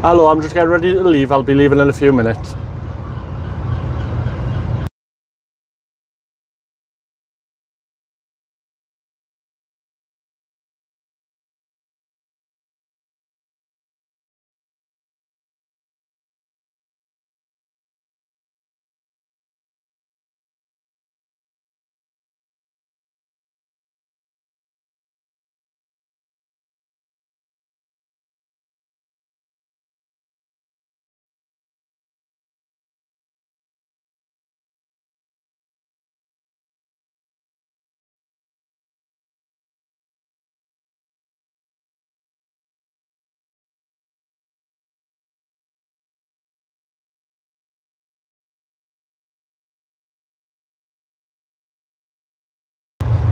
Hello, I'm just getting ready to leave. I'll be leaving in a few minutes.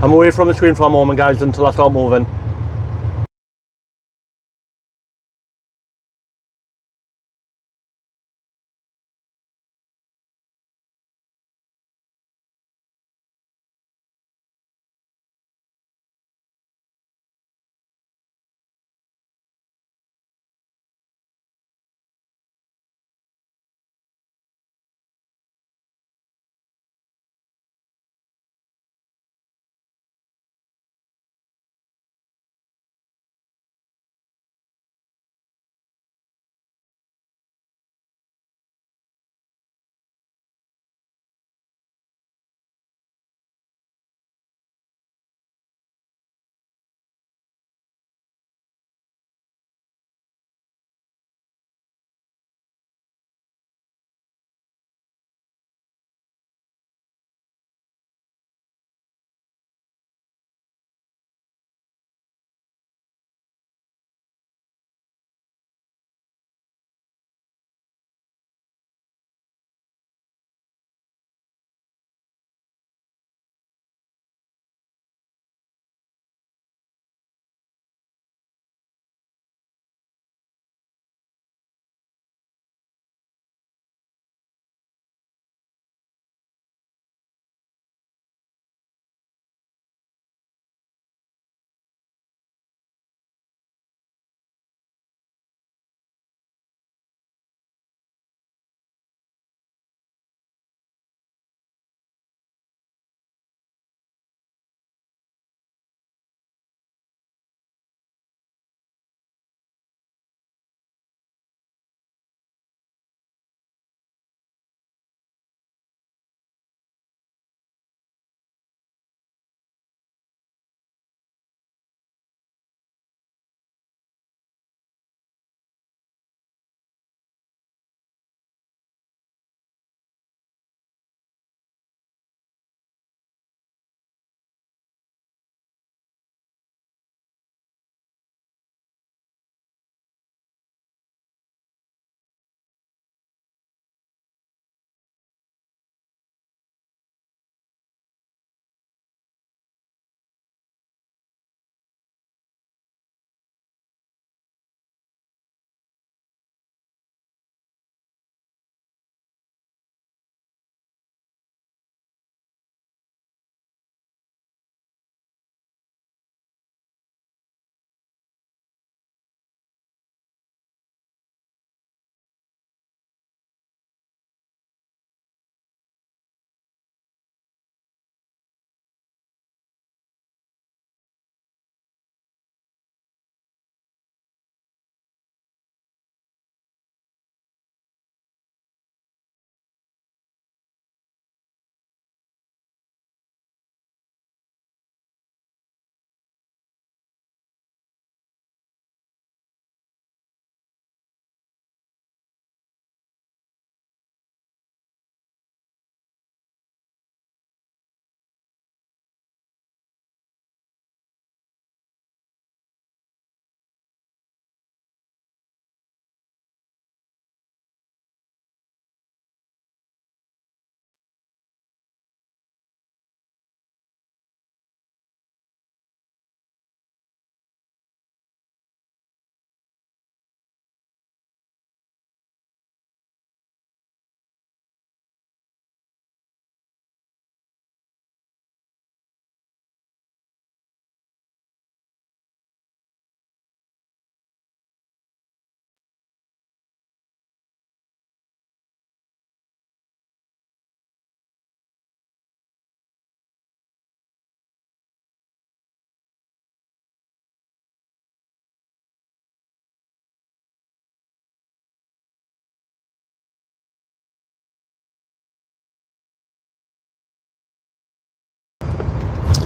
I'm away from the screen for a moment, guys, until I start moving.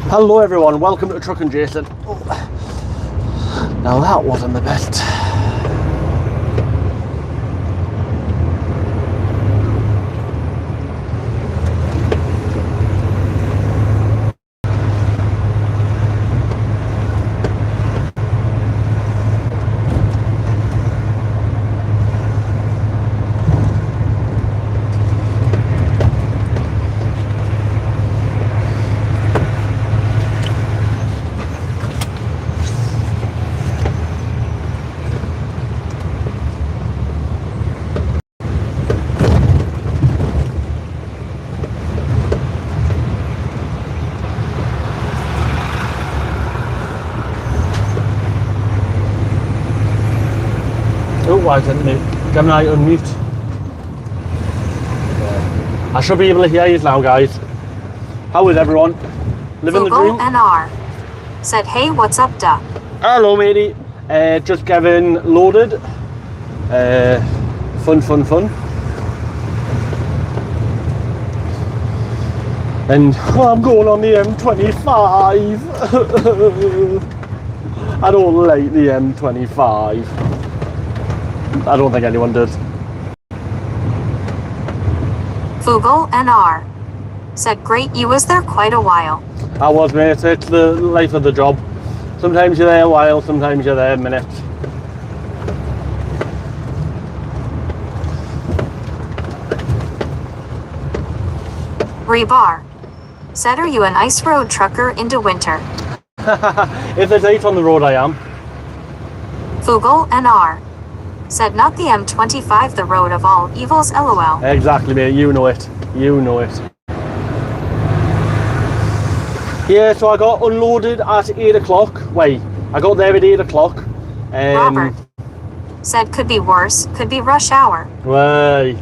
Hello everyone, welcome to Truck and Jason. Oh. Now that wasn't the best. Oh, why didn't it? Gemini unmute. I should be able to hear you now, guys. How is everyone? Living the dream? NR said, hey, what's up, duck? Hello, matey. Just getting loaded. Fun. And I'm going on the M25. I don't like the M25. I don't think anyone does. Fugel NR said, great, you was there quite a while. I was, mate. It's the life of the job. Sometimes you're there a while, sometimes you're there minutes. Rebar said, are you an ice road trucker into winter? If there's ice on the road, I am. Fugel NR said, not the M25, the road of all evils, lol. Exactly, mate. You know it. You know it. Yeah, so I got unloaded at 8 o'clock. Wait, I got there at 8 o'clock. Robert said, could be worse, could be rush hour. Way.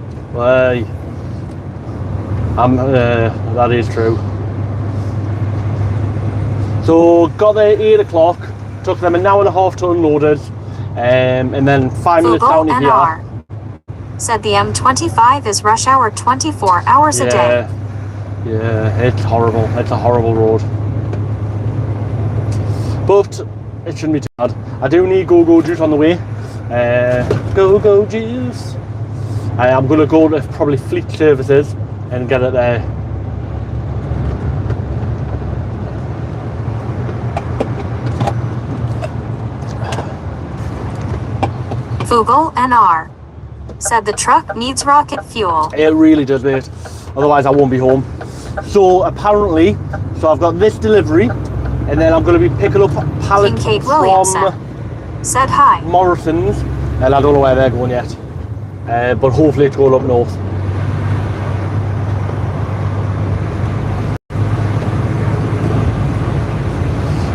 That is true. So got there at 8 o'clock. Took them an hour and a half to unload it. And then 5 minutes down to here. Said the M25 is rush hour 24 hours a day. Yeah, it's horrible. It's a horrible road. But it shouldn't be too bad. I do need go-go juice on the way. Go-go juice. I'm going to go to probably Fleet Services and get it there. Fugel NR said the truck needs rocket fuel. It really does, mate. Otherwise I won't be home. So apparently, I've got this delivery, and then I'm going to be picking up pallets from said hi. Morrison's, and I don't know where they're going yet. But hopefully it's going up north.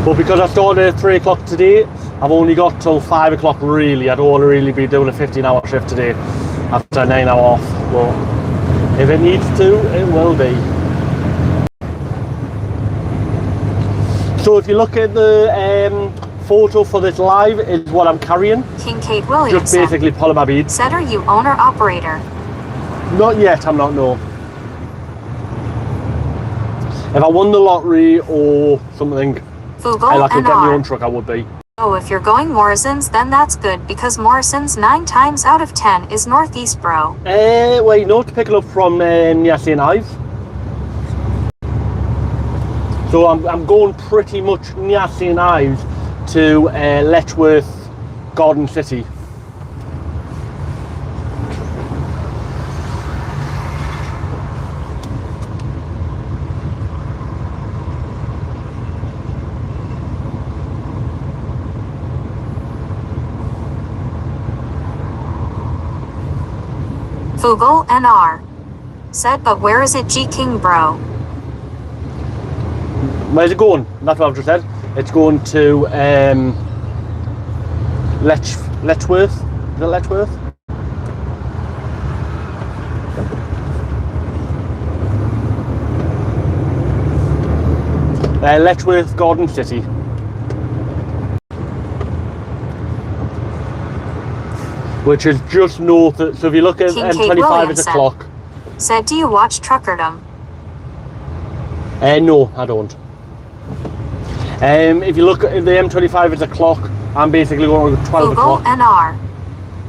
But because I started at 3 o'clock today, I've only got till 5 o'clock really. I don't want to really be doing a 15-hour shift today after a 9-hour off. But if it needs to, it will be. So if you look at the photo for this live, is what I'm carrying. Kincaid Williamson. Just basically polymer beads. Said, are you owner operator? Not yet, I'm not, no. If I won the lottery or something, Fugel I could get my own truck, I would be. Oh, if you're going Morrison's, then that's good, because Morrison's 9 times out of 10 is northeast, bro. Wait, no, to pick it up from near St. Ives. So I'm going pretty much near St. Ives to Letchworth, Garden City. Fugel NR said, but where is it, G King, bro? Where's it going? That's what I've just said. It's going to Letchworth. Is it Letchworth? Letchworth Garden City. Which is just north. So if you look at M25, it's a clock. Said, do you watch Truckerdom? No, I don't. If you look at the M25 as a clock, I'm basically going to 12 Google o'clock. NR.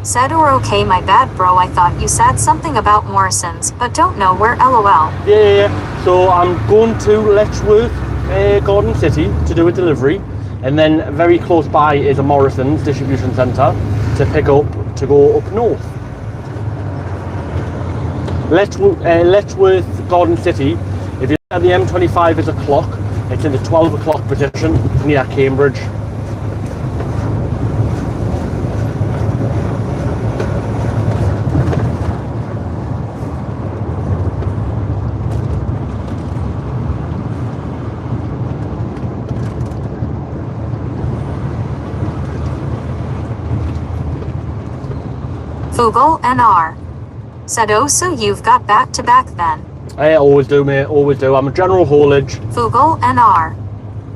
Said or okay, my bad bro, I thought you said something about Morrison's, but don't know where LOL. Yeah. So I'm going to Letchworth, Garden City to do a delivery, and then very close by is a Morrison's distribution centre to pick up to go up north. Letchworth Garden City, if you look at the M25 as a clock, it's in the 12 o'clock position near Cambridge. Google NR. Said oh, so you've got back to back then. I always do, mate, always do. I'm a general haulage. Google NR.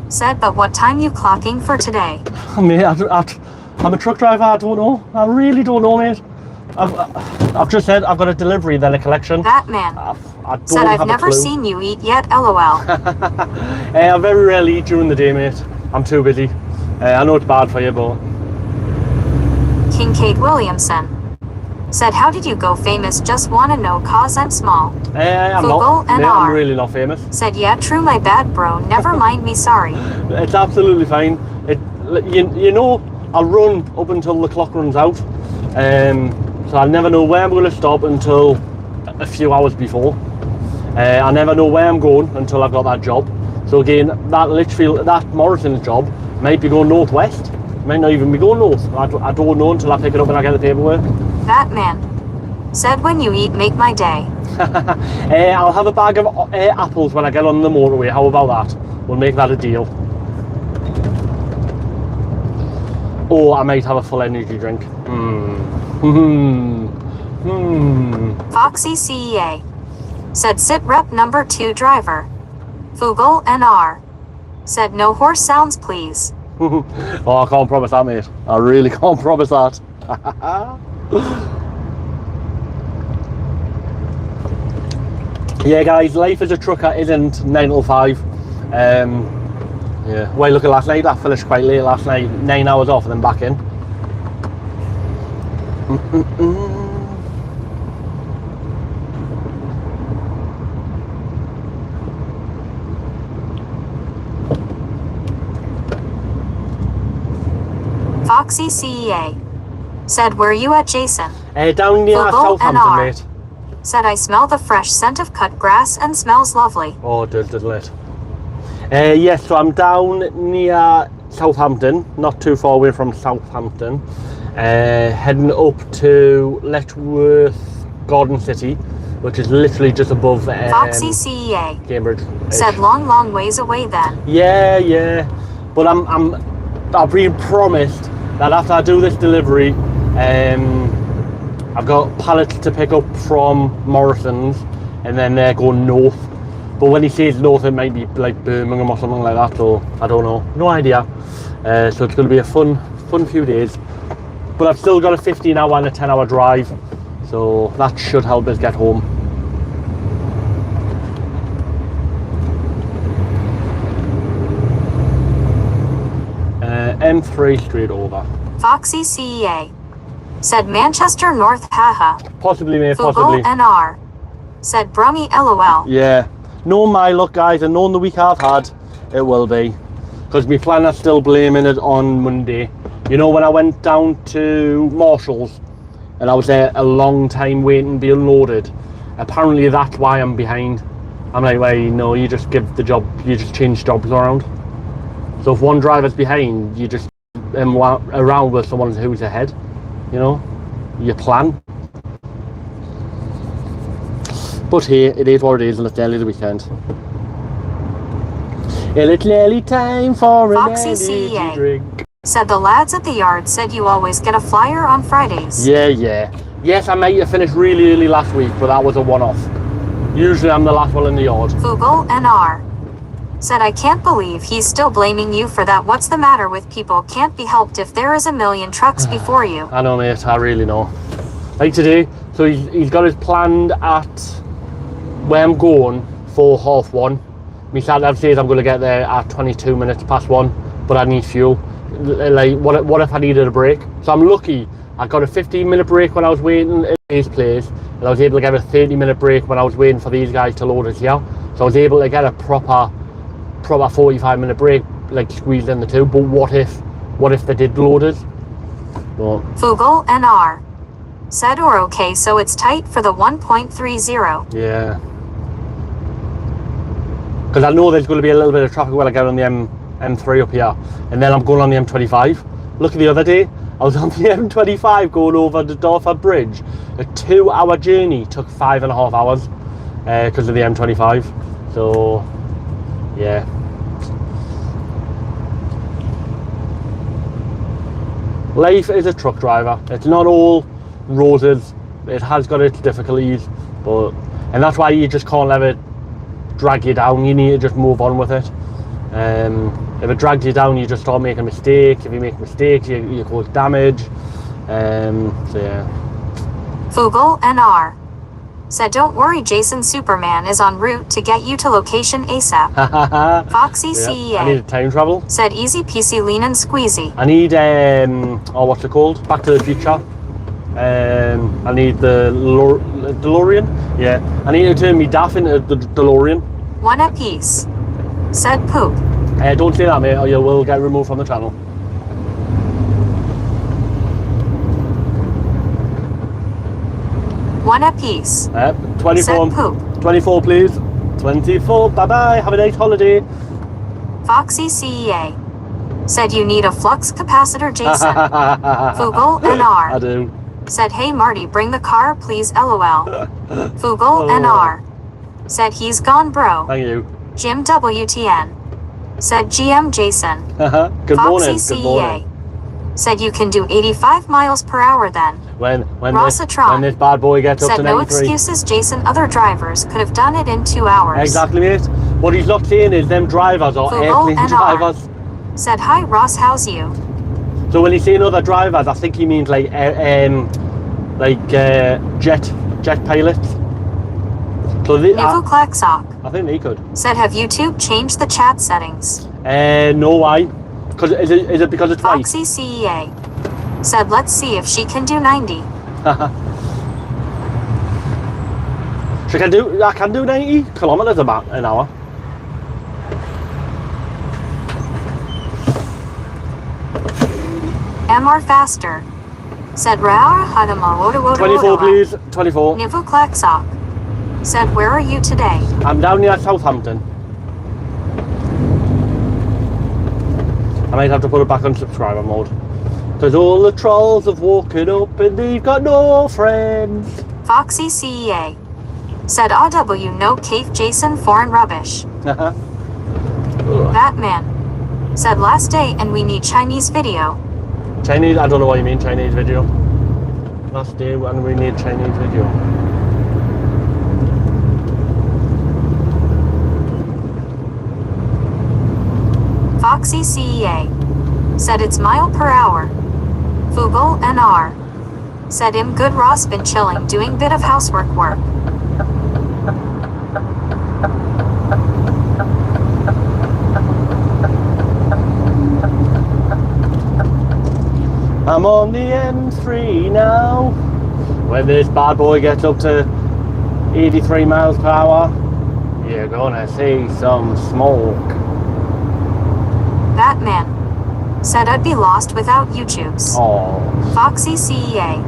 Said but what time you clocking for today? Mate, I'm a truck driver, I don't know. I really don't know, mate. I've just said I've got a delivery, then a collection. Batman. I don't Said have I've never a clue. seen you eat yet, LOL. I very rarely eat during the day, mate. I'm too busy. I know it's bad for you, but... Kincaid Williamson. Said how did you go famous, just wanna know cause I'm small. I'm Google not. Mate, NR. I'm really not famous. Said yeah, true, my bad bro, never mind me, sorry. It's absolutely fine. You know, I'll run up until the clock runs out. So I never know where I'm going to stop until a few hours before. I never know where I'm going until I've got that job. So again, that Morrison's job might be going northwest, might not even be going north. I don't know until I pick it up and I get the paperwork. Batman. Said when you eat, make my day. I'll have a bag of apples when I get on the motorway. How about that? We'll make that a deal. Or I might have a full energy drink. Foxy CEA. Said sit rep number 2 driver. Google NR. Said no horse sounds please. Oh, I can't promise that, mate. I really can't promise that. Yeah, guys, life as a trucker isn't 9 till 5. Yeah, well, look at last night. I finished quite late last night. 9 hours off and then back in. Foxy CEA. Said where you at, Jason? Down near Google Southampton, NR. mate. Said I smell the fresh scent of cut grass and smells lovely. Oh, doesn't it? Yes, so I'm down near Southampton, not too far away from Southampton. Heading up to Letchworth Garden City, which is literally just above Foxy CEA. Cambridge. Said long ways away then. Yeah. But I've been promised that after I do this delivery, I've got pallets to pick up from Morrison's, and then they're going north. But when he says north, it might be like Birmingham or something like that, so I don't know. No idea. So it's going to be a fun few days. But I've still got a 15-hour and a 10-hour drive, so that should help us get home. M3 straight over. Foxy CEA. Said Manchester North, haha. Possibly, mate, Google possibly. NR. Said Brummy LOL. Yeah. Knowing my luck, guys, and knowing the week I've had, it will be. Because my planner's still blaming it on Monday. You know, when I went down to Marshall's, and I was there a long time waiting to be unloaded, apparently that's why I'm behind. I'm like, well, no, you just give the job, you just change jobs around. So if one driver's behind, you just around with someone who's ahead, you know, you plan. But here, it is what it is, and it's nearly the weekend. And it's nearly time for an Foxy energy CEA. drink. Said the lads at the yard said you always get a flyer on Fridays. Yeah. Yes, I might have finished really early last week, but that was a one-off. Usually I'm the last one in the yard. Google NR. Said I can't believe he's still blaming you for that. What's the matter with people? Can't be helped if there is a million trucks before you. I know, mate, I really know. Like today, so he's got his planned at where I'm going for 1:30, my sat nav says I'm going to get there at 22 minutes past 1, but I need fuel. Like, what if I needed a break? So I'm lucky. I got a 15-minute break when I was waiting at his place, and I was able to get a 30-minute break when I was waiting for these guys to load us here. So I was able to get a proper 45-minute break, like squeezed in the two. But what if they did load us? No. Fugel NR said or okay, so it's tight for the 1.30. Yeah. Because I know there's going to be a little bit of traffic when I get on the M3 up here, and then I'm going on the M25. Look at the other day, I was on the M25 going over the Dartford Bridge. A 2-hour journey took 5.5 hours because of the M25. So, yeah. Life is a truck driver. It's not all roses. It has got its difficulties, and that's why you just can't let it drag you down. You need to just move on with it. If it drags you down, you just start making mistakes. If you make mistakes, you cause damage. So yeah. Fugel NR said, don't worry, Jason Superman is en route to get you to location ASAP. Foxy Yeah. CEA I need a time travel. said, easy peasy lean and squeezy. I need what's it called? Back to the Future. I need the DeLorean. Yeah. I need to turn me daft into the DeLorean. One apiece said poop. Don't say that, mate, or you will get removed from the channel. One apiece 24. said poop. 24, please. 24. Bye bye. Have a nice holiday. Foxy CEA said, you need a flux capacitor, Jason. Fugel NR I do. said, hey Marty, bring the car please, LOL. Fugel NR said, he's gone bro. Thank you. Jim WTN said, GM Jason. Good Foxy morning. Good morning. CEA said, you can do 85 miles per hour then. When Rossatron this bad boy gets up said, to no 93. excuses, Jason, other drivers could have done it in 2 hours. Exactly, mate. What he's not saying is them drivers are Fugel airplane NR drivers. said, hi Ross, how's you? So when he's saying other drivers, I think he means like jet pilots. So Nivu Klaxok I think they could. said, have YouTube changed the chat settings? No, why? Because is it because it's white? Foxy CEA said, let's see if she can do 90. I can do 90 kilometers about an hour. MR Faster said, Ra Hadama 24, please. 24. Nivu Klaxok said, where are you today? I'm down near Southampton. I might have to put it back on subscriber mode. Because all the trolls have woken up and they've got no friends. Foxy CEA said, AW no cave Jason foreign rubbish. Batman said, last day and we need Chinese video. Chinese, I don't know what you mean, Chinese video. Last day and we need Chinese video. Foxy CEA said, it's mile per hour. Fugel NR said, I'm good, Ross been chilling doing bit of housework work. I'm on the M3 now. When this bad boy gets up to 83 miles per hour, you're gonna see some smoke. Batman said, I'd be lost without YouTubes. Oh. Foxy CEA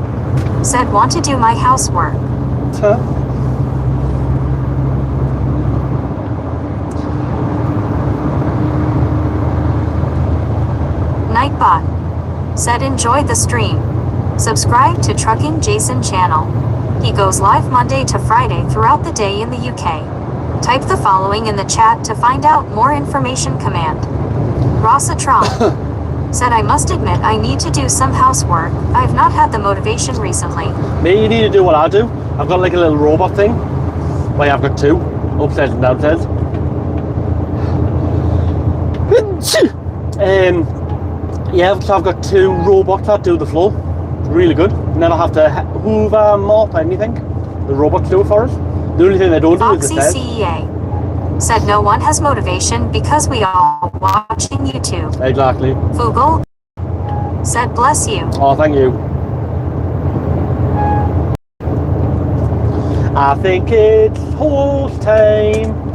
said, want to do my housework. Nightbot said, enjoyed the stream. Subscribe to Trucking Jason channel. He goes live Monday to Friday throughout the day in the UK. Type the following in the chat to find out more information. Command. Rossatron said, I must admit I need to do some housework. I've not had the motivation recently. Maybe you need to do what I do. I've got like a little robot thing. Wait, I've got two. Upstairs and downstairs. Yeah, so I've got two robots that do the floor. Really good. Never have to hoover, mop, anything. The robots do it for us. The only thing they don't do is Foxy the stairs. CEA said no one has motivation because we all watching YouTube. Exactly. Fugel said bless you. Oh, thank you. I think it's horse time.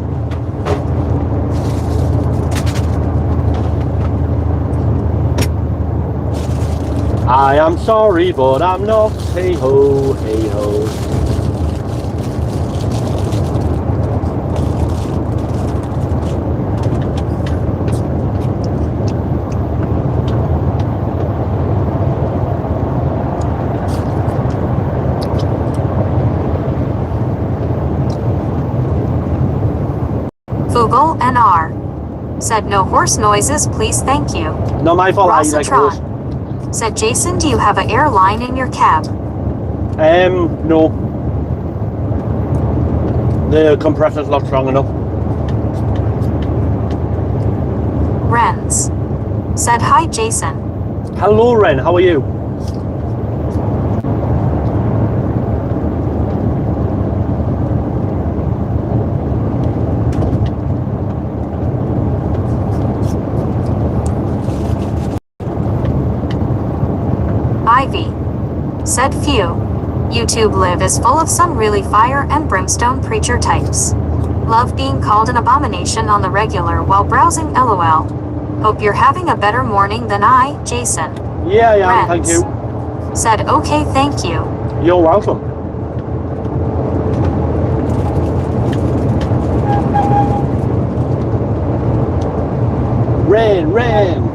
I am sorry, but I'm not. Hey ho, hey ho. Fugel NR said no horse noises, please, thank you. Not my fault. I like horse. Rossatron said, Jason, do you have an airline in your cab? No. The compressor's not strong enough. Renz said, hi, Jason. Hello, Ren. How are you? Ivy said, phew. YouTube live is full of some really fire and brimstone preacher types. Love being called an abomination on the regular while browsing, LOL. Hope you're having a better morning than I, Jason. Yeah, yeah, thank you. Said, okay, thank you. You're welcome. Ren.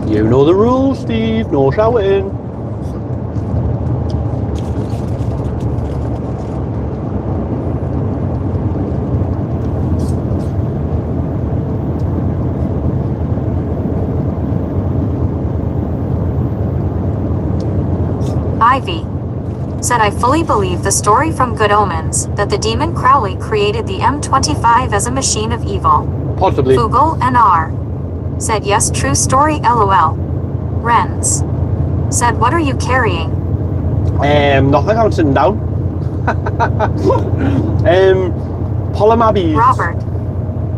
You know the rules, Steve. No shouting. Ivy said, I fully believe the story from Good Omens, that the demon Crowley created the M25 as a machine of evil. Possibly. Fugel NR said, yes, true story, LOL. Renz said, what are you carrying? Nothing, I'm sitting down. Polymer beads. Robert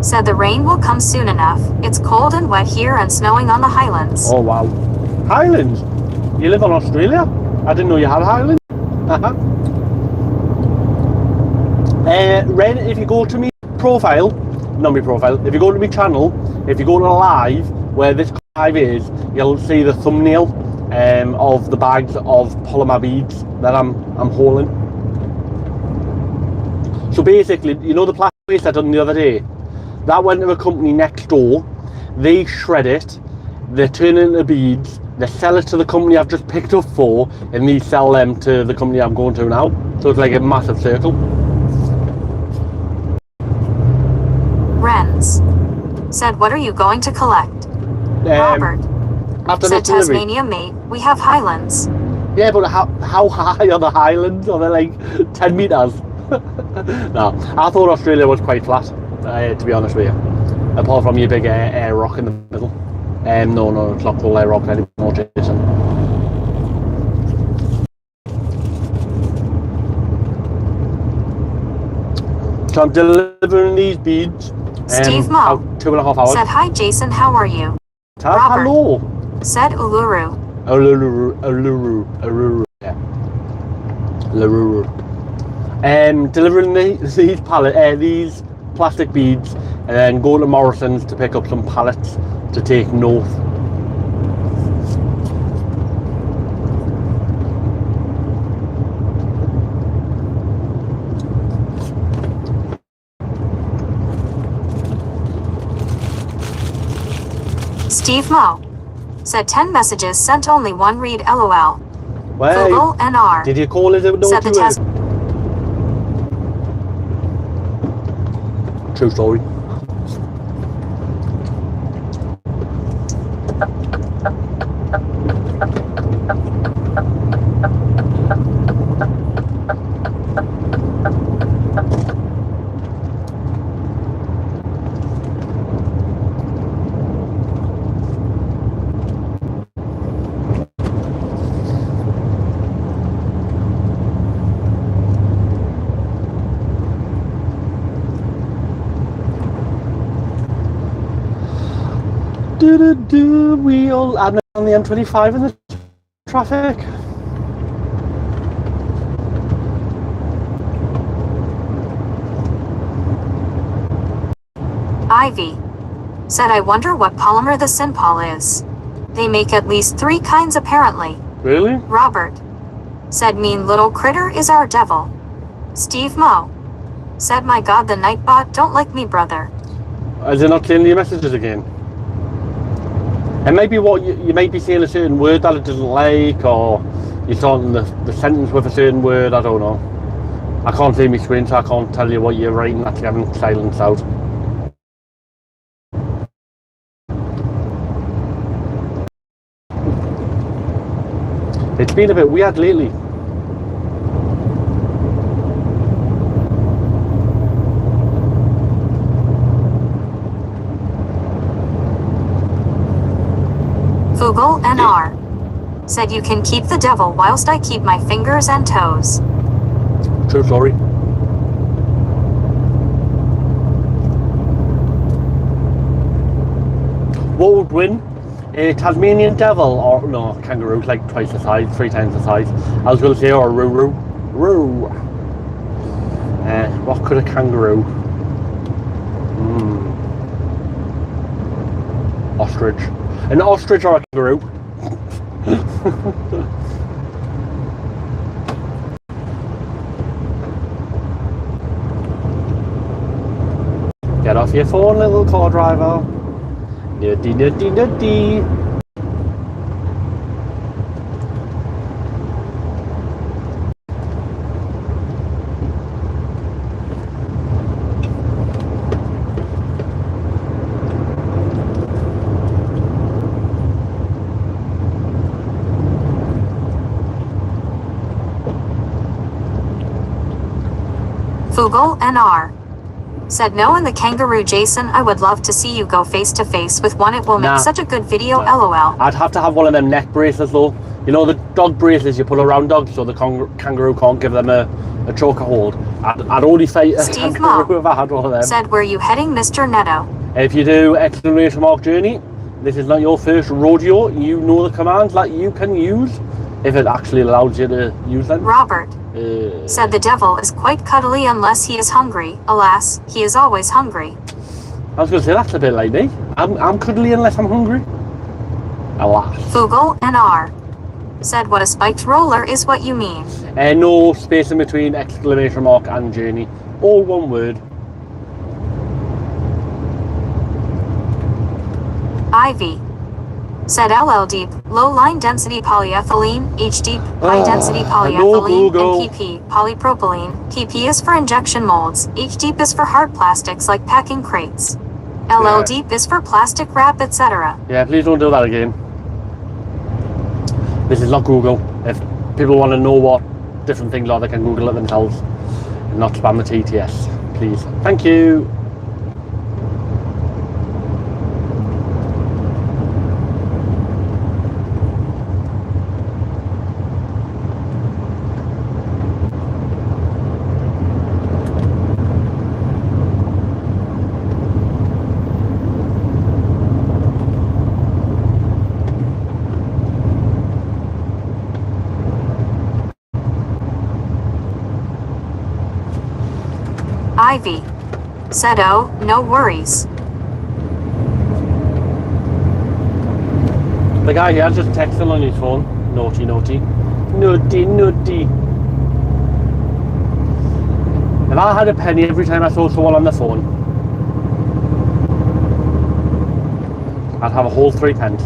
said, the rain will come soon enough. It's cold and wet here and snowing on the Highlands. Oh wow. Highlands? You live in Australia? I didn't know you had Highlands. Ren, if you go to me profile, not my profile, if you go to my channel, if you go to live where this live is, you'll see the thumbnail of the bags of polymer beads that I'm hauling. So basically, you know the plastic waste I done the other day? That went to a company next door. They shred it, they turn it into beads, they sell it to the company I've just picked up for, and they sell them to the company I'm going to now. So it's like a massive circle. Renz said, what are you going to collect? Robert after said, this delivery. Tasmania, mate, we have Highlands. Yeah, but how high are the Highlands? Are they like 10 metres? No, I thought Australia was quite flat, to be honest with you. Apart from your big air rock in the middle. No, it's not called air rock anymore, Jason. So I'm delivering these beads. Steve Mo 2.5 hours. said, hi, Jason, how are you? Robert Hello. said, Uluru. Uluru. Yeah. Uluru. Delivering these plastic beads, and then go to Morrison's to pick up some pallets to take north. Steve Mo said, 10 messages sent, only one read, LOL. Wait, Google NR. did you call it? No, Said the test. True story. We all on the M25 in the traffic. Ivy. Said I wonder what polymer the synpol is. They make at least 3 kinds apparently. Really? Robert. Said mean little critter is our devil. Steve Mo. Said my god the Nightbot don't like me brother. Is it not clearing your messages again? And maybe what you might be saying a certain word that it doesn't like, or you're starting the sentence with a certain word, I don't know. I can't see my screen, so I can't tell you what you're writing, actually having silence out. It's been a bit weird lately. Google NR. Said you can keep the devil whilst I keep my fingers and toes. True story. What would win? A Tasmanian devil or no kangaroo, like twice the size, 3 times the size. I was going to say or a roo. What could a kangaroo? Ostrich. An ostrich or a kangaroo? Get off your phone, little car driver. Nutty. Google NR. Said no and the kangaroo Jason I would love to see you go face to face with one, it will make such a good video LOL. I'd have to have one of them neck bracelets though. You know the dog bracelets you put around dogs so the kangaroo can't give them a choker hold. I'd only fight a Steve kangaroo if I had one of them. Said where you heading Mr. Netto? If you do ! journey, this is not your first rodeo. You know the commands that you can use if it actually allows you to use them. Robert. Said the devil is quite cuddly unless he is hungry. Alas, he is always hungry. I was going to say that's a bit like me. I'm cuddly unless I'm hungry. Alas. Google NR. Said what a spiked roller is what you mean. No space in between ! and journey. All one word. Ivy. Said LL deep, low line density polyethylene, H deep, high density polyethylene, and PP, polypropylene. PP is for injection molds, H deep is for hard plastics like packing crates. LL deep is for plastic wrap, etc. Yeah, please don't do that again. This is not Google. If people want to know what different things are, they can Google it themselves and not spam the TTS, please. Thank you. Ivy. Said oh, no worries. The guy here just texting on his phone. Naughty. If I had a penny every time I saw someone on the phone, I'd have a whole 3 pence.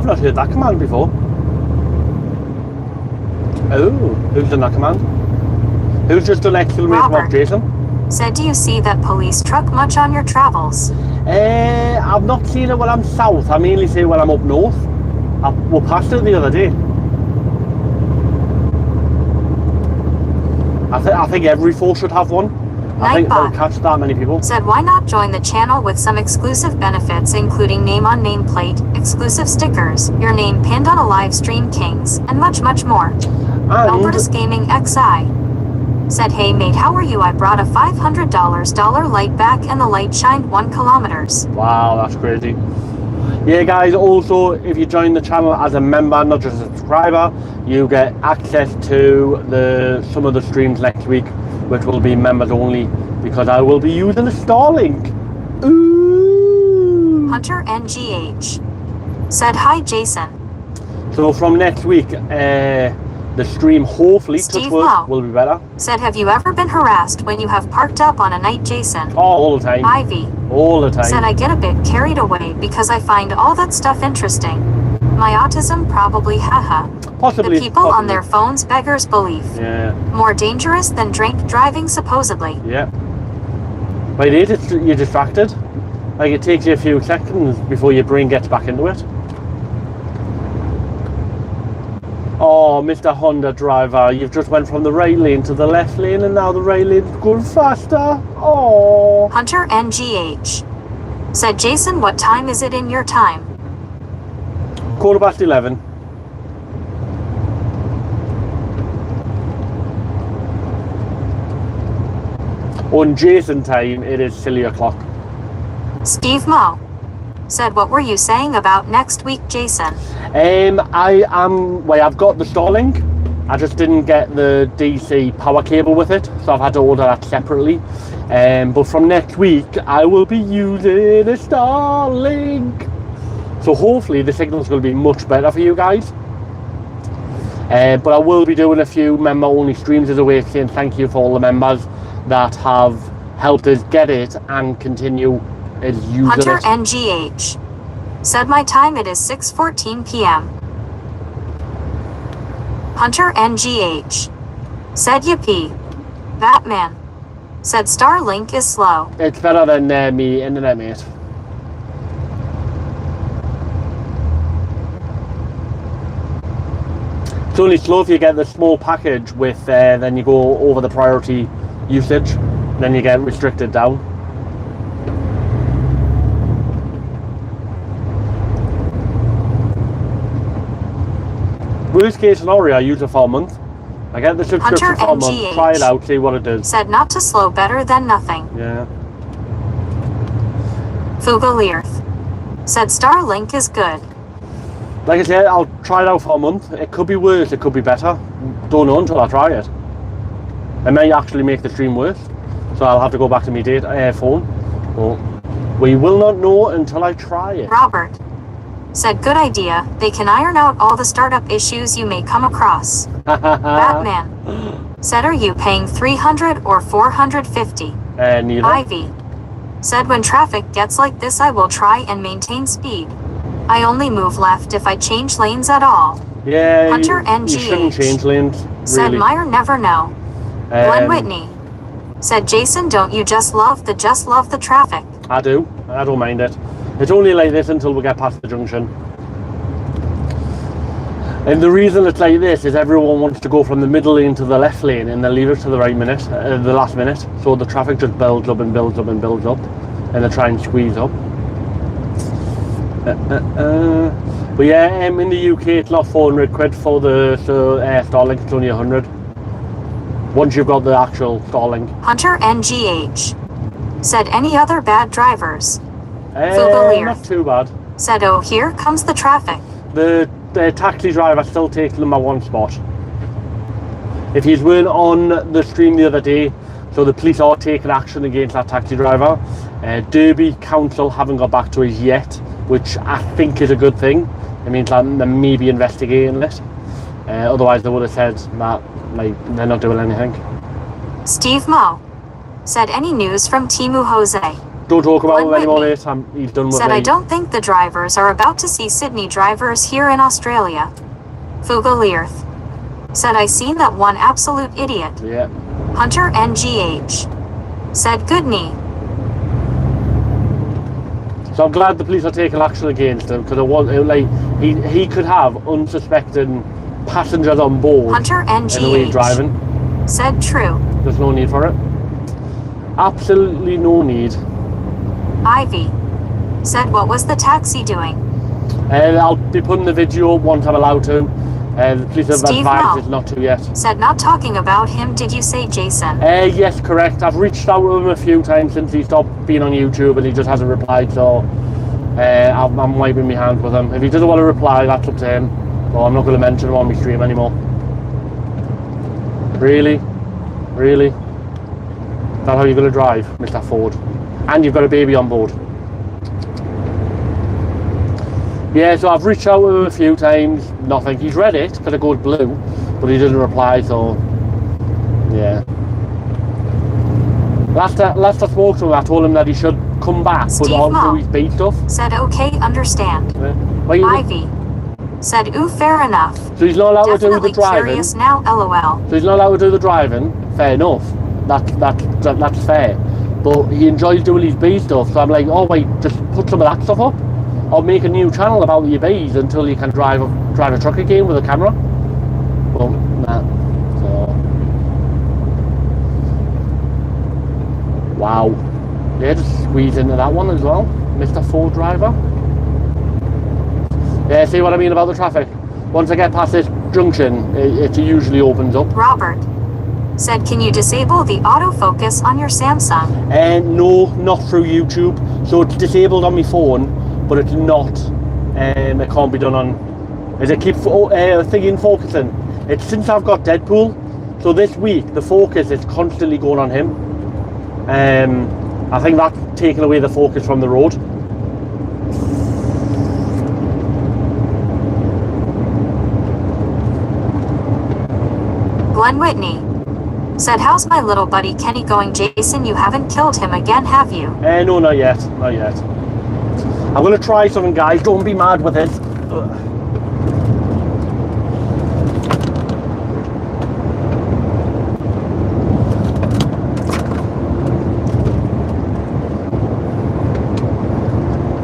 not heard that command before. Oh, who's done that command? Who's just done exclamation mark Robert. Jason? Said, do you see that police truck much on your travels? I've not seen it when I'm south. I mainly see it when I'm up north. We passed it the other day. I think every force should have one. I think they'll catch that many people. Said, why not join the channel with some exclusive benefits, including name on nameplate, exclusive stickers, your name pinned on a live stream, kings, and much, much more. Albertus Gaming XI said, hey mate, how are you? I brought a $500 light back and the light shined 1 kilometers. Wow, that's crazy. Yeah guys, also if you join the channel as a member, not just a subscriber, you get access to some of the streams next week, which will be members only, because I will be using a Starlink. Ooh. Hunter NGH said, hi Jason. So from next week, the stream hopefully Steve will be better. Said, have you ever been harassed when you have parked up on a night, Jason? Oh, all the time. Ivy all the time. Said, I get a bit carried away because I find all that stuff interesting. My autism probably, haha. Possibly. The people on their phones, beggars belief. Yeah. More dangerous than drink driving, supposedly. Yeah. By the way, you're distracted. Like, it takes you a few seconds before your brain gets back into it. Oh, Mr. Honda driver, you've just went from the right lane to the left lane and now the right lane's going faster. Oh. Hunter NGH said, Jason, what time is it in your time? 11:15. On Jason time, it is silly o'clock. Steve Mo said, what were you saying about next week, Jason? I've got the Starlink. I just didn't get the DC power cable with it, so I've had to order that separately. But from next week, I will be using a Starlink. So hopefully the signal's going to be much better for you guys. But I will be doing a few member-only streams as a way of saying thank you for all the members that have helped us get it and continue as using Hunter it. NGH said, my time it is 6:14 p.m. Hunter NGH said, yippee. Batman said, Starlink is slow. It's better than me internet, mate. It's only slow if you get the small package with, then you go over the priority usage, then you get restricted down. Worst case scenario, I use it for a month. I get the subscription for a month, try it out, see what it does. Said, not to slow, better than nothing. Yeah. Fugalirth said, Starlink is good. Like I said, I'll try it out for a month. It could be worse, it could be better. Don't know until I try it. It may actually make the stream worse, so I'll have to go back to my phone. But we will not know until I try it. Robert said, good idea. They can iron out all the startup issues you may come across. Batman said, are you paying $300 or $450? Neither. Ivy said, when traffic gets like this, I will try and maintain speed. I only move left if I change lanes at all. Yeah, Hunter you shouldn't change lanes, really. Said, Meyer never know. Glenn Whitney said, Jason, don't you just love the traffic? I do. I don't mind it. It's only like this until we get past the junction. And the reason it's like this is everyone wants to go from the middle lane to the left lane and they leave it to the the last minute. So the traffic just builds up and builds up and builds up, and they try and squeeze up. But yeah, in the UK it's not 400 quid for the Starlink, it's only 100. Once you've got the actual Starlink. Hunter NGH said, any other bad drivers? Not too bad. Said, oh, here comes the traffic. The taxi driver still takes number 1 spot. If he's weren't on the stream the other day, so the police are taking action against that taxi driver. Derby Council haven't got back to us yet, which I think is a good thing. It means that they may be investigating it. Otherwise they would have said that they're not doing anything. Steve Mo said, any news from Timu Jose? Don't talk about Glenn him anymore, Whitney mate. He's done with said, me. I don't think the drivers are about to see Sydney drivers here in Australia. Fugalearth said, I seen that one absolute idiot. Yeah. Hunter NGH said, good knee. So I'm glad the police are taking action against him, because he could have unsuspecting passengers on board Hunter in the way he's driving. NGH said, true. There's no need for it. Absolutely no need. Ivy said, what was the taxi doing? I'll be putting the video once I'm allowed to. The police have Steve advised Mel us not to yet. said, not talking about him, did you say Jason? Yes, correct. I've reached out to him a few times since he stopped being on YouTube and he just hasn't replied, so I'm wiping my hands with him. If he doesn't want to reply, that's up to him. So I'm not going to mention him on my stream anymore. Really? Really? Is that how you're going to drive, Mr. Ford? And you've got a baby on board. Yeah, so I've reached out to him a few times, nothing. He's read it because it goes blue, but he doesn't reply, so yeah. Last I spoke to him, I told him that he should come back, Steve but all Mo do his beat stuff. said, okay, understand. Ivy said, ooh, fair enough. So he's not allowed to do Definitely the driving. curious now, lol. So he's not allowed to do the driving. Fair enough. That's fair. But he enjoys doing his bee stuff. So I'm like, oh wait, just put some of that stuff up, or make a new channel about your bees until you can drive a truck again with a camera. Well, nah. So wow. Yeah, just squeeze into that one as well, Mr. Ford driver. Yeah, see what I mean about the traffic? Once I get past this junction, it usually opens up. Robert said, can you disable the autofocus on your Samsung? No, not through YouTube. So it's disabled on my phone, but it's not. It can't be done on. Is it keep thinking focusing? It's since I've got Deadpool. So this week the focus is constantly going on him. I think that's taken away the focus from the road. Glenn Whitney said, how's my little buddy Kenny going? Jason, you haven't killed him again, have you? No, not yet. Not yet. I'm going to try something, guys. Don't be mad with it.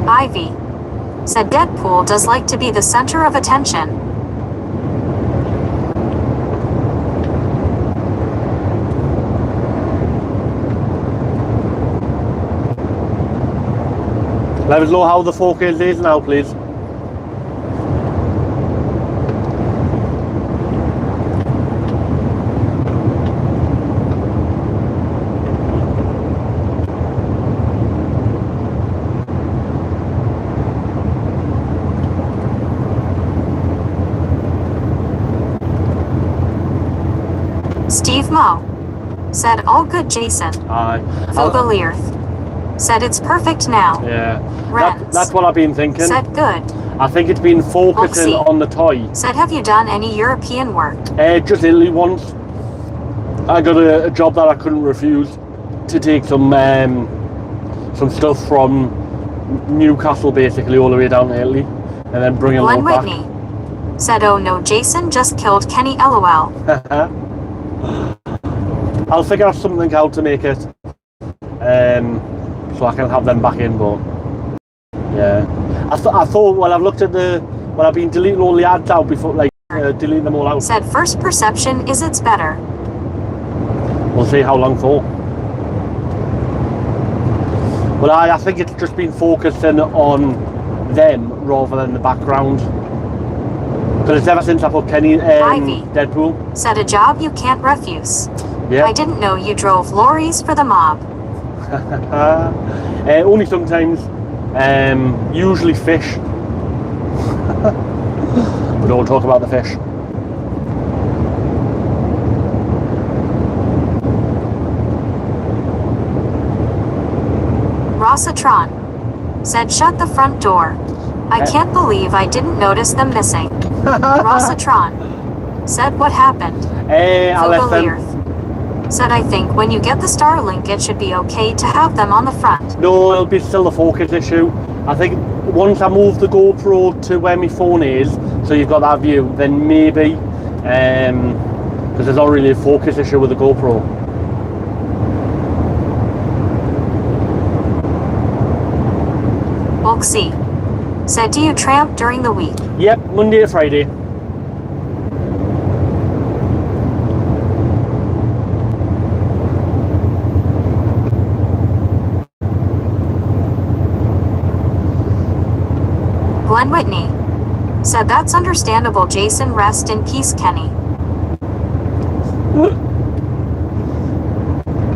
Ivy said, Deadpool does like to be the center of attention. Let us know how the focus is now, please. Steve Mo said, all good, Jason. Aye. Fugalearth said, it's perfect now. Yeah. Renz That's what I've been thinking. said, good. I think it's been focusing Oxy on the toy. said, have you done any European work? Just Italy once. I got a job that I couldn't refuse to take some stuff from Newcastle basically all the way down to Italy and then bring it Glenn back. Whitney said, oh no, Jason just killed Kenny, lol. I'll figure out something out to make it so I can have them back in, but yeah. I thought, well, I've looked at I've been deleting all the ads out before, like deleting them all out. Said, first perception is it's better. We'll see how long for. But I think it's just been focusing on them rather than the background. Because it's ever since I put Kenny Ivy Deadpool. said, a job you can't refuse. Yeah. I didn't know you drove lorries for the mob. Only sometimes. Usually fish. But don't talk about the fish. Rossatron said, shut the front door. I can't believe I didn't notice them missing. Rossatron said, what happened? I left them. Fugalearth Said I think when you get the Starlink it should be okay to have them on the front. No, it'll be still a focus issue. I think once I move the GoPro to where my phone is, so you've got that view, then maybe, because there's not really a focus issue with the GoPro. Oxy. Said do you tramp during the week? Yep, Monday to Friday. Glenn Whitney. Said that's understandable Jason, rest in peace Kenny.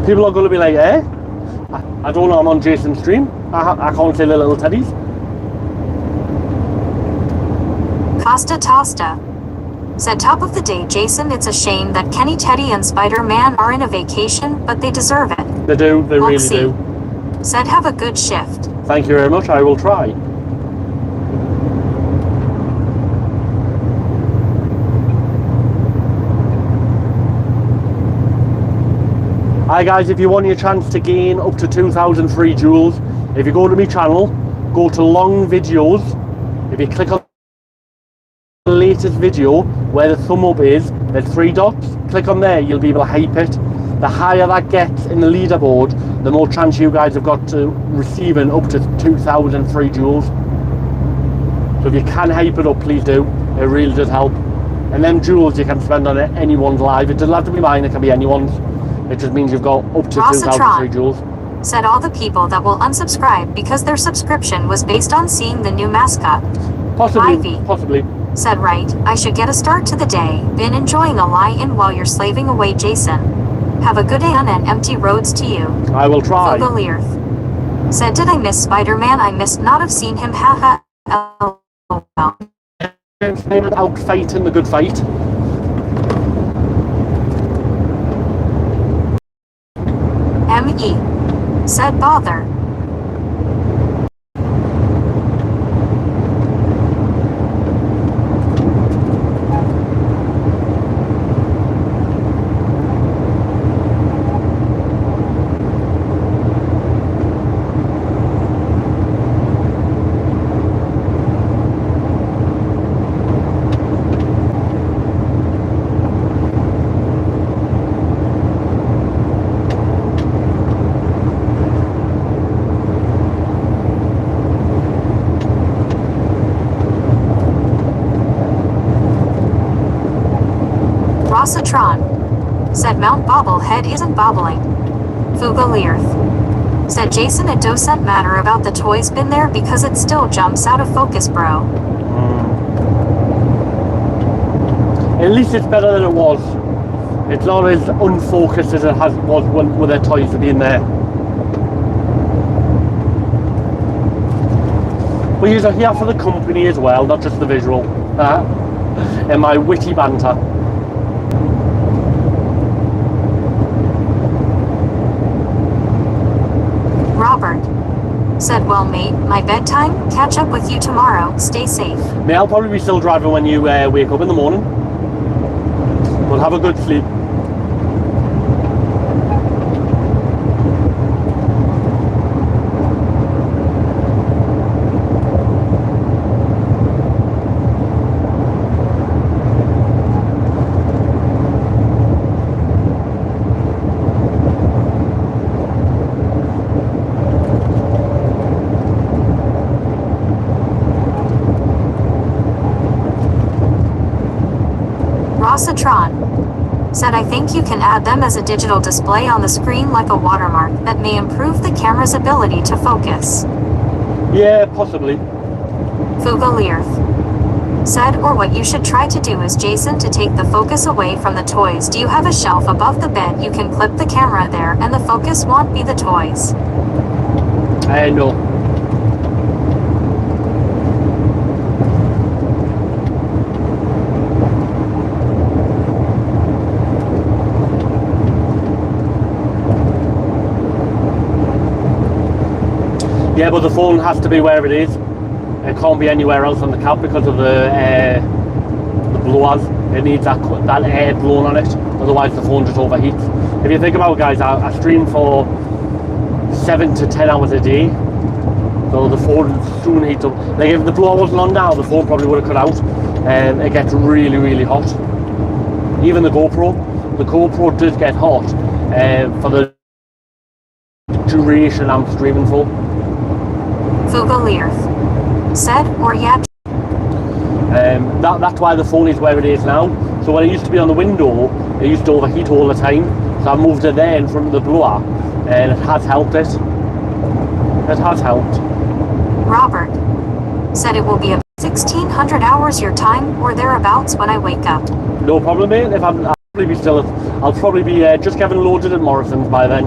People are going to be like, eh? I don't know, I'm on Jason's stream. I can't say the little teddies. Costa Tosta. Said top of the day Jason, it's a shame that Kenny, Teddy and Spider-Man are in a vacation, but they deserve it. They do, they really Oxy. do. Said have a good shift. Thank you very much, I will try. Hi guys, if you want your chance to gain up to 2,000 free jewels, if you go to my channel, go to long videos, if you click on the latest video where the thumb up is, there's 3 dots, click on there, you'll be able to hype it. The higher that gets in the leaderboard, the more chance you guys have got to receiving up to 2,000 free jewels. So if you can hype it up, please do, it really does help. And them jewels you can spend on anyone's live, it doesn't have to be mine, it can be anyone's. It just means you've got up to 2,000 free jewels. Said all the people that will unsubscribe because their subscription was based on seeing the new mascot. Possibly, Ivy. possibly. Said right, I should get a start to the day. Been enjoying a lie-in while you're slaving away Jason. Have a good day on and empty roads to you. I will try. Fugalearth. Said did I miss Spider-Man? I missed not have seen him, haha. Out fighting the good fight. M.E. Said bother. Rossatron. Said Mount Bobblehead isn't bobbling. Fugalearth. Said Jason it doesn't matter about the toys been there because it still jumps out of focus bro. At least it's better than it was. It's not as unfocused as it was with their toys being there. But you're here for the company as well, not just the visual. And my witty banter. Robert. Said well mate, my bedtime, catch up with you tomorrow, stay safe. Mate, I'll probably be still driving when you wake up in the morning. But have a good sleep. Rossatron. Said I think you can add them as a digital display on the screen like a watermark that may improve the camera's ability to focus. Yeah, possibly. Fugalearth. Said or what you should try to do is Jason to take the focus away from the toys. Do you have a shelf above the bed? You can clip the camera there and the focus won't be the toys. No. Yeah, but the phone has to be where it is. It can't be anywhere else on the cab because of the blowers. It needs that air blown on it, otherwise the phone just overheats. if you think about it, guys, I stream for 7 to 10 hours a day. So the phone soon heats up. Like if the blower wasn't on now, the phone probably would have cut out. And it gets really, really hot. Even the GoPro does get hot for the duration I'm streaming for. Fugalier said, or yeah. That's why the phone is where it is now. So when it used to be on the window, it used to overheat all the time. So I moved it there in front of the blower, and it has helped it. It has helped. Robert said it will be about 1,600 hours your time or thereabouts when I wake up. No problem, mate. I'll probably be just getting loaded at Morrison's by then.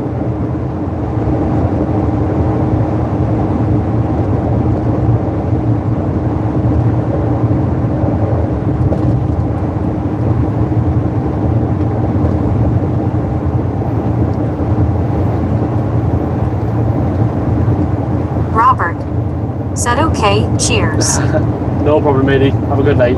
Robert said okay, cheers. No problem, matey. Have a good night.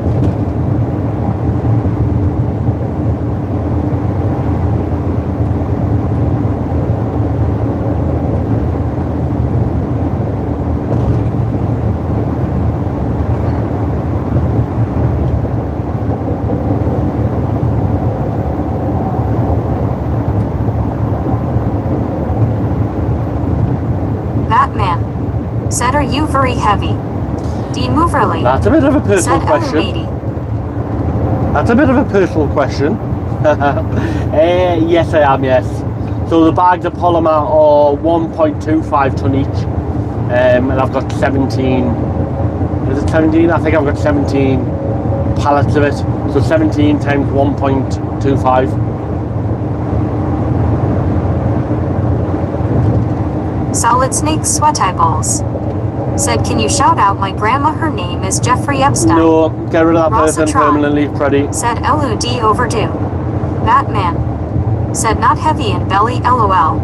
Batman said, are you very heavy? Dean Moverly That's a bit of a personal said, question. matey. That's a bit of a personal question. Yes, I am, yes. So the bags of polymer are 1.25 ton each. And I've got 17. Is it 17? I think I've got 17 pallets of it. So 17 times 1.25. Solid Snake Sweat Eyeballs said, can you shout out my grandma? Her name is Jeffrey Epstein. No, get rid of that person Rossatron permanently, Freddy. said, LOD overdue. Batman said, not heavy in belly, LOL.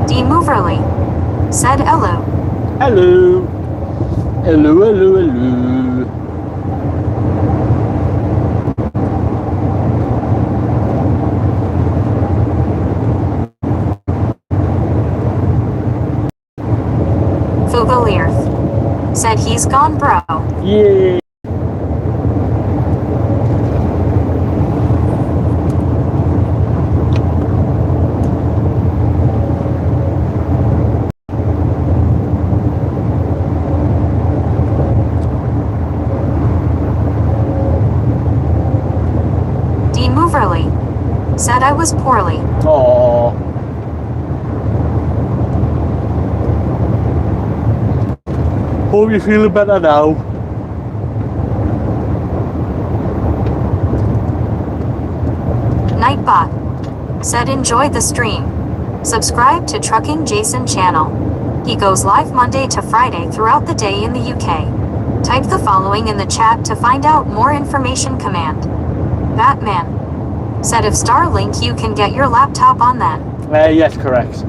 Dean Moverly said, hello. Hello. Hello, hello, hello. Fugalier said, he's gone, bro. Yay. Dean Moverly said, I was poorly. Aww. Hope you're feeling better now. Nightbot said, enjoy the stream. Subscribe to Trucking Jason channel. He goes live Monday to Friday throughout the day in the UK. Type the following in the chat to find out more information. Command. Batman said, if Starlink you can get your laptop on then. Yes, correct.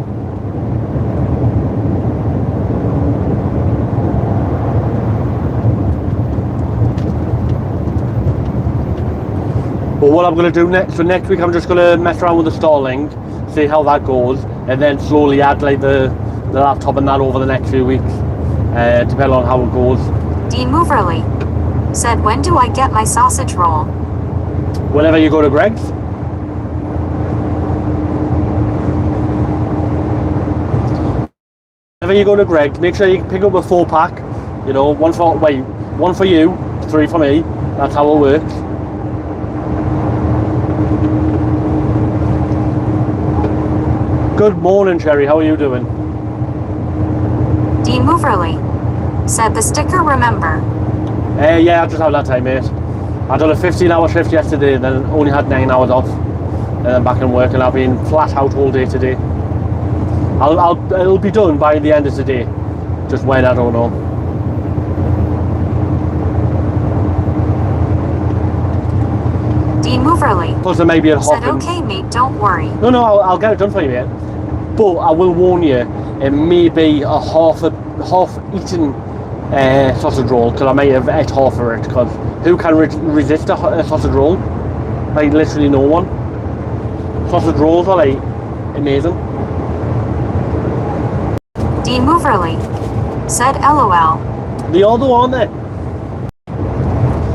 But what I'm going to do next, so next week I'm just going to mess around with the Starlink, see how that goes, and then slowly add like the laptop and that over the next few weeks, depending on how it goes. Dean Moverly said, when do I get my sausage roll? Whenever you go to Greg's. Whenever you go to Greg's, make sure you pick up a 4-pack, you know, one for you, 3 for me, that's how it works. Good morning, Sherry. How are you doing? Dean Moverly said, the sticker remember. Yeah, I just had that time, mate. I done a 15-hour shift yesterday, then only had 9 hours off, and then back in work, and I've been flat out all day today. It'll be done by the end of today. Just when, I don't know. Dean Moverly Plus, there may be a said, hop. okay, mate, don't worry. No, I'll get it done for you, mate. But I will warn you, it may be a half-eaten sausage roll, because I might have ate half of it, because who can resist a sausage roll? Like, literally no one. Sausage rolls are, like, amazing. Dean Moverly said LOL. They are though, aren't they?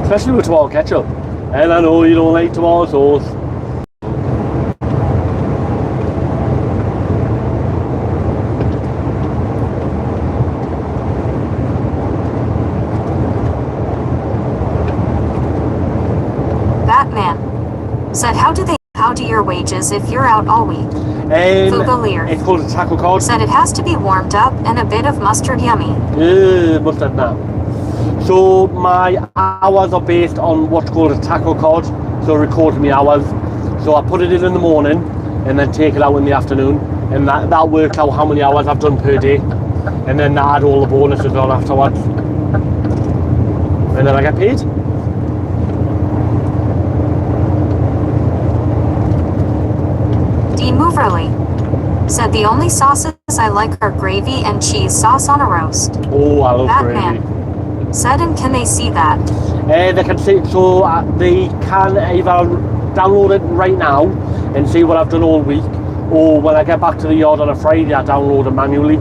Especially with tomato ketchup. And I know you don't like tomato sauce. Batman said how do your wages if you're out all week? Fugalier It's called a taco card. said it has to be warmed up and a bit of mustard yummy. Mustard now. So my hours are based on what's called a taco card. So it records me hours. So I put it in the morning and then take it out in the afternoon, and that works out how many hours I've done per day, and then I add all the bonuses on afterwards, and then I get paid. Dean Moverly said the only sauces I like are gravy and cheese sauce on a roast. Oh, I love Batman gravy. said, and can they see that? They can see, so they can either download it right now and see what I've done all week, or when I get back to the yard on a Friday, I download it manually.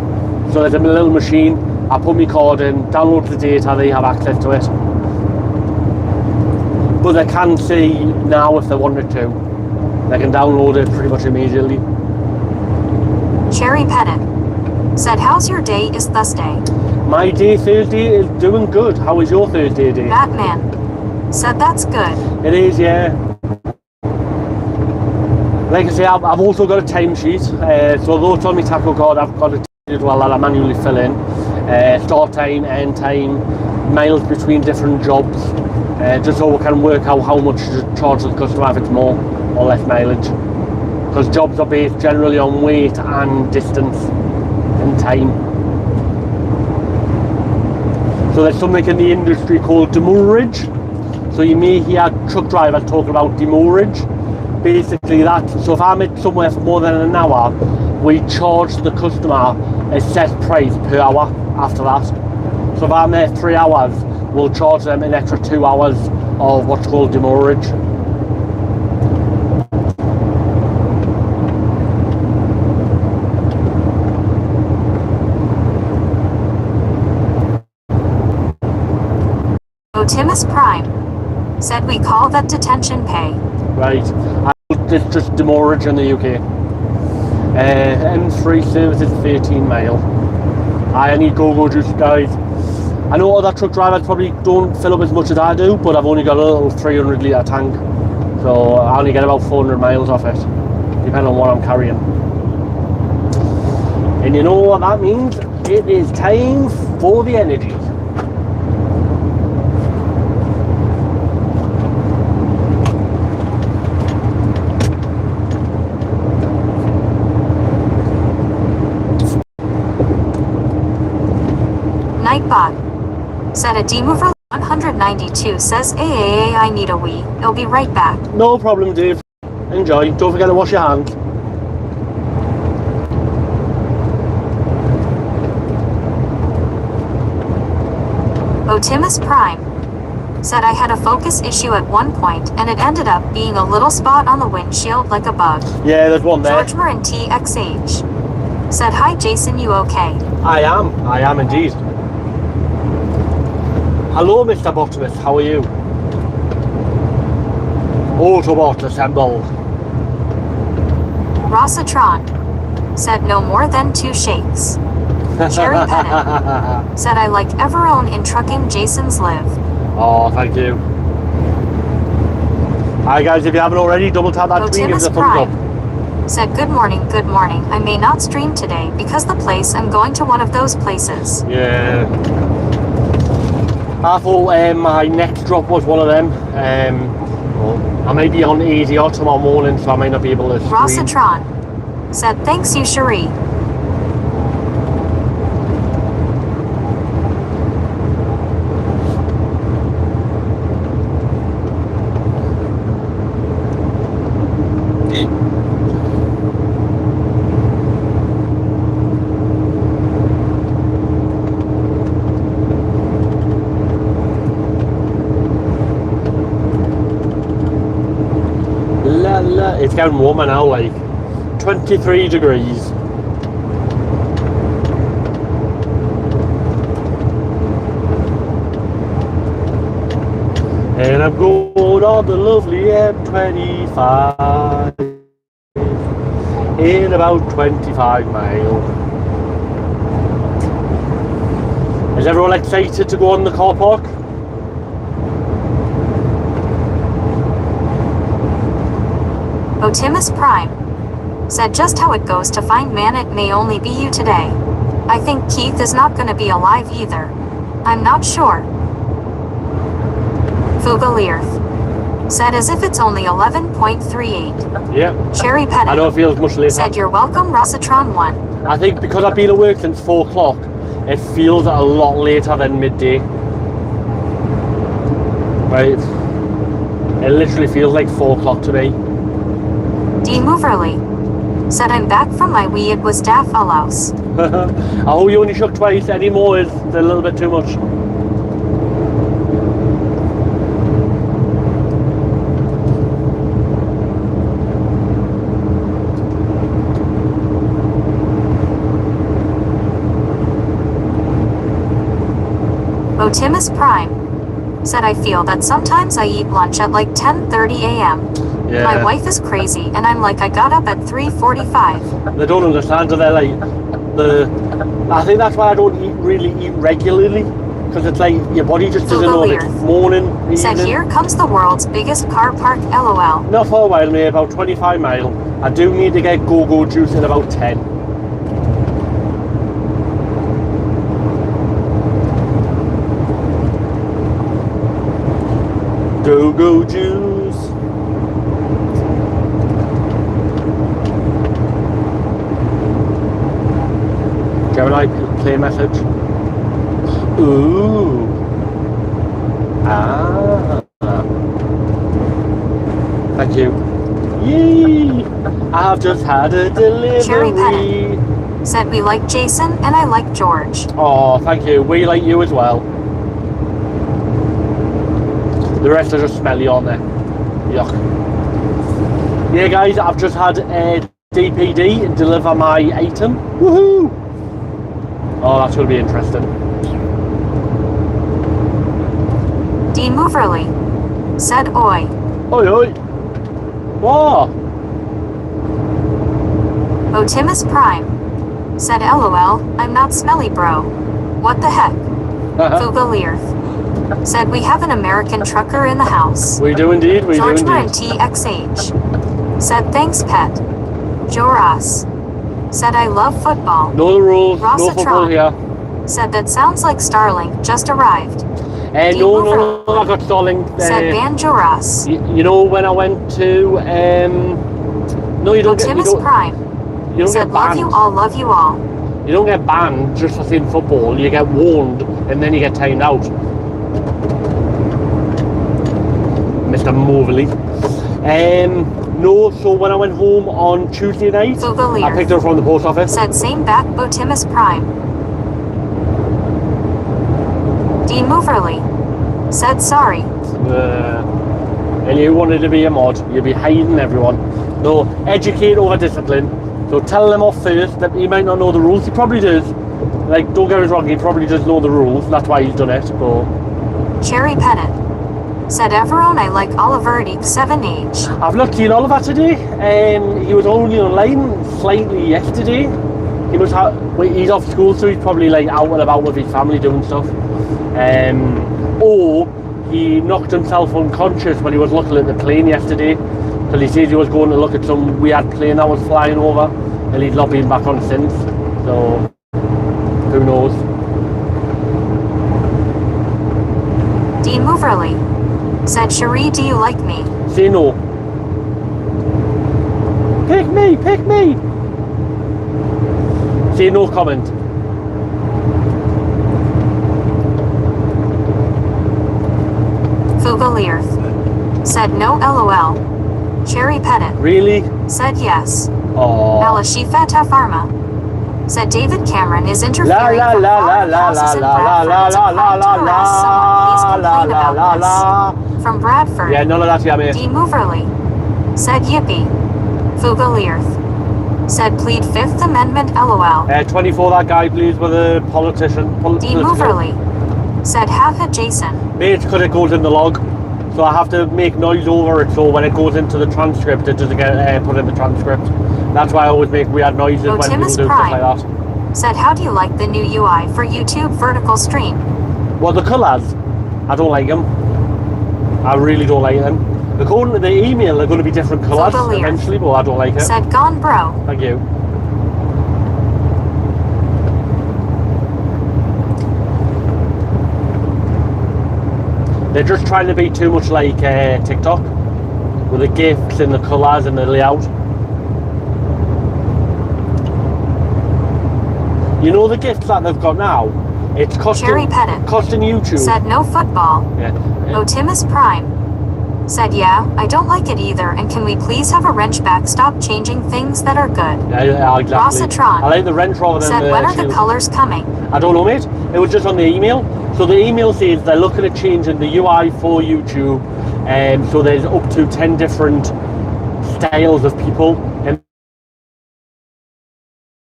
So there's a little machine, I put my card in, download the data, they have access to it. But they can see now if they wanted to. They can download it pretty much immediately. Cherry Pettit said, how's your day is Thursday? My day Thursday is doing good. How is your Thursday day? Batman said that's good. It is, yeah. Like I say, I've also got a timesheet. So although it's on my taco card, I've got a timesheet as well that I manually fill in. Start time, end time, miles between different jobs. Just so we can work out how much to charge the customer if it's more or less mileage. Because jobs are based generally on weight and distance and time. So there's something in the industry called demurrage. So you may hear truck drivers talking about demurrage. Basically that, so if I'm at somewhere for more than an hour, we charge the customer a set price per hour after that. So if I'm there 3 hours, we'll charge them an extra 2 hours of what's called demurrage. Otimus Prime said we call that detention pay. Right, it's just demurrage in the UK. M3 service is 13 mile. I need go-go juice, guys. I know other truck drivers probably don't fill up as much as I do, but I've only got a little 300 litre tank. So I only get about 400 miles off it, depending on what I'm carrying. And you know what that means? It is time for the energy. Nightbot said a demover 192 says AAA I need a wee. I'll be right back. No problem, Dave. Enjoy. Don't forget to wash your hands. Otimus Prime said I had a focus issue at one point and it ended up being a little spot on the windshield like a bug. Yeah, there's one there. George Marin TXH said, hi Jason, you okay? I am indeed. Hello, Mr. Bottomist, how are you? Autobot assemble. Rossatron said no more than 2 shakes. Cherry Pettit said I like Everone in trucking Jason's live. Oh, thank you. Hi guys, if you haven't already, double tap that screen, give us a thumbs up. Said good morning, I may not stream today because the place I'm going to one of those places. Yeah. I thought my next drop was one of them. Well, I may be on ADR tomorrow morning, so I might not be able to stream. Rossatron said thanks you Cherie. it's getting warmer now, like 23 degrees. And I'm going on the lovely M25 in about 25 miles. Is everyone excited to go on the car park? Otimus Prime said just how it goes to find man, it may only be you today. I think Keith is not gonna be alive either. I'm not sure. Fugalirth said as if it's only 11.38. Yeah. Cherry Pettit I know it feels much later. said you're welcome Rossitron 1. I think because I've been at work since 4 o'clock, it feels a lot later than midday. Right? It literally feels like 4 o'clock to me. D. Moverly said I'm back from my wee, it was daft a louse. I hope you only shook twice, any more is a little bit too much. Otimus Prime said I feel that sometimes I eat lunch at like 10:30 a.m. Yeah. My wife is crazy and I'm like I got up at 3:45. They don't understand, do they? Like, I think that's why I don't really eat regularly, because it's like your body just doesn't know if it's morning, evening. Said here comes the world's biggest car park, lol. Not for a while, mate, about 25 mile. I do need to get go-go juice in about 10. Go-go juice. Do you have a play message? Ooh. Ah. Thank you. Yee. I've just had a delivery. Cherry Pettit said we like Jason and I like George. Oh, thank you. We like you as well. The rest are just smelly, aren't they? Yuck. Yeah, guys, I've just had a DPD deliver my item. Woohoo! Oh, that's going to be interesting. Dean Moverly said oi. Oi, oi. What? Otimus Prime said lol, I'm not smelly bro. What the heck? Fugalirth said we have an American trucker in the house. We do indeed, we George do indeed. TXH said thanks pet. Joras said I love football. Know the rules, no football here. Said that sounds like Starling just arrived. No, I got Starling. Said Van Joras. You know when I went to, no, you don't Otimus get, Prime you don't said get love banned. you all, love you all. You don't get banned just for seeing football, you get warned and then you get timed out. Mr. Moverly. No, so when I went home on Tuesday night, I picked her from the post office. Said same back Otimus Prime. Dean Moverly said sorry. And you wanted to be a mod, you'd be hiding everyone. No, educate over discipline. So tell them off first that he might not know the rules. He probably does. Like, don't get us wrong, he probably does know the rules. That's why he's done it, but... Cherry Pettit said everyone I like Oliver at 7H. I've not seen Oliver today. He was only online slightly yesterday. He was he's off school, so he's probably like out and about with his family doing stuff. Or he knocked himself unconscious when he was looking at the plane yesterday, because he says he was going to look at some weird plane that was flying over, and he's not been back on since. So who knows? Dean Moverly said, Cherie, do you like me? Say no. Pick me, pick me. Say no comment. Fugalirth said no lol. Cherry Pettit Really? said yes. Oh. Alashifata Pharma said David Cameron is interfering La, from la, la, foreign la, houses in la, Bradford. la, It's a crime to arrest someone. Please complain about this. From Bradford. Yeah, none of that here, mate. Dean Moverly said yippee. Fugalearth. Said plead Fifth Amendment LOL. 24 that guy please with a politician. Demoverly. Said have it Jason. Mate, because it goes in the log. So I have to make noise over it so when it goes into the transcript it doesn't get put in the transcript. That's why I always make weird noises when people do stuff like that. Said how do you like the new UI for YouTube vertical stream? Well, the colours, I don't like them. I really don't like them. According to the email, they're going to be different colours eventually, but I don't like it. Said gone bro. Thank you. They're just trying to be too much like TikTok, with the GIFs and the colours and the layout. You know the GIFs that they've got now? It's costing YouTube. Said no football. Yeah. Otimus Prime. Said yeah, I don't like it either, and can we please have a wrench back? Stop changing things that are good. Yeah, exactly. Rossatron. I like the wrench rather than said when are the colors coming? I don't know, mate. It was just on the email. So the email says they're looking at changing the UI for YouTube, and so there's up to 10 different styles of people,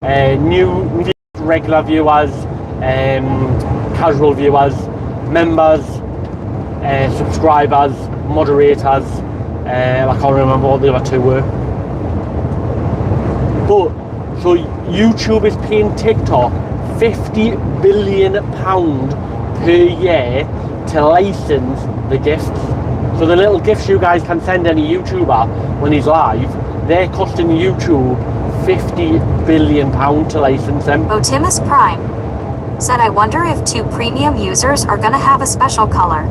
and new regular viewers, casual viewers, members, subscribers, moderators. I can't remember what the other two were. But so YouTube is paying TikTok £50 billion per year to license the gifts. So the little gifts you guys can send any YouTuber when he's live, they're costing YouTube £50 billion to license them. Otimus Prime said I wonder if 2 premium users are gonna have a special color.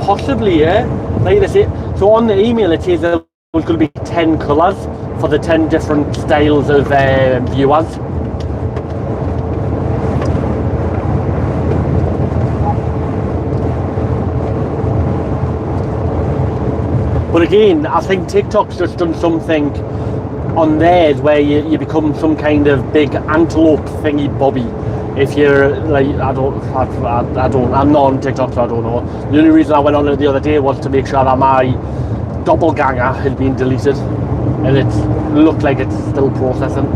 Possibly, yeah. Like I say, so on the email it says there's going to be 10 colours for the 10 different styles of viewers. But again, I think TikTok's just done something on theirs where you become some kind of big antelope thingy bobby. If you're like, I'm not on TikTok, so I don't know. The only reason I went on it the other day was to make sure that my doppelganger had been deleted, and it looked like it's still processing.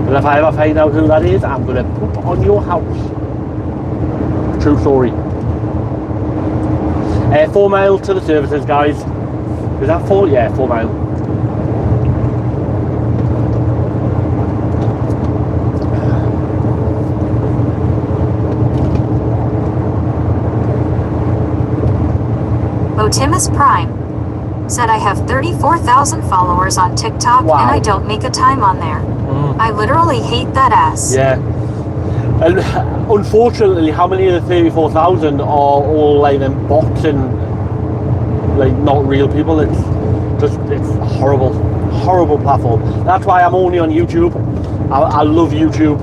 But if I ever find out who that is, I'm gonna poop on your house. True story. 4 mile to the services, guys. Is that 4? Yeah, 4 mile. Otimus Prime said I have 34,000 followers on TikTok and I don't make a time on there. I literally hate that ass. Yeah. And unfortunately, how many of the 34,000 are all like them bots and like not real people? It's a horrible platform. That's why I'm only on YouTube. I love YouTube.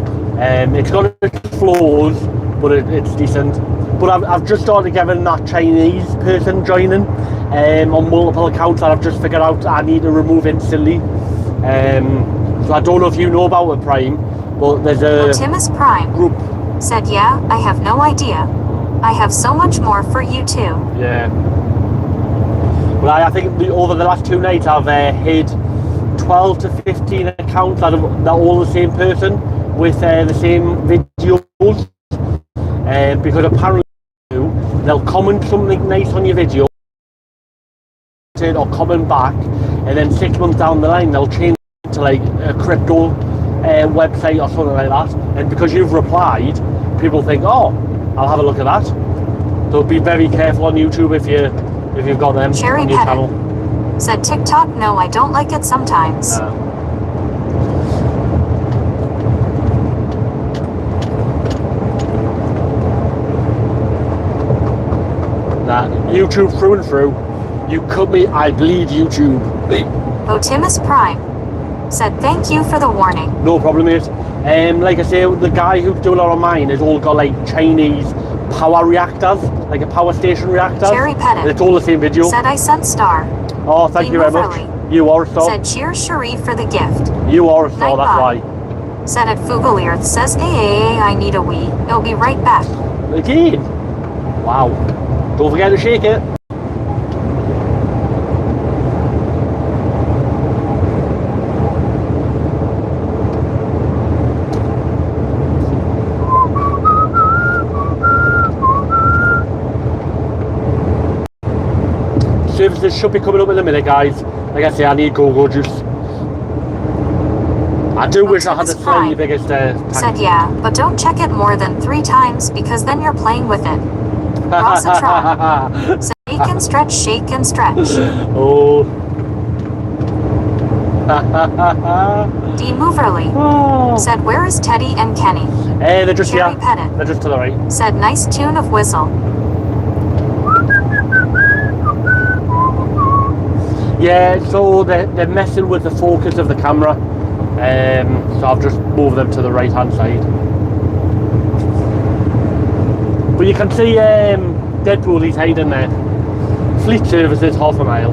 It's got its flaws, but it's decent. But I've just started getting that Chinese person joining on multiple accounts that I've just figured out I need to remove instantly. So I don't know if you know about it, Prime, but there's a Otimus Prime group. Said yeah, I have no idea. I have so much more for you too. Yeah. Well, I think over the last 2 nights I've hid 12 to 15 accounts that are all the same person with the same videos. Because apparently they'll comment something nice on your video or comment back, and then 6 months down the line they'll change it to like a crypto website or something like that, and because you've replied, people think, oh, I'll have a look at that. So be very careful on YouTube if you've got them on your channel. Said TikTok, no, I don't like it sometimes. YouTube through and through. You cut me, I bleed YouTube. Otimus Prime said thank you for the warning. No problem, mate. Like I say, the guy who's doing it on mine has all got like Chinese power reactors, like a power station reactor. Cherry Pettit. It's all the same video. Said I sent star. Oh, thank you very much. You are a star. Said cheers Sharif for the gift. You are a star, that's why. Said at Fugalearth says I need a wee. He'll be right back. Again. Wow. Don't forget to shake it. services should be coming up in a minute, guys. Like I say, I need go-go juice. I do wish I had a slightly bigger tank. Said yeah, but don't check it more than 3 times because then you're playing with it. Rossatron. Said shake and stretch. Oh. D. Moverly. Oh. Said where is Teddy and Kenny? Hey, they're just Cherry here. Pettit. They're just to the right. Said nice tune of whistle. Yeah, so they're messing with the focus of the camera. So I've just moved them to the right hand side. But you can see Deadpool, he's hiding there. Fleet services, half a mile.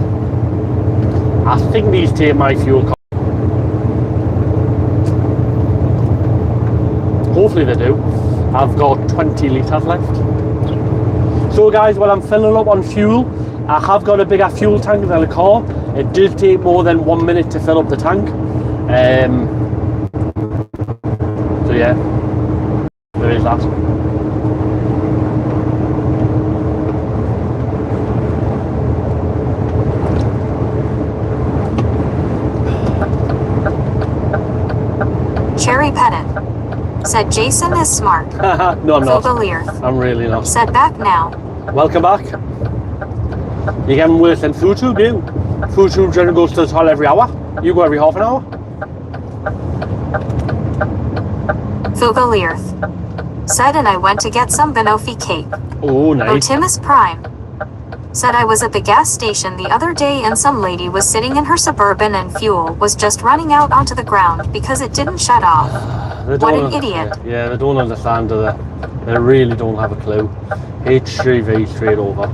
I think these take my fuel cost. Hopefully they do. I've got 20 litres left. So guys, while I'm filling up on fuel, I have got a bigger fuel tank than a car. It does take more than 1 minute to fill up the tank. So yeah, there is that. Cherry Pettit. Said Jason is smart. No, I'm not. Fogalier. I'm really not. Said back now. Welcome back. You're getting worse than FoodTube, do. FoodTube generally goes to the toilet every hour. You go every half an hour. Fogalier. Said and I went to get some banoffee cake. Oh, nice. Otimus Prime. Said I was at the gas station the other day and some lady was sitting in her Suburban and fuel was just running out onto the ground because it didn't shut off. What an idiot. Yeah, they don't understand, do they? They really don't have a clue. HGV straight over.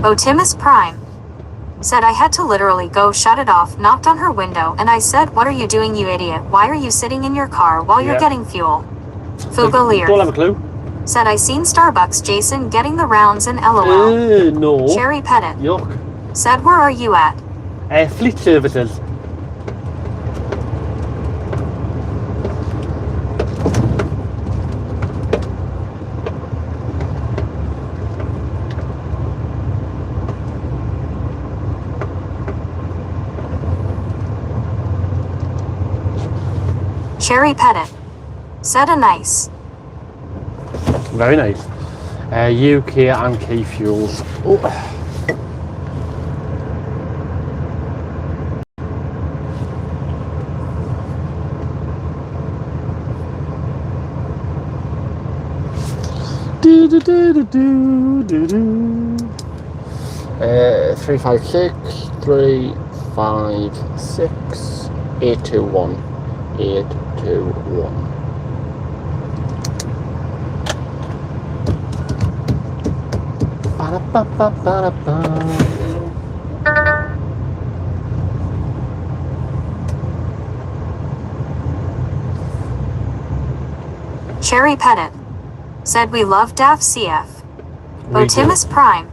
Otimus Prime. Said I had to literally go shut it off, knocked on her window, and I said, what are you doing, you idiot? Why are you sitting in your car while you're getting fuel? Fugalier. Don't have a clue. Said I seen Starbucks Jason getting the rounds and LOL. No. Cherry Pettit. Yuck. Said where are you at? Fleet services. Cherry Pettit. Said a nice. Very nice. UK and Key Fuels. Oh. Do do do do do do do. 356 356 821 821. Cherry Pettit. Said we love DAF CF. Otimus Prime.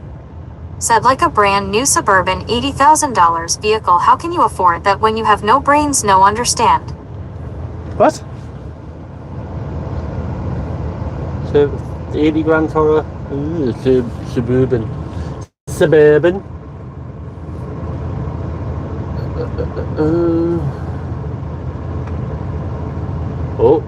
Said like a brand new Suburban $80,000 vehicle, how can you afford that when you have no brains, no understand? What? So 80 grand for a Suburban. Suburban. Oh.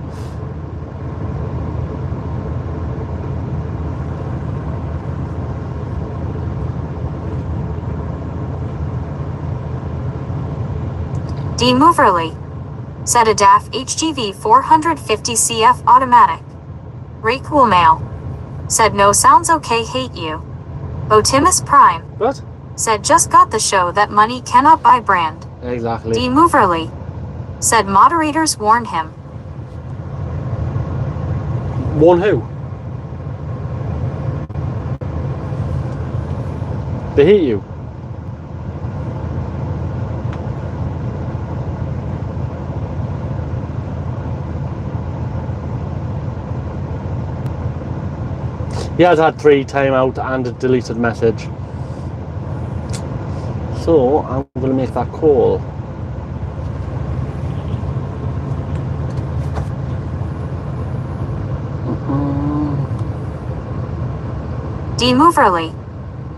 D. Moverly. Said a DAF HGV 450 CF automatic. Ray Cool Mail. Said no sounds okay, hate you. Otimus Prime. What? Said just got the show that money cannot buy brand. Exactly. D. Moverly. Said moderators warn him. Warn who? They hate you. He has had 3 timeout and a deleted message. So I'm going to make that call. Demoverly.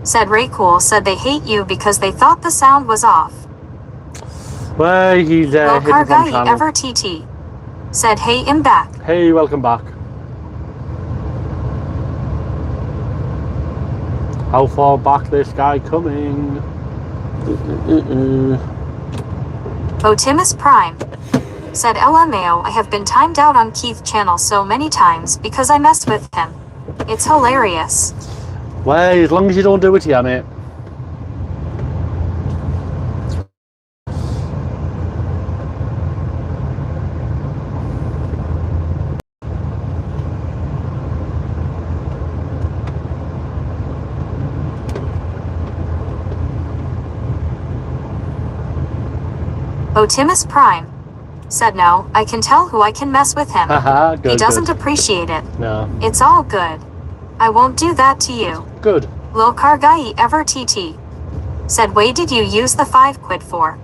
Said Raycool said they hate you because they thought the sound was off. Well, he's hidden from Guy channel. ever TT. Said hey, I'm back. Hey, welcome back. How far back this guy coming? Botimus Prime. Said LMAO, I have been timed out on Keith's channel so many times because I messed with him. It's hilarious. Well, as long as you don't do it here, mate. Botimus Prime. Said no, I can tell who I can mess with him. Haha, good. He doesn't appreciate it. No. It's all good. I won't do that to you. Good. Lil Guy ever TT. Said wait, did you use the 5 quid for?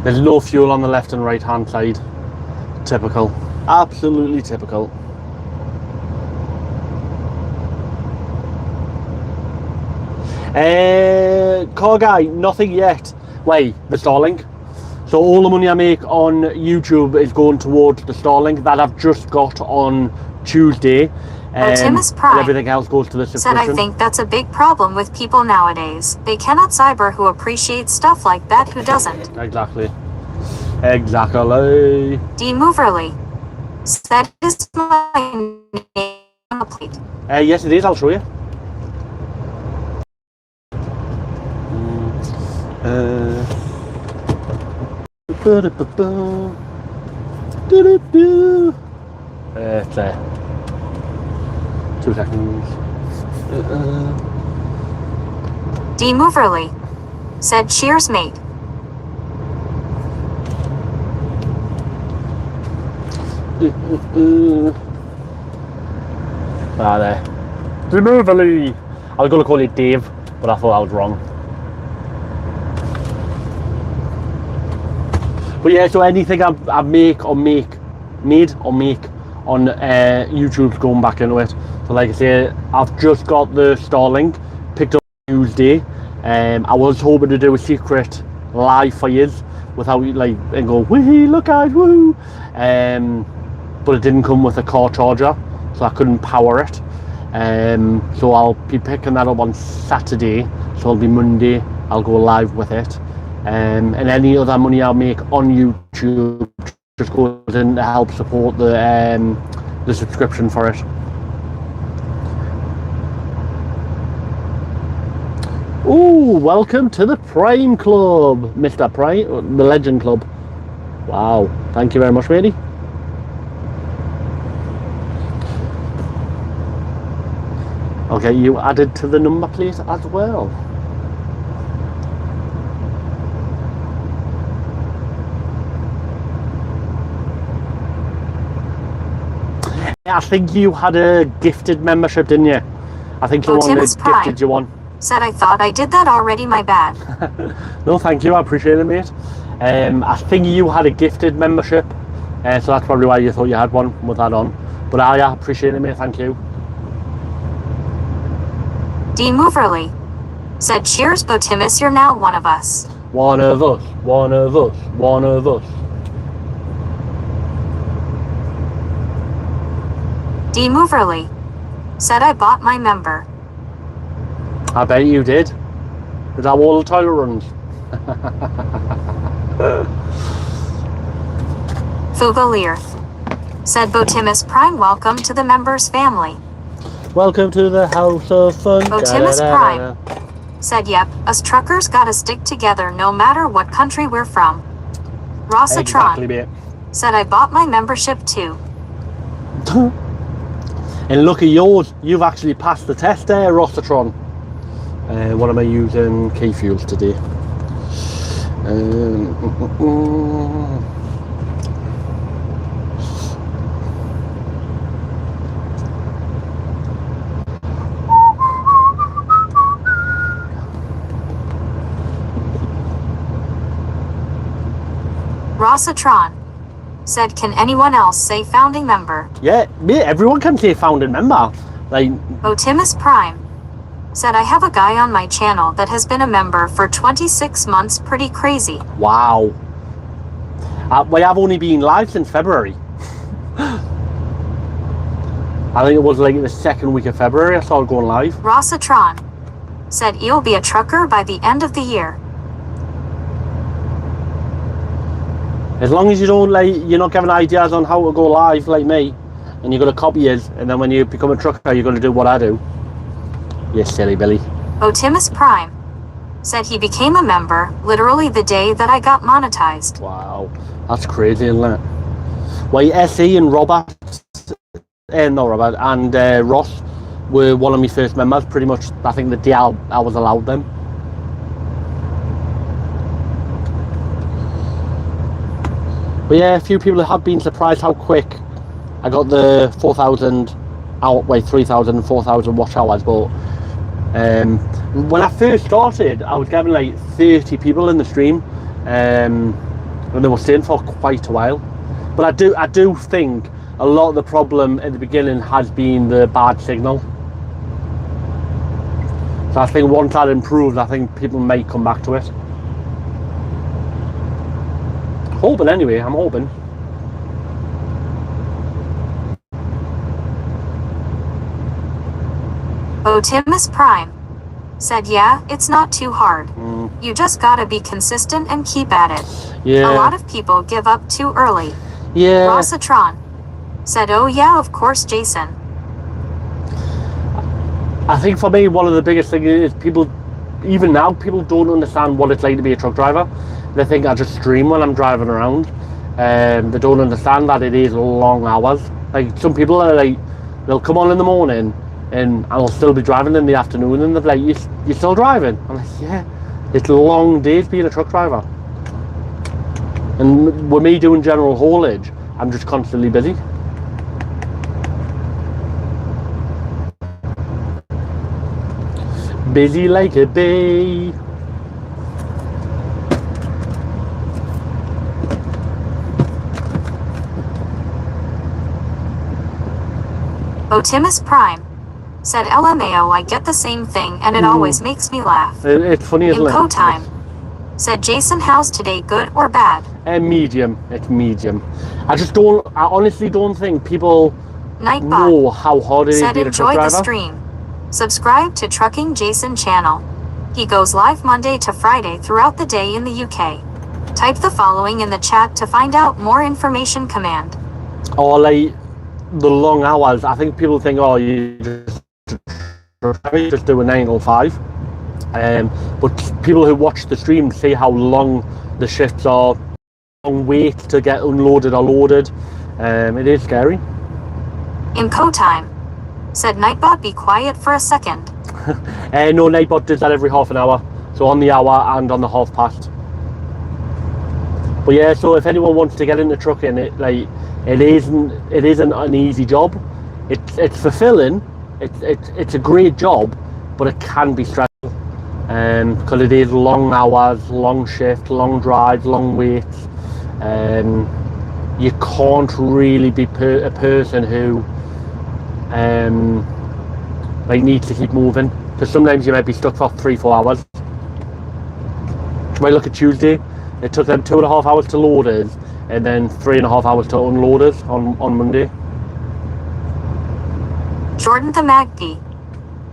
There's no fuel on the left and right hand side. Typical. Absolutely typical. Car guy, nothing yet. Wait, the Starlink. So all the money I make on YouTube is going towards the Starlink that I've just got on Tuesday. Timus And Prime everything else goes to the said subscription. I think that's a big problem with people nowadays. They cannot cyber who appreciates stuff like that who doesn't. Exactly. Exactly. Demoverly. Said is my name on the plate. Yes, it is. I'll show you. It's 2 seconds. Demoverly. Said cheers, mate. There. Demoverly. I was going to call it Dave, but I thought I was wrong. But yeah, so anything I made or make on YouTube's going back into it. So like I say, I've just got the Starlink picked up Tuesday. I was hoping to do a secret live for you without like and go wee look guys woo, but it didn't come with a car charger, so I couldn't power it. So I'll be picking that up on Saturday. So it'll be Monday. I'll go live with it. And any other money I make on YouTube just goes in to help support the subscription for it. Ooh, welcome to the Prime Club, Mr. Prime, the Legend Club. Wow, thank you very much, matey. I'll get you added to the number plate as well. I think you had a gifted membership, didn't you? I think someone had gifted you one. Said I thought I did that already, my bad. No, thank you, I appreciate it, mate. I think you had a gifted membership, so that's probably why you thought you had one with that on. But I appreciate it, mate, thank you. Demoverly. Said cheers, Botimus, you're now one of us. One of us, one of us, one of us. Demoverly. Said I bought my member. I bet you did. Is that all the toilet runs? Fugalirth. Said Botimus Prime, welcome to the members family. Welcome to the house of fun. Botimus Prime. Said yep, us truckers gotta stick together no matter what country we're from. Rossatron. Exactly, mate. Said I bought my membership too. And look at yours, you've actually passed the test there, Rossatron. What am I using? Key fuels today. Rossatron said, can anyone else say founding member? Yeah, everyone can say founding member. Like, Otimus Prime said, I have a guy on my channel that has been a member for 26 months. Pretty crazy. wow. We have only been live since February. I think it was like the second week of February I started going live. Rossatron said, you'll be a trucker by the end of the year. As long as you don't, like, you're not giving ideas on how to go live like me, and you're going to copy it, and then when you become a trucker, you're going to do what I do. You silly Billy. Otimus Prime said he became a member literally the day that I got monetized. Wow, that's crazy, isn't it? Well, SE and Robert, not Robert, and Ross were one of my first members, pretty much, I think the day I was allowed them. But yeah, a few people have been surprised how quick I got the 4,000 out, wait, 3,000 and 4,000 watch hours. But when I first started, I was getting like 30 people in the stream, and they were staying for quite a while. But I do think a lot of the problem at the beginning has been the bad signal. So I think once that improves, I think people may come back to it. Hoping anyway, I'm hoping. Otimus Prime said, yeah, it's not too hard. You just gotta be consistent and keep at it. Yeah. A lot of people give up too early. Yeah. Rossatron said, oh yeah, of course, Jason. I think for me, one of the biggest things is people, even now, people don't understand what it's like to be a truck driver. They think I just stream when I'm driving around. They don't understand that it is long hours. Like, some people are like, they'll come on in the morning and I'll still be driving in the afternoon, and they're like, you're still driving? I'm like, yeah, it's long days being a truck driver. And with me doing general haulage, I'm just constantly busy. Busy like a bee. Otimus Prime said, LMAO, I get the same thing and it always makes me laugh. It's funny, isn't it? In co-time said, Jason, how's today, good or bad? Medium. It's medium. I honestly don't think people Nightbot know how hard it is said, being a truck enjoy the driver. stream. Subscribe to Trucking Jason channel. He goes live Monday to Friday throughout the day in the UK. Type the following in the chat to find out more information. Command. Or like the long hours. I think people think, oh, you just do a 9 or 5. But people who watch the stream see how long the shifts are, long wait to get unloaded or loaded. It is scary. In co-time said, Nightbot, be quiet for a second. No, Nightbot does that every half an hour. So on the hour and on the half past. But yeah, so if anyone wants to get into trucking, it isn't an easy job. It's fulfilling. It's a great job, but it can be stressful. Because it is long hours, long shift, long drives, long waits. You can't really be a person who needs to keep moving, because sometimes you might be stuck for 3-4 hours. You might look at Tuesday, it took them 2.5 hours to load us, and then 3.5 hours to unload us on Monday. Jordan the Magpie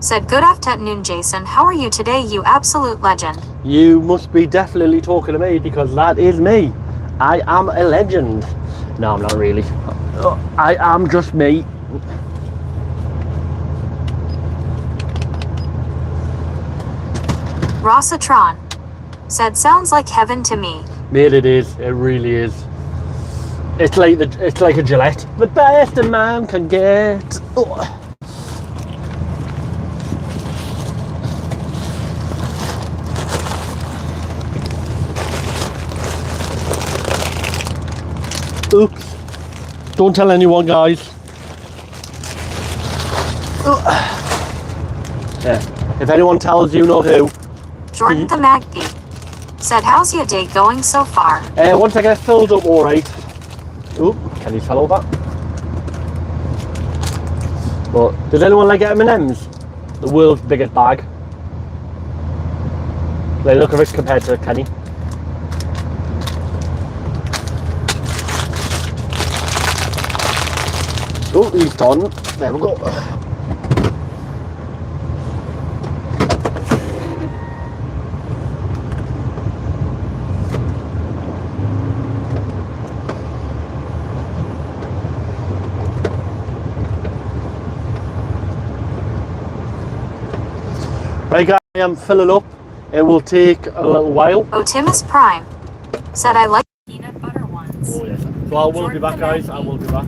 said, good afternoon, Jason. How are you today, you absolute legend? You must be definitely talking to me, because that is me. I am a legend. No, I'm not really. I am just me. Rossatron said, sounds like heaven to me. Mate, it is. It really is. It's like a Gillette. The best a man can get. Oh. Don't tell anyone, guys. Yeah. If anyone tells you, know who. Jordan the Magpie said, how's your day going so far? Once I get filled up, alright. Oop, Kenny fell over. But does anyone like M&M's? The world's biggest bag. Like, look at it compared to Kenny. Oh, he's done. There we go. Right guys, I am filling up. It will take a little while. Otimus Prime said, I like peanut butter ones. Oh yes. So I will be back, guys. I will be back.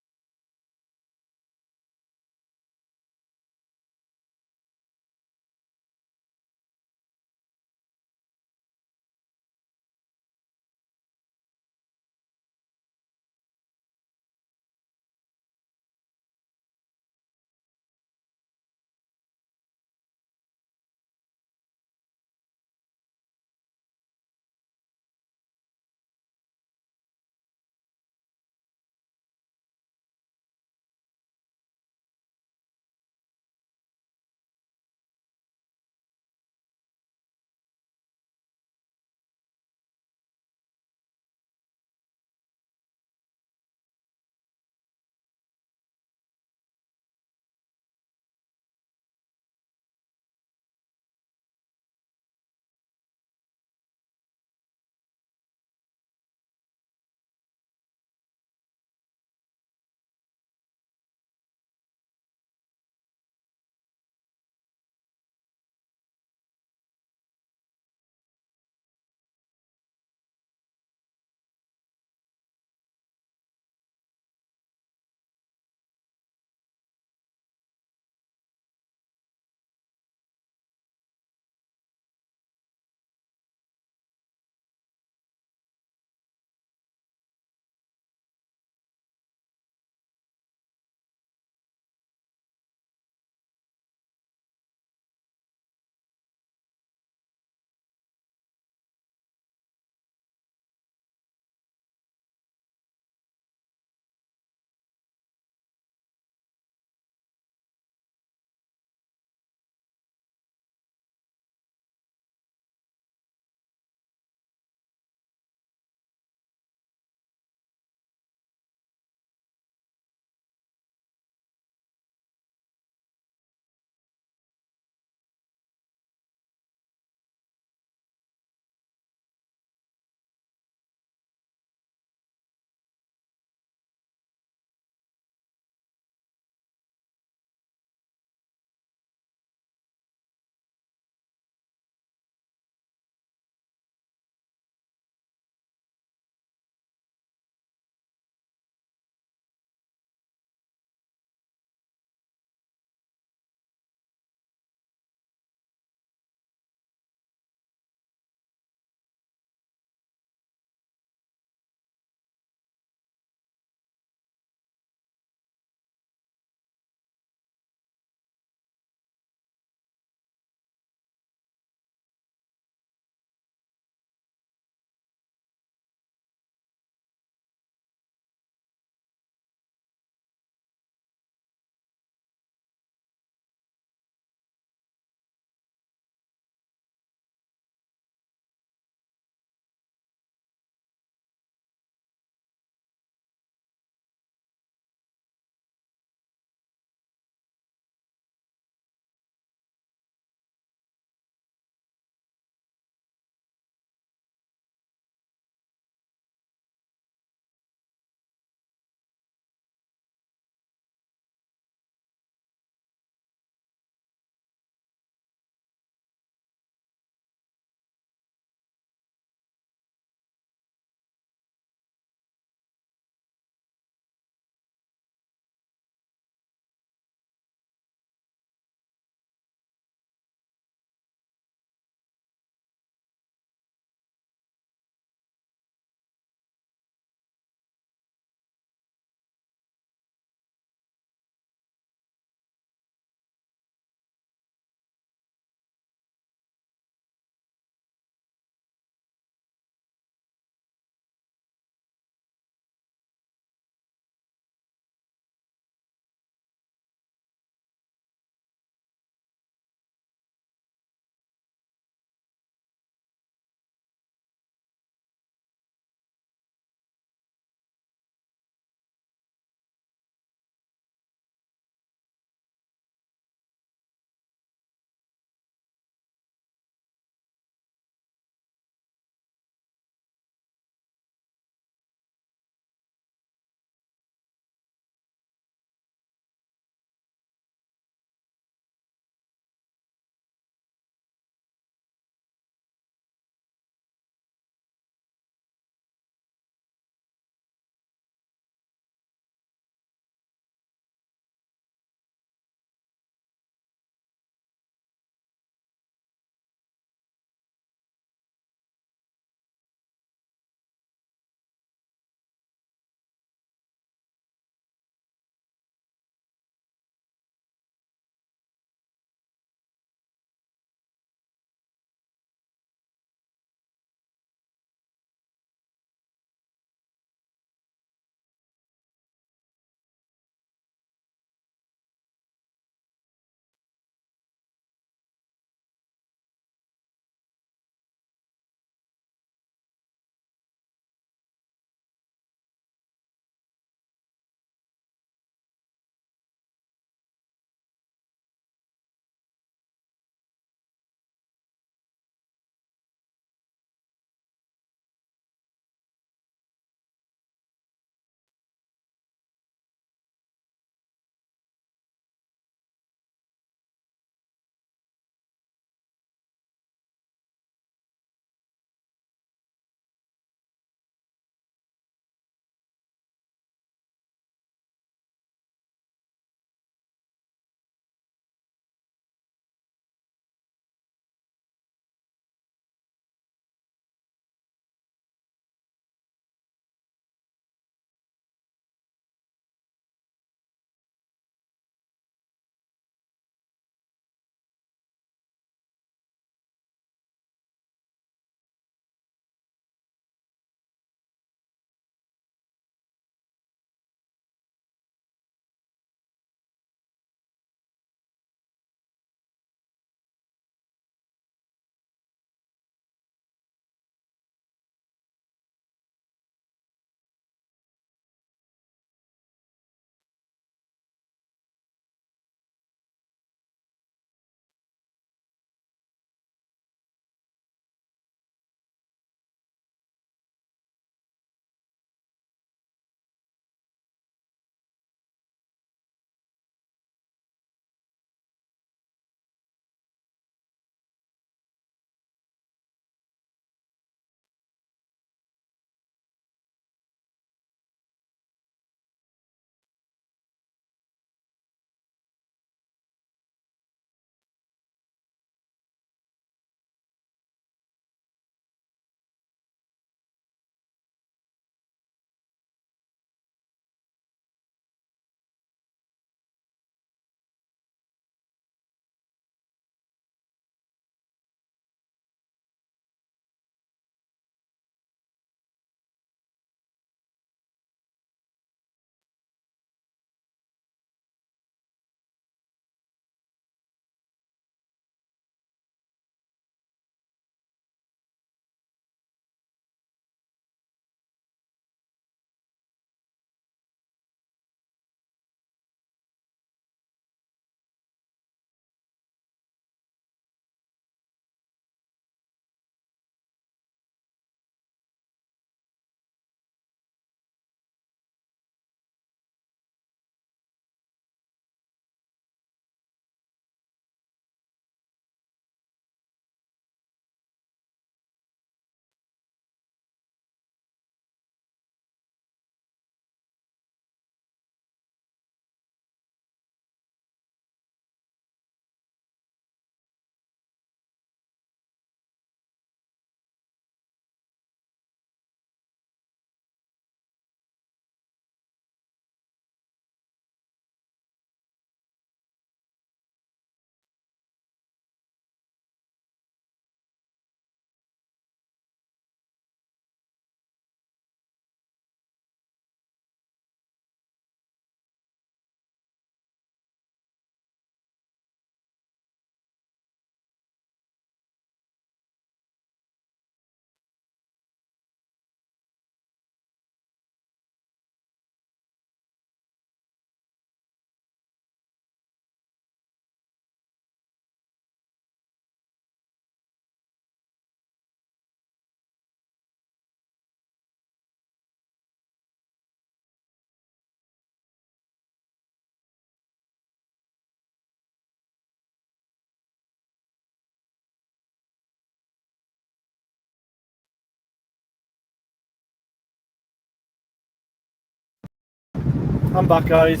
I'm back, guys.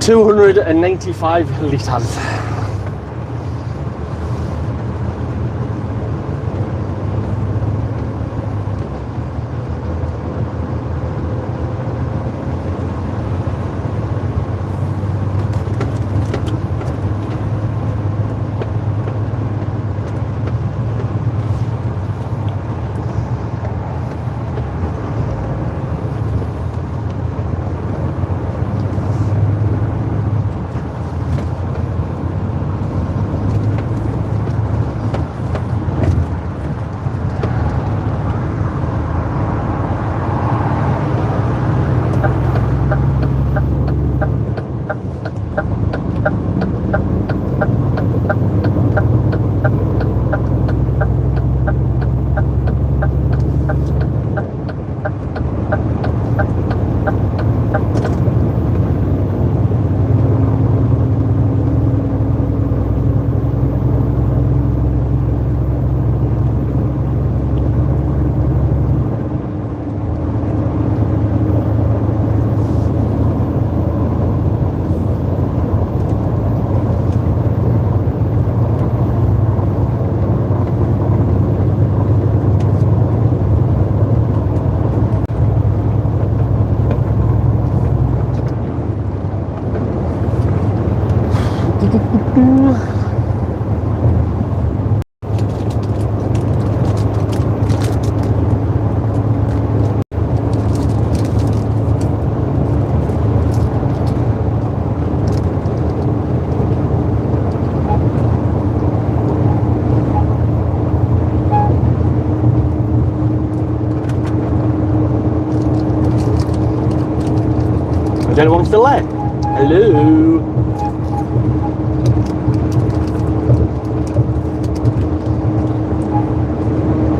$295 litres. Is anyone still there? Hello?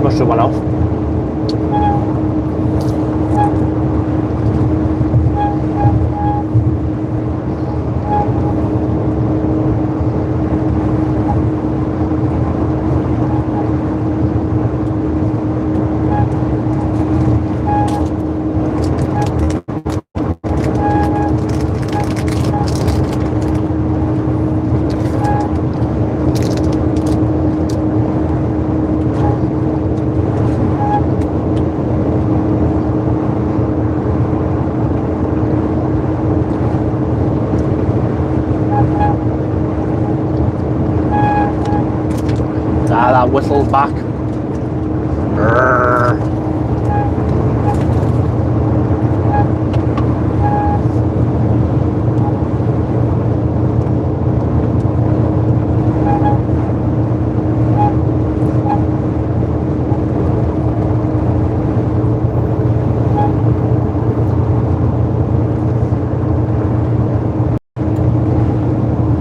Must have went off. That whistle's back.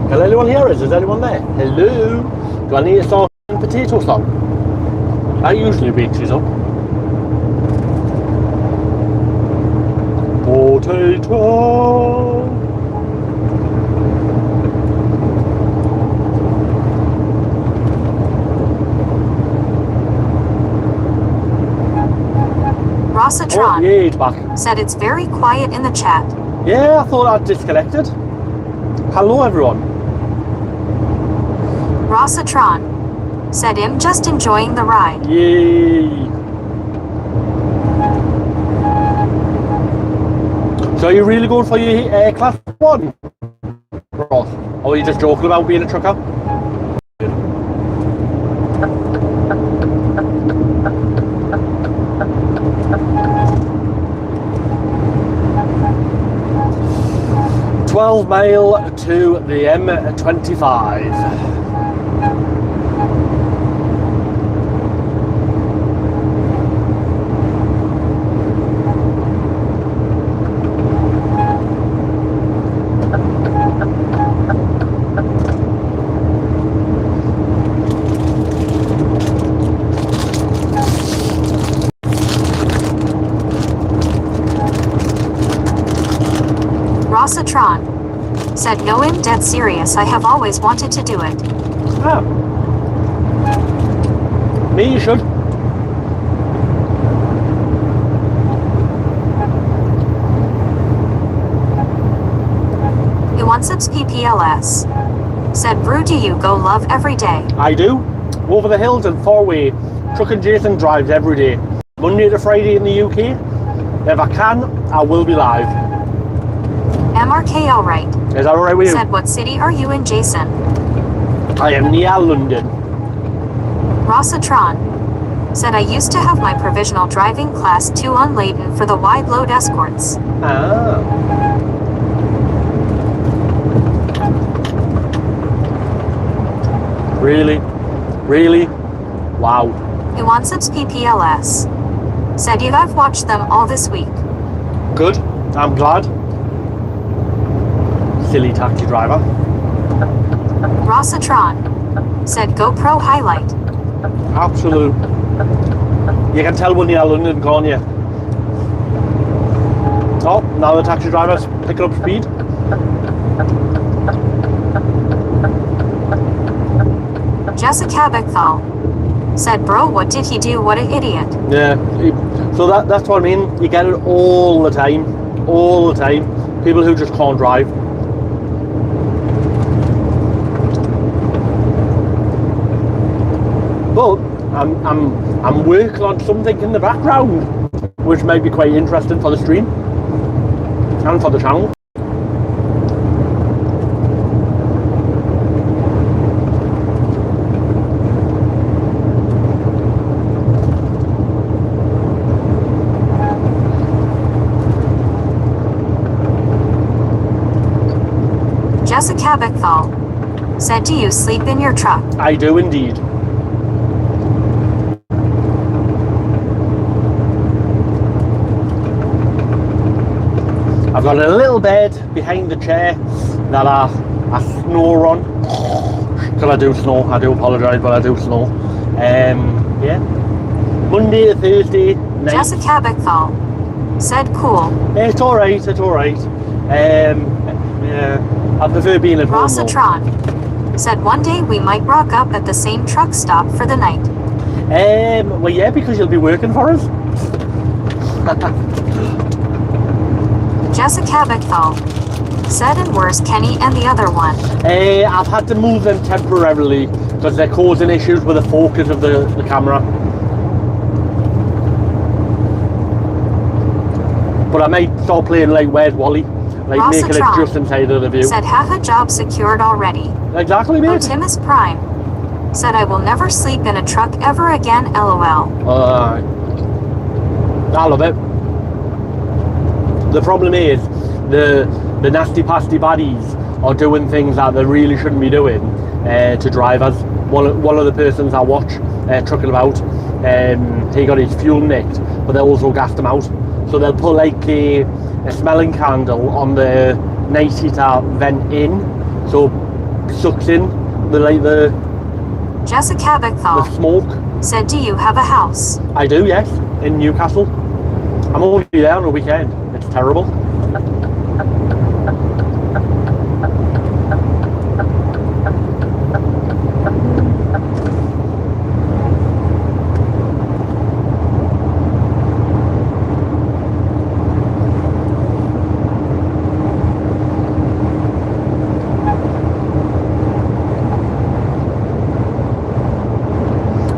Can anyone hear us? Is anyone there? Hello? Do I need to start potato song? That usually wakes us up. Potato. Rossatron Oh, yeah, it's back. said it's very quiet in the chat. Yeah, I thought I'd disconnected. Hello, everyone. Rossatron said I'm just enjoying the ride. Yay. So are you really going for your class 1, Ross? Or are you just joking about being a trucker? $12 mile to the M25. Rossatron Said no, I'm dead serious. I have always wanted to do it. Ah. Me, you should. He wants its PPLS. Said Brew, do you go love every day? I do. Over the hills and four-way. Trucking Jason drives every day. Monday to Friday in the UK. If I can, I will be live. MRK alright. Is that alright with you? Said what city are you in, Jason? I am near London. Rossatron. Said I used to have my provisional driving class 2 on Leyden for the wide load escorts. Ah. Really? Really? Wow. He wants its PPLS. Said you have watched them all this week. Good. I'm glad. Silly taxi driver. Rossatron. Said GoPro highlight. Absolute. You can tell when you're in London, can't you? Oh, now the taxi driver's picking up speed. Jessica Beckthal. Said bro, what did he do? What an idiot. Yeah. So that's what I mean. You get it all the time. All the time. People who just can't drive. But I'm working on something in the background, which might be quite interesting for the stream and for the channel. Jessica Beckthal. Said do you sleep in your truck? I do indeed. I've got a little bed behind the chair that I snore on. Because I do snore, I do apologise, but I do snore. Yeah. Monday to Thursday night. Jessica Beckthal. Said cool. It's alright, it's alright. Yeah. I prefer being at home though. Rossatron. Said one day we might rock up at the same truck stop for the night. Well yeah, because you'll be working for us. Jessica Beckthal. Said and where's Kenny and the other one? I've had to move them temporarily because they're causing issues with the focus of the camera. But I might start playing like Where's Wally? Like making it just inside of the view. Said haha, job secured already. Exactly, mate. Otimus Prime. Said I will never sleep in a truck ever again, lol. I love it. The problem is the nasty pasty baddies are doing things that they really shouldn't be doing to drivers. One of the persons I watch trucking about, he got his fuel nicked, but they also gassed him out. So they'll put like a smelling candle on the night heater vent in, so sucks in the Jessica Beckthal. the smoke. Said do you have a house? I do, yes, in Newcastle. I'm only there on a weekend. It's terrible.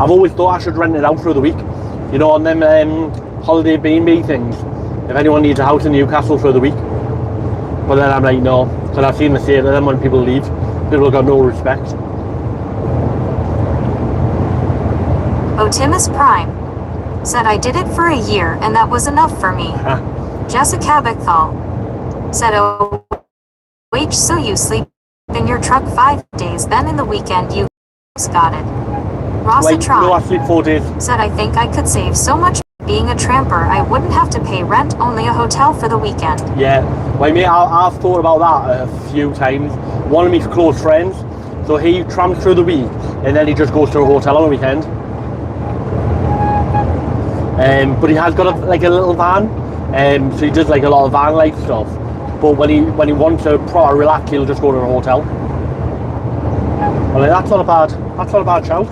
I've always thought I should rent it out for the week. You know, on them holiday B&B things. If anyone needs a house in Newcastle for the week. But then I'm like, no. Because I've seen the state of them when people leave. People have got no respect. Otimus Prime. Said I did it for a year and that was enough for me. Jessica Beckthal. Said oh wait, so you sleep in your truck 5 days, then in the weekend you got it. Rossatron. No, I sleep 4 days. Said I think I could save so much being a tramper. I wouldn't have to pay rent, only a hotel for the weekend. Yeah, well, mate, I've thought about that a few times. One of my close friends, so he tramps through the week and then he just goes to a hotel on the weekend. But he has got like a little van, so he does like a lot of van life stuff. But when he wants to proper relax, he'll just go to a hotel. Well, that's not a bad shout.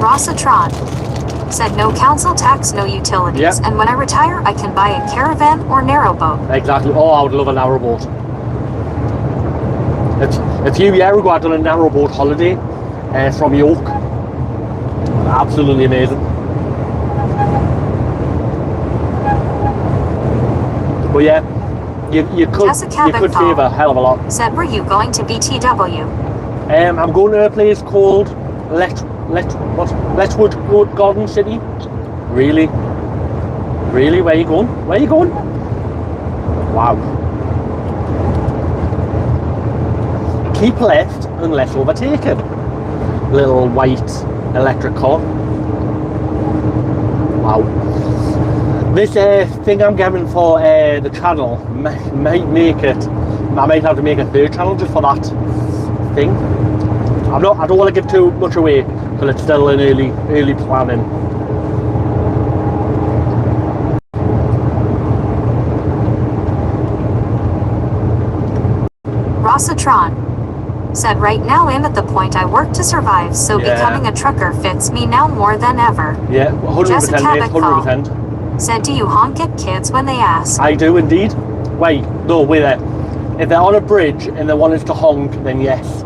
Rossatron said no council tax, no utilities, Yep. and when I retire, I can buy a caravan or narrowboat. Exactly. Oh, I would love a narrowboat. A few years ago, I'd done a narrowboat holiday from York. Absolutely amazing. But yeah, you could save a hell of a lot. Said, were you going to BTW? I'm going to a place called Letchworth Garden City. Really? Really? Where are you going? Where are you going? Wow. Keep left unless overtaken. Little white electric car. Wow. This thing I'm getting for the channel might make it. I might have to make a third channel just for that thing. I don't want to give too much away because it's still in early planning. Rossatron said, right now I'm at the point I work to survive, so becoming a trucker fits me now more than ever. Yeah, 100%, mate, 100%. Said, do you honk at kids when they ask? I do indeed. Wait there. If they're on a bridge and they want us to honk, then yes.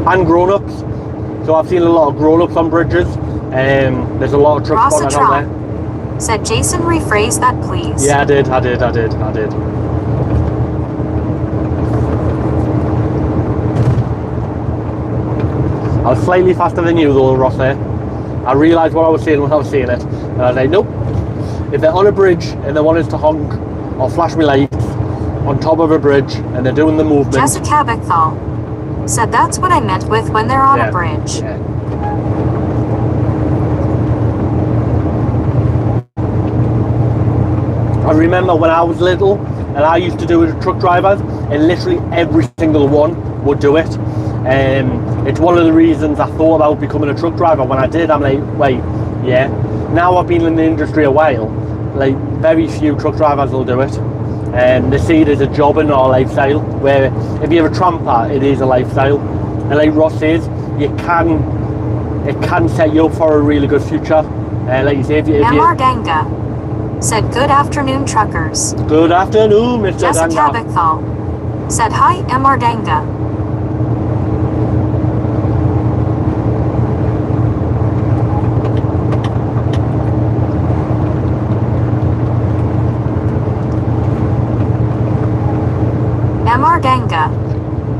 And grown-ups. So I've seen a lot of grown-ups on bridges. There's a lot of truck spotters out there. Said, Jason, rephrase that, please. Yeah, I did. I was slightly faster than you though, Ross, there. I realised what I was saying when I was saying it. And I was like, nope. If they're on a bridge and they want us to honk or flash me lights on top of a bridge and they're doing the movement. Jessica Beckthal said, that's what I meant with when they're on a bridge. Yeah. I remember when I was little and I used to do it with truck drivers and literally every single one would do it. It's one of the reasons I thought about becoming a truck driver. When I did, I'm like, wait, yeah. Now I've been in the industry a while, like very few truck drivers will do it. They see it as a job and not a lifestyle, where if you're a tramper, it is a lifestyle. And like Ross says, it can set you up for a really good future. Like you say, if you Ganga said, good afternoon, truckers. Good afternoon, Mr. Jessica Ganga. Beckthal said, hi, Mr. Ganga. Mr. Ganga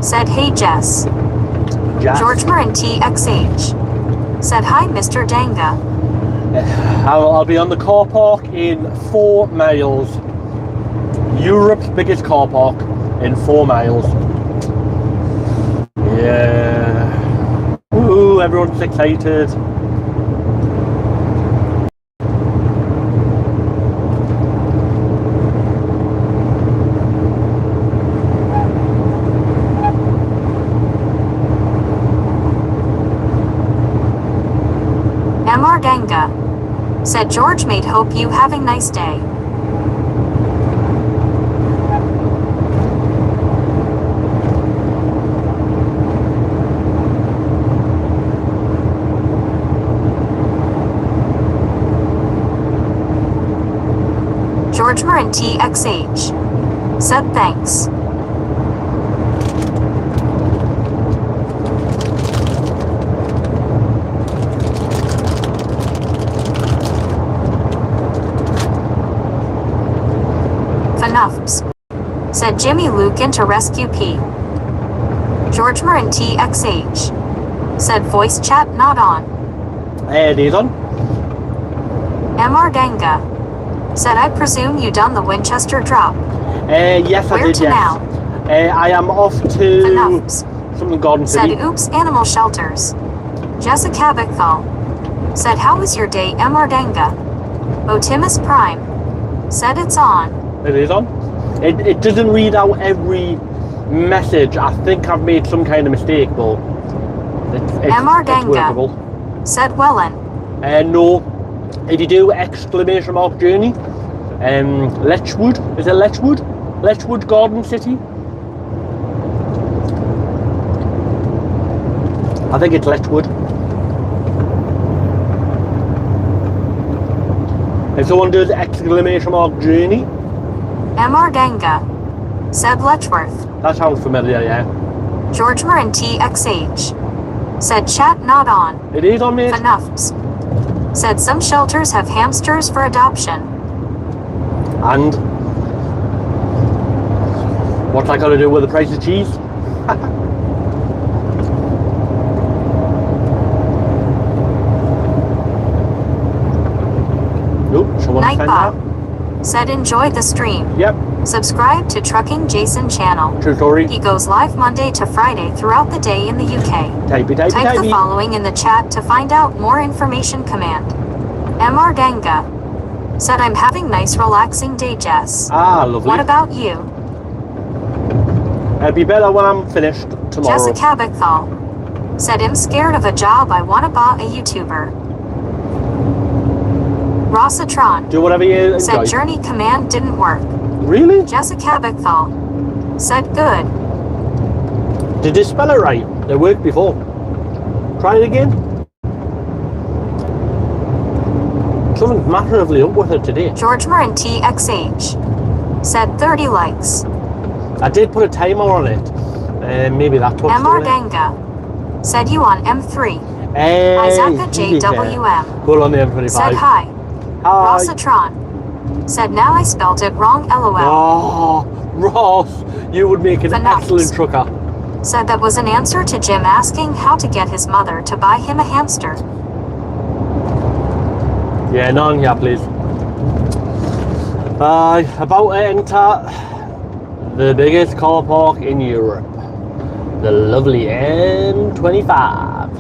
said, hey, Jess. George Marin TXH said, hi, Mr. Danga. I'll be on the car park in 4 miles. Europe's biggest car park in 4 miles. Yeah. Ooh, everyone's excited. Mr. Ganga said, George mate, hope you having nice day. George Marin TXH said, thanks. Enoughs said, Jimmy Luke into rescue P. George Marin TXH said, voice chat not on. It is on. Mr. Ganga said, I presume you done the Winchester drop. Yes, I did, yes. Now? I am off to Enoughs something Garden City. said, oops, animal shelters. Jessica Beckthal said, how was your day, Mr. Ganga? Otimus Prime said, it's on. It is on. It doesn't read out every message. I think I've made some kind of mistake, but Ganga. workable. Said Wellen. No, if you do exclamation mark journey, Letchwood, is it Letchwood? Letchwood Garden City? I think it's Letchwood. If someone does exclamation mark journey, Ganga. Said Letchworth. that sounds familiar, yeah. George Marin TXH. Said chat not on. It is on me. Enoughs. Said some shelters have hamsters for adoption. And what's that got to do with the price of cheese? Nope, someone said that. Nightbot. Said enjoy the stream. Yep, Subscribe to Trucking Jason channel. true story. He goes live Monday to Friday throughout the day in the UK. Typey. Type the following in the chat to find out more information. Command. Ganga. Said I'm having nice relaxing day, Jess. Ah, lovely. What about you? It'll be better when I'm finished tomorrow. Jessica Bickthal. Said I'm scared of a job, I wanna buy a YouTuber. Rossatron. Do whatever you enjoy. Said journey command didn't work. Really? Jessica Bickthal. Said good. Did you spell it right? It worked before. Try it again. Something's massively up with it today. George Marin TXH. Said 30 likes. I did put a timer on it. Maybe that's what's doing it. Ganga. Said you on M3. Hey, Isaaca JWM. Hold on the M25. Said hi. Hi. Rossatron. Said now I spelt it wrong, LOL. Oh, Ross, you would make an Enoughs. excellent trucker. Said that was an answer to Jim asking how to get his mother to buy him a hamster. Yeah, none here, please. About to enter the biggest car park in Europe. The lovely M25.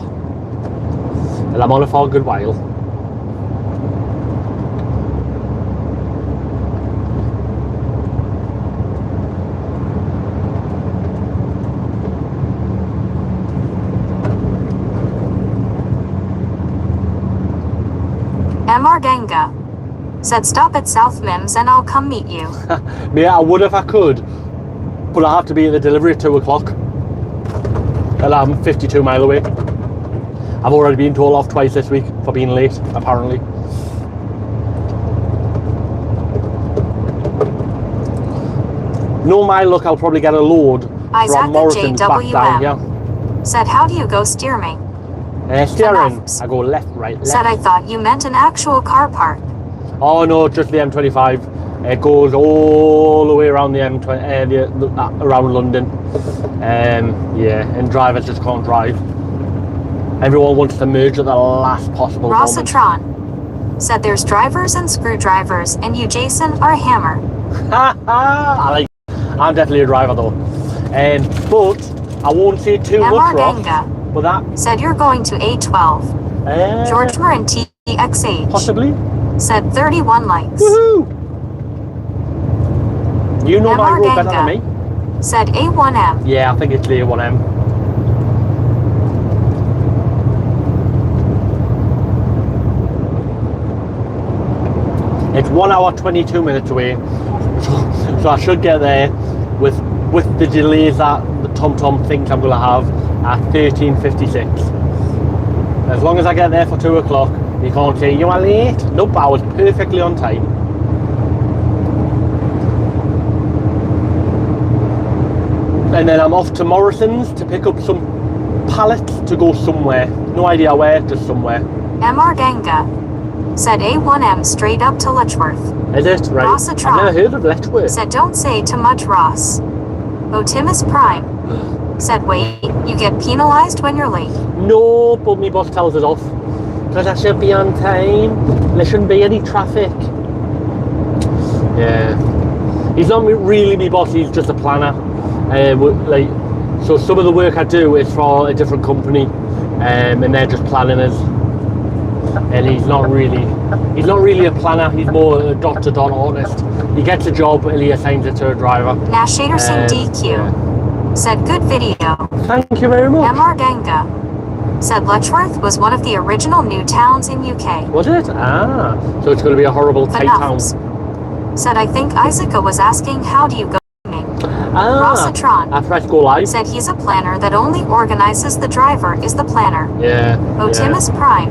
And I'm on it for a good while. Ganga. Said stop at South Mims and I'll come meet you. Yeah, I would if I could, but I have to be at the delivery at 2 o'clock. And I'm 52 miles away. I've already been told off twice this week for being late, apparently. No, my luck, I'll probably get a load Isaac from Morrison's back down here. Said how do you go steering? Steering, Enoughs. I go left, right, left. Said I thought you meant an actual car park. Oh no, just the M25. It goes all the way around the M20, around London. Yeah, and drivers just can't drive. Everyone wants to merge at the last possible moment. Rossatron. Said there's drivers and screwdrivers and you, Jason, are a hammer. I'm definitely a driver though. But I won't say too much, Ross. Ganga. But that Said you're going to A12. George Marin TXH. possibly. Said 31 likes. Woohoo! You know my road better than Ganga. me. Said A1M. Yeah, I think it's the A1M. It's 1 hour 22 minutes away, so I should get there with the delays that the TomTom thinks I'm going to have at 13:56. As long as I get there for 2 o'clock, you can't say you are late. Nope, I was perfectly on time. And then I'm off to Morrison's to pick up some pallets to go somewhere. No idea where, just somewhere. Ganga. Said A1M straight up to Letchworth. Is it? Right. Rossatron. I've never heard of Letchworth. Said don't say too much, Ross. Otimus Prime. Said wait, you get penalized when you're late. No, but my boss tells us off. Because I should be on time. There shouldn't be any traffic. Yeah. He's not really my boss, he's just a planner. So some of the work I do is for a different company. And they're just planning us. And he's not really a planner, he's more a dot-to-dot artist. He gets a job and he assigns it to a driver. Nashader Singh DQ. Yeah. Said good video. Thank you very much. Ganga. said Letchworth was one of the original new towns in UK. Was it? Ah, so it's going to be a horrible tight town. Said I think Isaaca was asking how do you go swimming. Rossatron I pressed go live. said he's a planner that only organizes, the driver is the planner. Yeah. Otimus Prime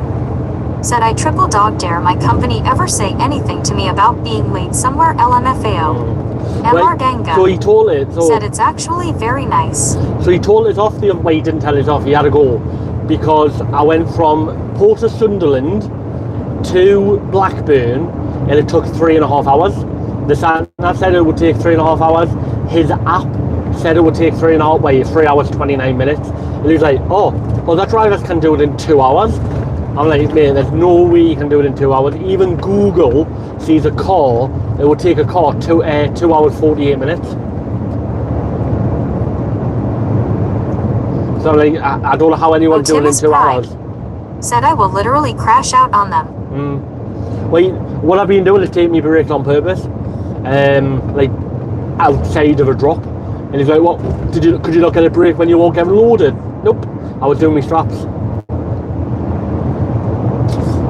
said I triple dog dare my company ever say anything to me about being late somewhere LMFAO. MR Ganga so he told it. So, said it's actually very nice. So he told us off the other way, he didn't tell us off, he had to go. Because I went from Port of Sunderland to Blackburn and it took 3.5 hours. The sign said it would take 3.5 hours. His app said it would take 3 hours 29 minutes. And he was like, oh, well that drivers can do it in 2 hours. I'm like, man, there's no way you can do it in 2 hours. Even Google sees a car, it would take a car 2 hours 48 minutes. So I'm like, I don't know how anyone do it in 2 hours. Said I will literally crash out on them. Well, what I've been doing is taking my brakes on purpose, like outside of a drop. And he's like, what? Could you not get a brake when you won't get loaded? Nope, I was doing my straps.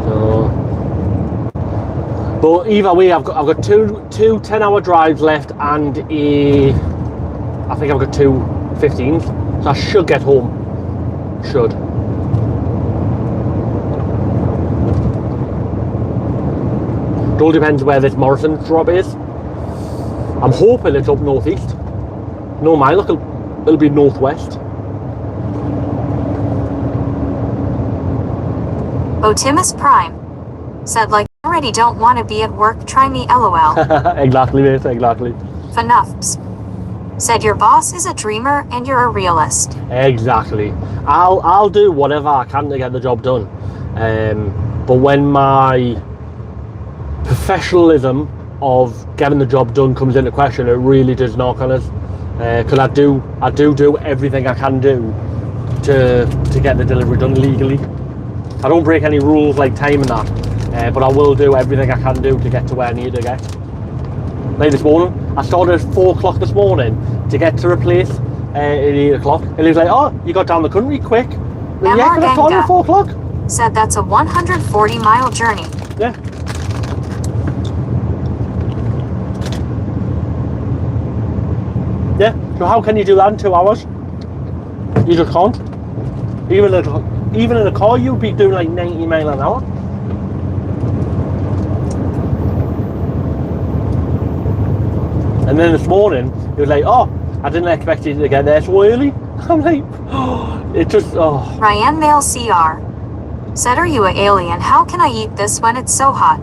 So, but either way, I've got two 10-hour drives left and I think I've got 2 15s. So I should get home. Should. It all depends where this Morrison drop is. I'm hoping it's up northeast. No, my look, it'll be northwest. Otimus Prime said like I already don't want to be at work, try me LOL. Exactly, mate, exactly. Fanufs said your boss is a dreamer and you're a realist. Exactly. I'll do whatever I can to get the job done. But when my professionalism of getting the job done comes into question, it really does knock on us. Because I do everything I can do to get the delivery done legally. I don't break any rules like time and that, but I will do everything I can do to get to where I need to get. Like this morning, I started at 4 o'clock this morning to get to a place at 8 o'clock, and he was like, "Oh, you got down the country quick." Like, yeah, because I started at 4 o'clock. Said that's a 140-mile journey. Yeah. Yeah, so how can you do that in 2 hours? You just can't. Even in a car, you'd be doing like 90 miles an hour. And then this morning, he was like, oh, I didn't expect you to get there so early. I'm like, oh, it just, oh. Ryan Mail CR said, are you an alien? How can I eat this when it's so hot?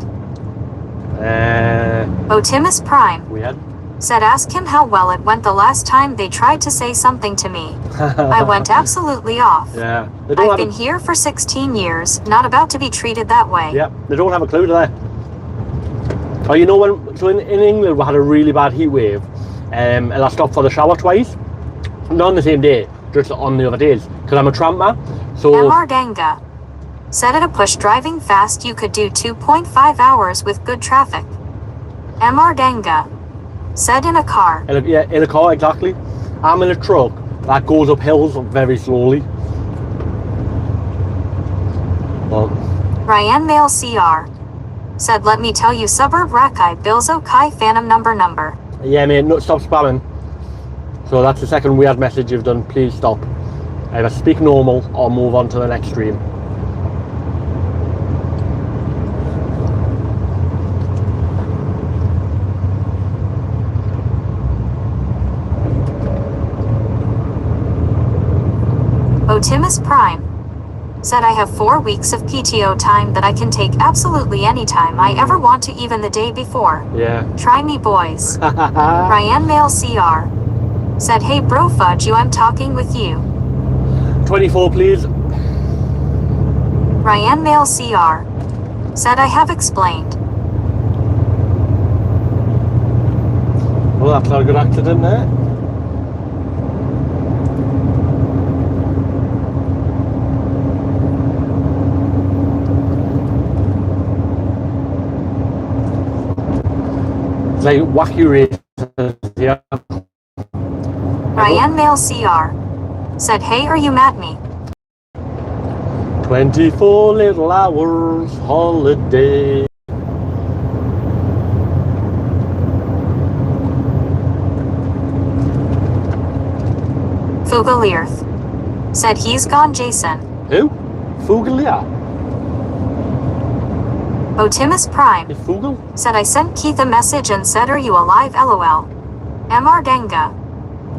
Otimus Prime. Weird. Said ask him how well it went the last time they tried to say something to me. I went absolutely off. Yeah. I've been here for 16 years, not about to be treated that way. Yeah, they don't have a clue, do they? Oh, you know when, so in England we had a really bad heat wave, and I stopped for the shower twice. Not on the same day, just on the other days, because I'm a tramper, so... MR Ganga said at a push driving fast you could do 2.5 hours with good traffic. MR Ganga said in a car. Yeah, in a car, exactly. I'm in a truck that goes up hills very slowly. Well, Ryan Mail CR said, let me tell you, suburb Rakai Bilzo Kai Phantom number. Yeah, mate, no, stop spamming. So that's the second weird message you've done. Please stop. Either speak normal or move on to the next stream. Otimus Prime said I have 4 weeks of PTO time that I can take absolutely any time I ever want to, even the day before. Yeah. Try me, boys. Ryan Mail CR said, hey bro fudge you, I'm talking with you. 24 please. Ryan Mail CR said I have explained. Well, that's not a good accident there. Like wacky races, yeah. Ryan Mail CR said, hey, are you mad at me? 24 little hours holiday. Fugalirth. Said he's gone, Jason. Who? Fugalia? Otimus Prime. Is Fugal? Said I sent Keith a message and said are you alive lol. Mr. Denga.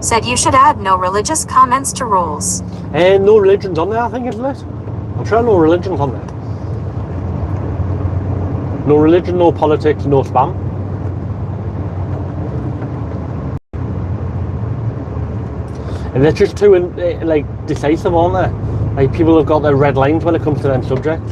Said you should add no religious comments to rules. No religion's on there, I think, isn't it? I'm sure no religion's on there. No religion, no politics, no spam. And they're just too, like, decisive, aren't they? Like, people have got their red lines when it comes to them subjects.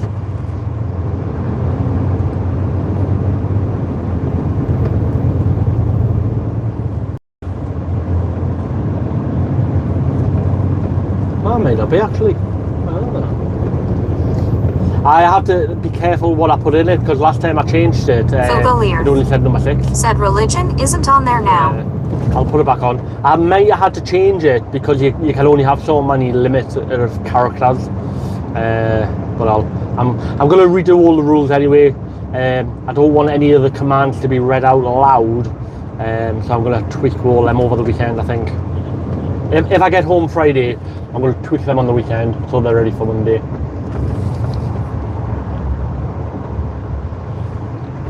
Well, it may not be, actually. I don't know. I have to be careful what I put in it, because last time I changed it, it only said number 6. Said religion isn't on there now. I'll put it back on. I may have had to change it because you can only have so many limits of characters. But I'm going to redo all the rules anyway. I don't want any of the commands to be read out loud. So I'm going to tweak all them over the weekend, I think. If I get home Friday, I'm going to tweak them on the weekend so they're ready for Monday.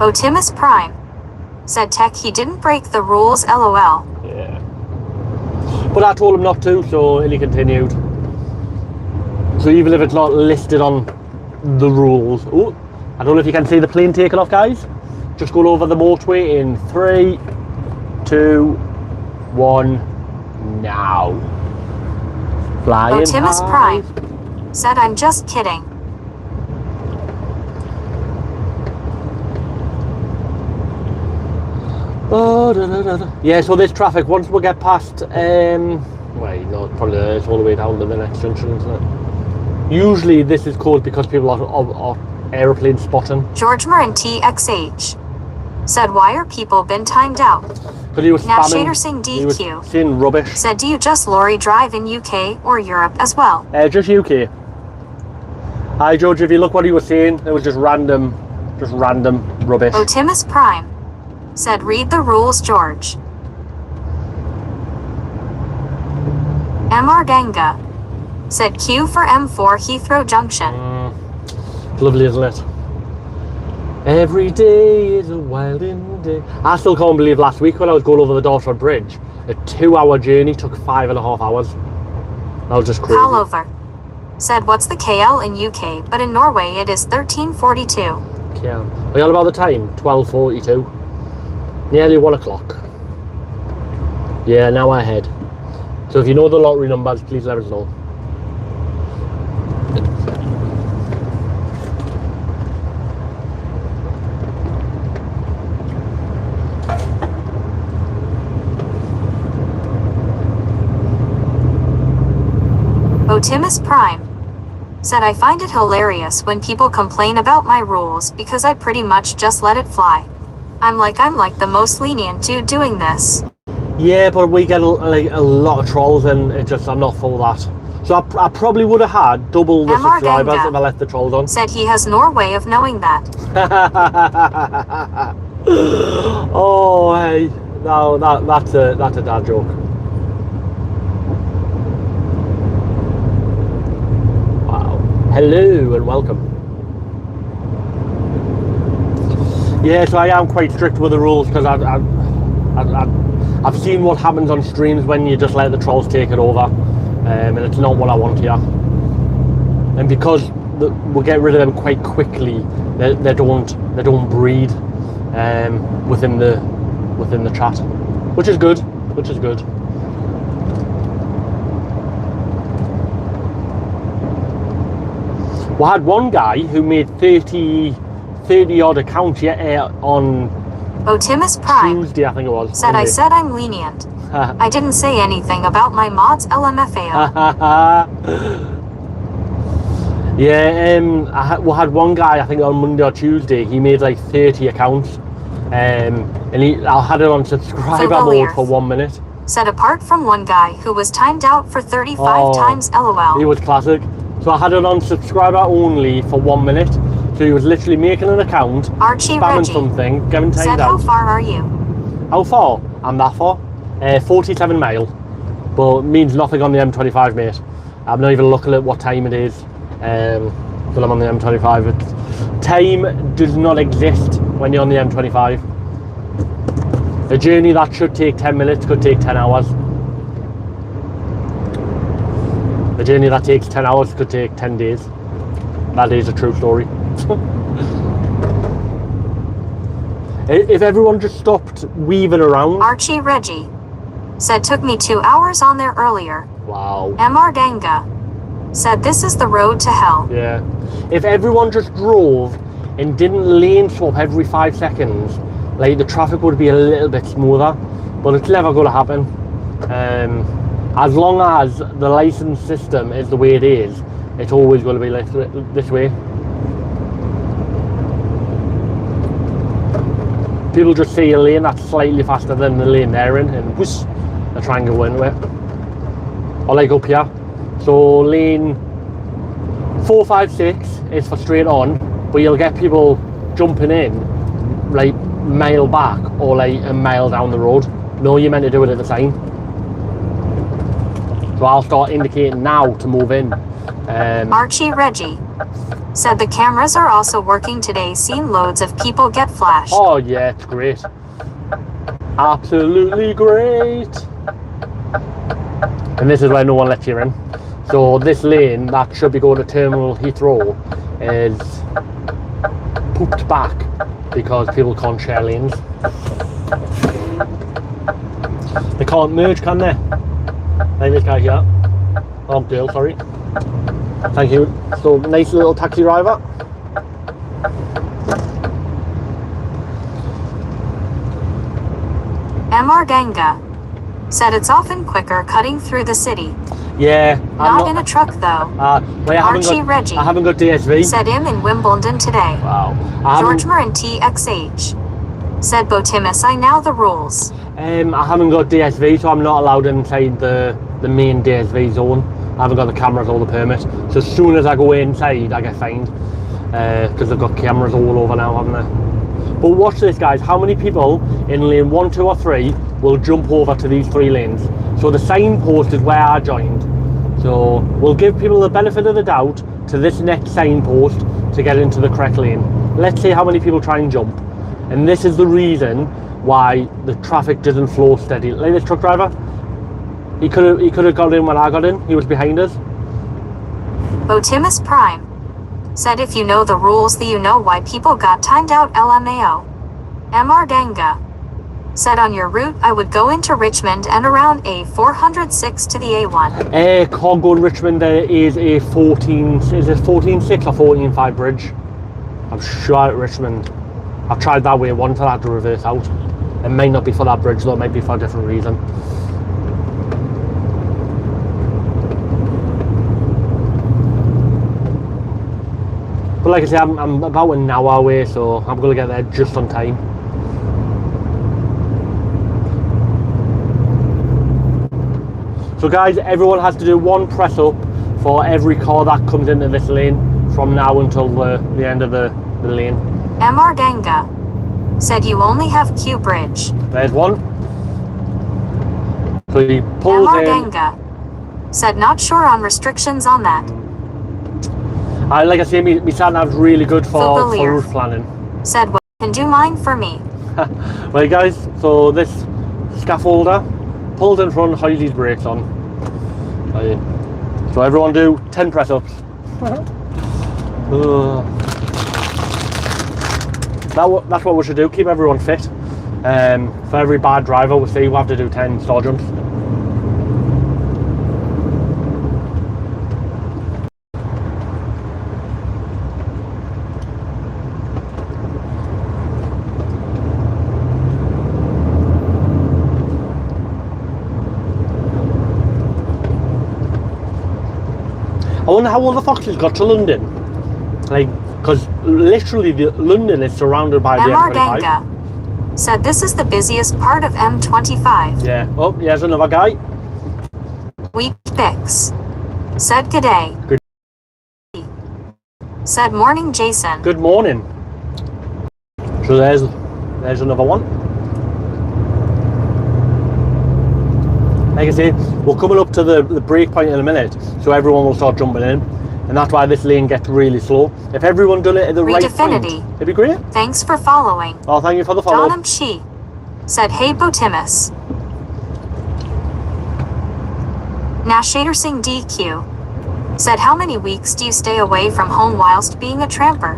Otimus Prime. Said Tech he didn't break the rules lol. Yeah. But I told him not to, so he continued. So even if it's not listed on the rules. Oh, I don't know if you can see the plane taking off, guys. Just going over the motorway in 3, 2, 1, now. Flying Otimus high. Prime. Said I'm just kidding. Oh, yeah, so this traffic, once we get past, well, no, probably it's all the way down to the next junction, isn't it? Usually this is called because people are aeroplane spotting. George Marin TXH. Said why are people been timed out? Because he was spamming, Shader Singh he was DQ. saying rubbish. Said do you just lorry drive in UK or Europe as well? Just UK. Hi George, if you look what he was saying, it was just random rubbish. Otimus Prime. Said read the rules, George. Mr. Denga. Said Q for M4 Heathrow Junction. Lovely, isn't it? Every day is a wilding day. I still can't believe last week when I was going over the Dartford Bridge, a 2-hour journey took 5.5 hours. That was just crazy. All over. Said what's the KL in UK, but in Norway it is 1342. Yeah. Are you on about the time? 12:42. Nearly 1 o'clock. Yeah, now ahead. So if you know the lottery numbers, please let us know. Otimus Prime. Said I find it hilarious when people complain about my rules because I pretty much just let it fly. I'm like the most lenient dude doing this. Yeah, but we get like a lot of trolls and I'm not for that. So I probably would have had double the Mr. subscribers Genga if I left the trolls on. Said he has no way of knowing that. Oh, hey. No, that's a dad joke. Wow. Hello and welcome. Yeah, so I am quite strict with the rules because I've seen what happens on streams when you just let the trolls take it over, and it's not what I want here. And because we'll get rid of them quite quickly, they don't breed within the chat, which is good. We had one guy who made 30 odd accounts on Otimus Prime. Tuesday, I think it was. Said I said I'm lenient. I didn't say anything about my mods LMFAO. Yeah, we had one guy, I think on Monday or Tuesday, he made like 30 accounts, and I had it on subscriber mode for 1 minute. Said apart from one guy who was timed out for 35 times LOL. He was classic. So I had it on subscriber only for 1 minute. So he was literally making an account, Archie spamming Reggie something, giving said, timed how out. far are you? How far? I'm that far. 47 mile. But it means nothing on the M25, mate. I'm not even looking at what time it is. But I'm on the M25. Time does not exist when you're on the M25. A journey that should take 10 minutes could take 10 hours. A journey that takes 10 hours could take 10 days. That is a true story. If everyone just stopped weaving around. Archie Reggie said, took me 2 hours on there earlier. Wow. MR Ganga said, this is the road to hell. Yeah. If everyone just drove and didn't lane swap every 5 seconds, like the traffic would be a little bit smoother, but it's never going to happen. As long as the license system is the way it is, it's always going to be like this way. People just see a lane that's slightly faster than the lane they're in, and whoosh, they try and go into it. Or like up here. So lane 4, 5, 6 is for straight on, but you'll get people jumping in like mile back or like a mile down the road. No, you're meant to do it at the same. So I'll start indicating now to move in. Archie Reggie said the cameras are also working today, seen loads of people get flashed. Oh yeah, it's great. Absolutely great. And this is where no one lets you in. So this lane that should be going to Terminal Heathrow is pooped back because people can't share lanes. They can't merge, can they? Like this guy here. Oh, Dale, sorry. Thank you. So, nice little taxi driver. MR Ganga said it's often quicker cutting through the city. Yeah. Not in a truck though. Wait, Archie Reggie I haven't got DSV. said him in Wimbledon today. Wow. George Marin TXH said Botimus, I know the rules. I haven't got DSV, so I'm not allowed inside the main DSV zone. I haven't got the cameras or the permit. So as soon as I go inside, I get fined. Because they've got cameras all over now, haven't they? But watch this, guys. How many people in lane 1, 2 or 3 will jump over to these 3 lanes? So the signpost is where I joined. So we'll give people the benefit of the doubt to this next signpost to get into the correct lane. Let's see how many people try and jump. And this is the reason why the traffic doesn't flow steady. Like this truck driver, he could have got in when I got in. He was behind us. Botimus Prime said if you know the rules, then you know why people got timed out. LMAO. MR Ganga said on your route I would go into Richmond and around A406 to the A1. Can't go in Richmond. There is a 14.6 or 14.5 bridge. I'm sure at Richmond. I've tried that way once and I had to reverse out. It might not be for that bridge though, it might be for a different reason. But like I say, I'm about an hour away, so I'm going to get there just on time. So guys, everyone has to do 1 press up for every car that comes into this lane from now until the end of the lane. MR Ganga said you only have Q Bridge. There's one. So he pulls MR in. Ganga said not sure on restrictions on that. Like I say, my sat nav's really good for Fugalier route planning. said, well, can do mine for me. Right guys, so this scaffolder pulls in front, hides his brakes on. Right. So everyone do 10 press ups. That's what we should do, keep everyone fit. For every bad driver, we'll say we have to do 10 star jumps. I wonder how all the foxes got to London. Like, because literally London is surrounded by the MR M25. Ganga said this is the busiest part of M25. Yeah. Oh, here's another guy. Week Bix said good day. said morning Jason. Good morning. So there's another one. Like I say, we're coming up to the break point in a minute, so everyone will start jumping in, and that's why this lane gets really slow. If everyone done it at the right point, it'd be great. Thanks for following. Oh, thank you for the follow. Donham Chi said, hey Botimus. Nashader Singh DQ said, how many weeks do you stay away from home whilst being a tramper?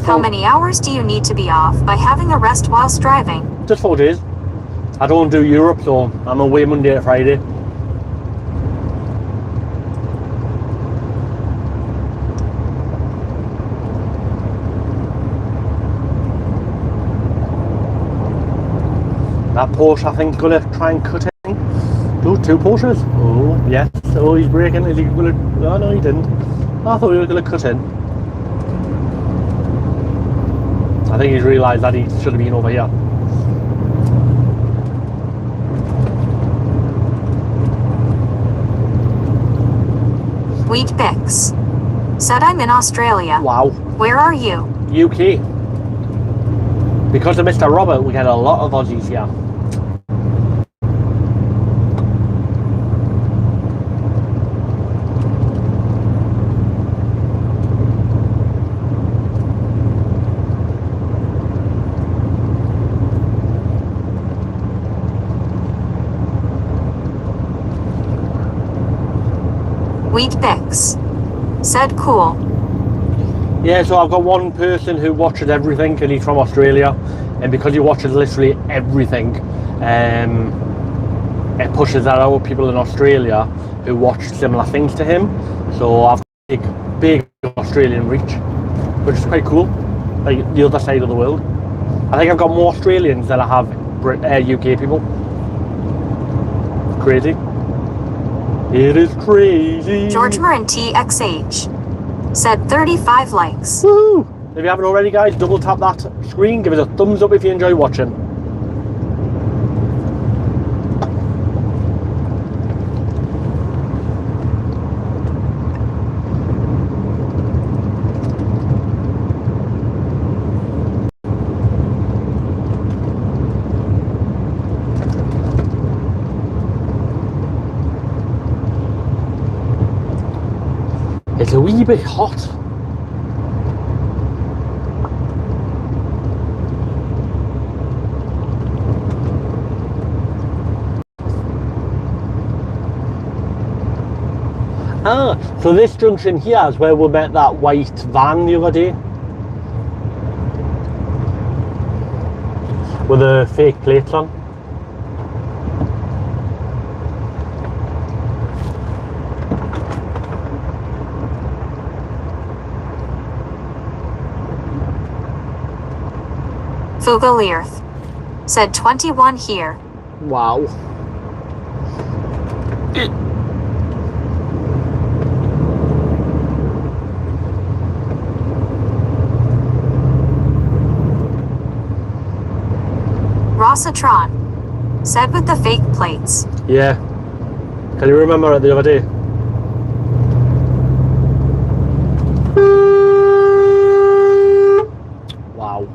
How many hours do you need to be off by having a rest whilst driving? Just 4 days. I don't do Europe, so I'm away Monday to Friday. That Porsche, I think, is going to try and cut in. Oh, 2 Porsches. Oh, yes. Oh, he's braking. Is he going to... Oh, no, he didn't. I thought he was going to cut in. I think he's realised that he should have been over here. Wheat Bix said, I'm in Australia. Wow. Where are you? UK. Because of Mr. Robert, we get a lot of Aussies here. Wheat Bix said, cool. Yeah, so I've got one person who watches everything, and he's from Australia, and because he watches literally everything, it pushes that out people in Australia who watch similar things to him. So I've got a big Australian reach, which is quite cool, like the other side of the world. I think I've got more Australians than I have UK people. Crazy. It is crazy. George Marin TXH said 35 likes. Woohoo! If you haven't already, guys, double tap that screen, give us a thumbs up if you enjoy watching. It's a wee bit hot. Ah, so this junction here is where we met that white van the other day. With the fake plates on. Fugalirth said 21 here. Wow. Rossatron said with the fake plates. Yeah. Can you remember it the other day? Wow.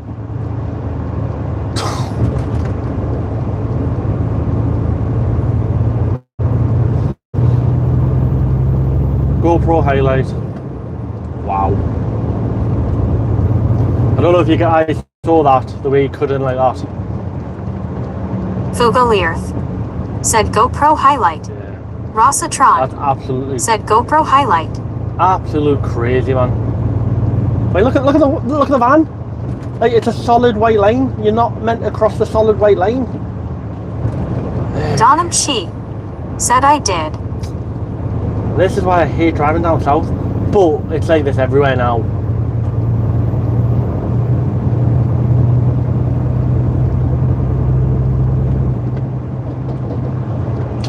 GoPro highlight. Wow. I don't know if you guys saw that, the way he cut in like that. Fugalirth said GoPro highlight. Yeah. Rossatron That's absolutely said GoPro highlight. absolute crazy, man. Wait, look at the van. Like, it's a solid white line. You're not meant to cross the solid white line. Donham Chi said I did. This is why I hate driving down south, but it's like this everywhere now.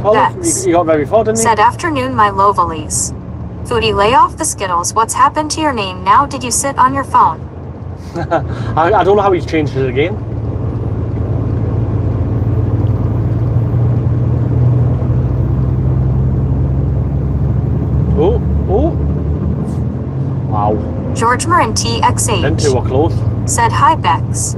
Oh, That's you got very far, didn't you? said afternoon my lovelies. Foodie, lay off the Skittles. What's happened to your name now? Did you sit on your phone? I don't know how he's changed it again. Oh. Wow. Georgemer and Them two TXH. are close. Said hi, Bex.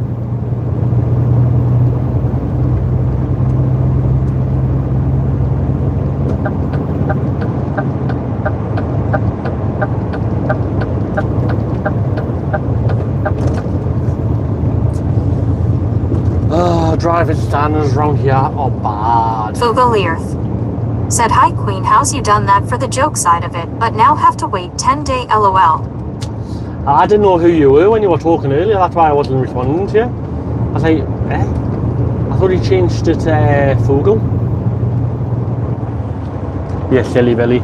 Driving standards around here are bad. Fugalearth. Said hi, Queen. How's you done that for the joke side of it, but now have to wait 10-day LOL. I didn't know who you were when you were talking earlier, that's why I wasn't responding to you. I was like, eh? I thought he changed it to Fugel. Yeah, silly Billy.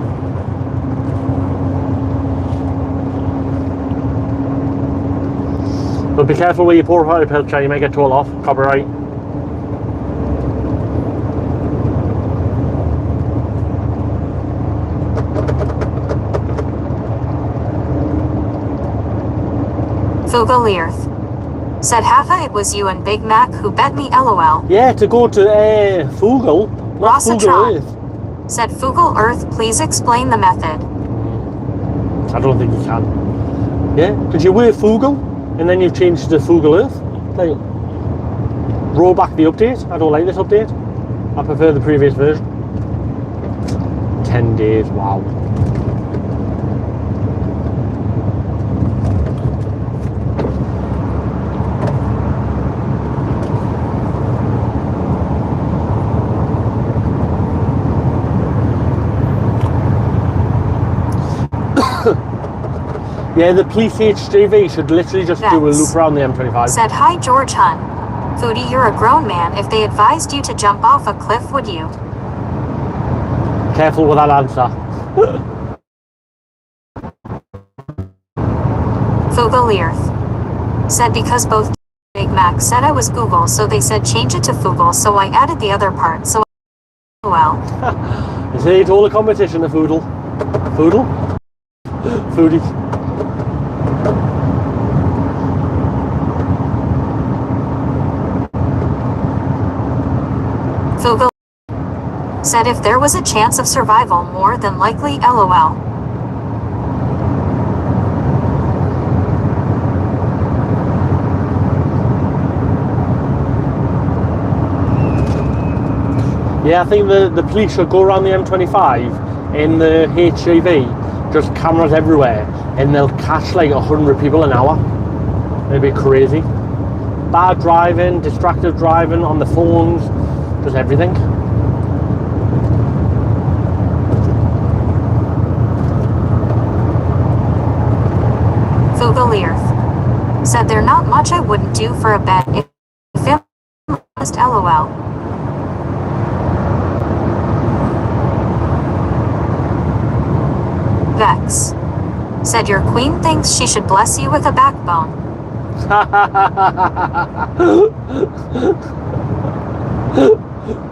But be careful where you pour out a picture, you may get told off, copyright. Fugalearth. Said Haffa, it was you and Big Mac who bet me LOL. Yeah, to go to Fugel, not Fugel Earth. Said Fugal Earth, please explain the method. I don't think you can. Yeah, because you were Fugel, and then you've changed to Fugel Earth. Like, roll back the update. I don't like this update. I prefer the previous version. 10 days, wow. Yeah, the police HGV should literally just do a loop around the M25. Said hi, George Hunt. Foodie, you're a grown man. If they advised you to jump off a cliff, would you? Careful with that answer. Fugalearth. Said because both Big Mac said I was Google, so they said change it to Fugel, so I added the other part, so well. You see, it's all a competition, the Foodle. Foodle? Foodie. Fugel said if there was a chance of survival, more than likely LOL. Yeah, I think the police should go around the M25 in the HGV, just cameras everywhere, and they'll catch like 100 people an hour. It'd be crazy. Bad driving, distracted driving on the phones, just everything. Fugalearth. Said there not much I wouldn't do for a bet if it was LOL. Vex. Said your queen thinks she should bless you with a backbone.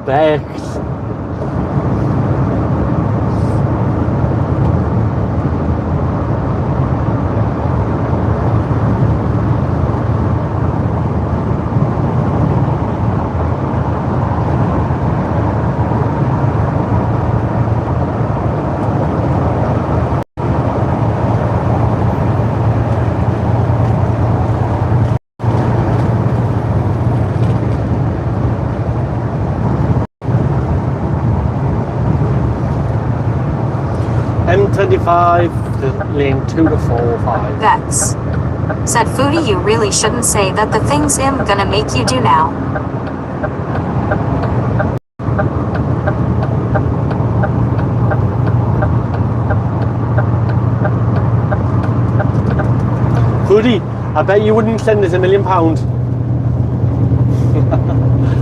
Vex. M25 to lane 2 to 4 or 5. Vex. Said Foodie, you really shouldn't say that the things I'm gonna make you do now. Foodie, I bet you wouldn't send us £1 million.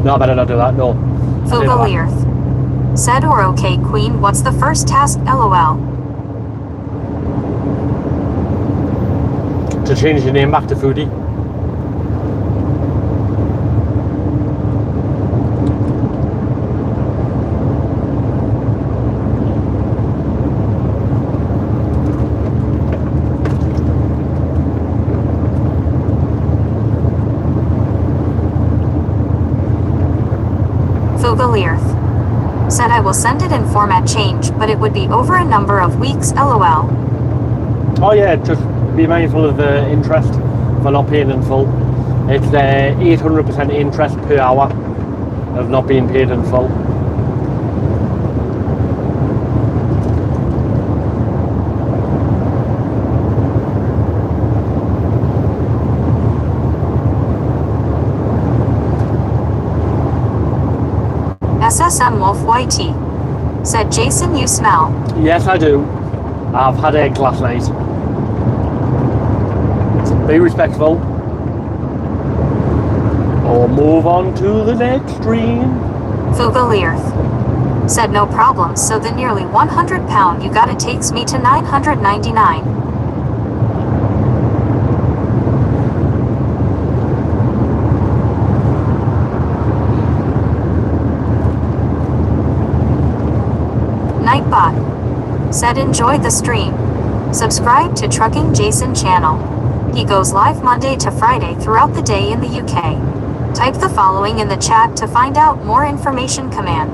No, I better not do that, no. Fugalearth. Said or okay, Queen, what's the first task? LOL. To change your name back to Foodie. Fugalearth. Said I will send it in format change, but it would be over a number of weeks. LOL. Oh yeah, just be mindful of the interest for not paying in full. It's 800% interest per hour of not being paid in full. SSM Wolf YT said, Jason, you smell. Yes, I do. I've had eggs last night. Be respectful. Or move on to the next stream. Fugalirth said, no problem, so the nearly £100 you got it takes me to 999. Nightbot said, enjoy the stream. Subscribe to Trucking Jason channel. He goes live Monday to Friday throughout the day in the UK. Type the following in the chat to find out more information. Command.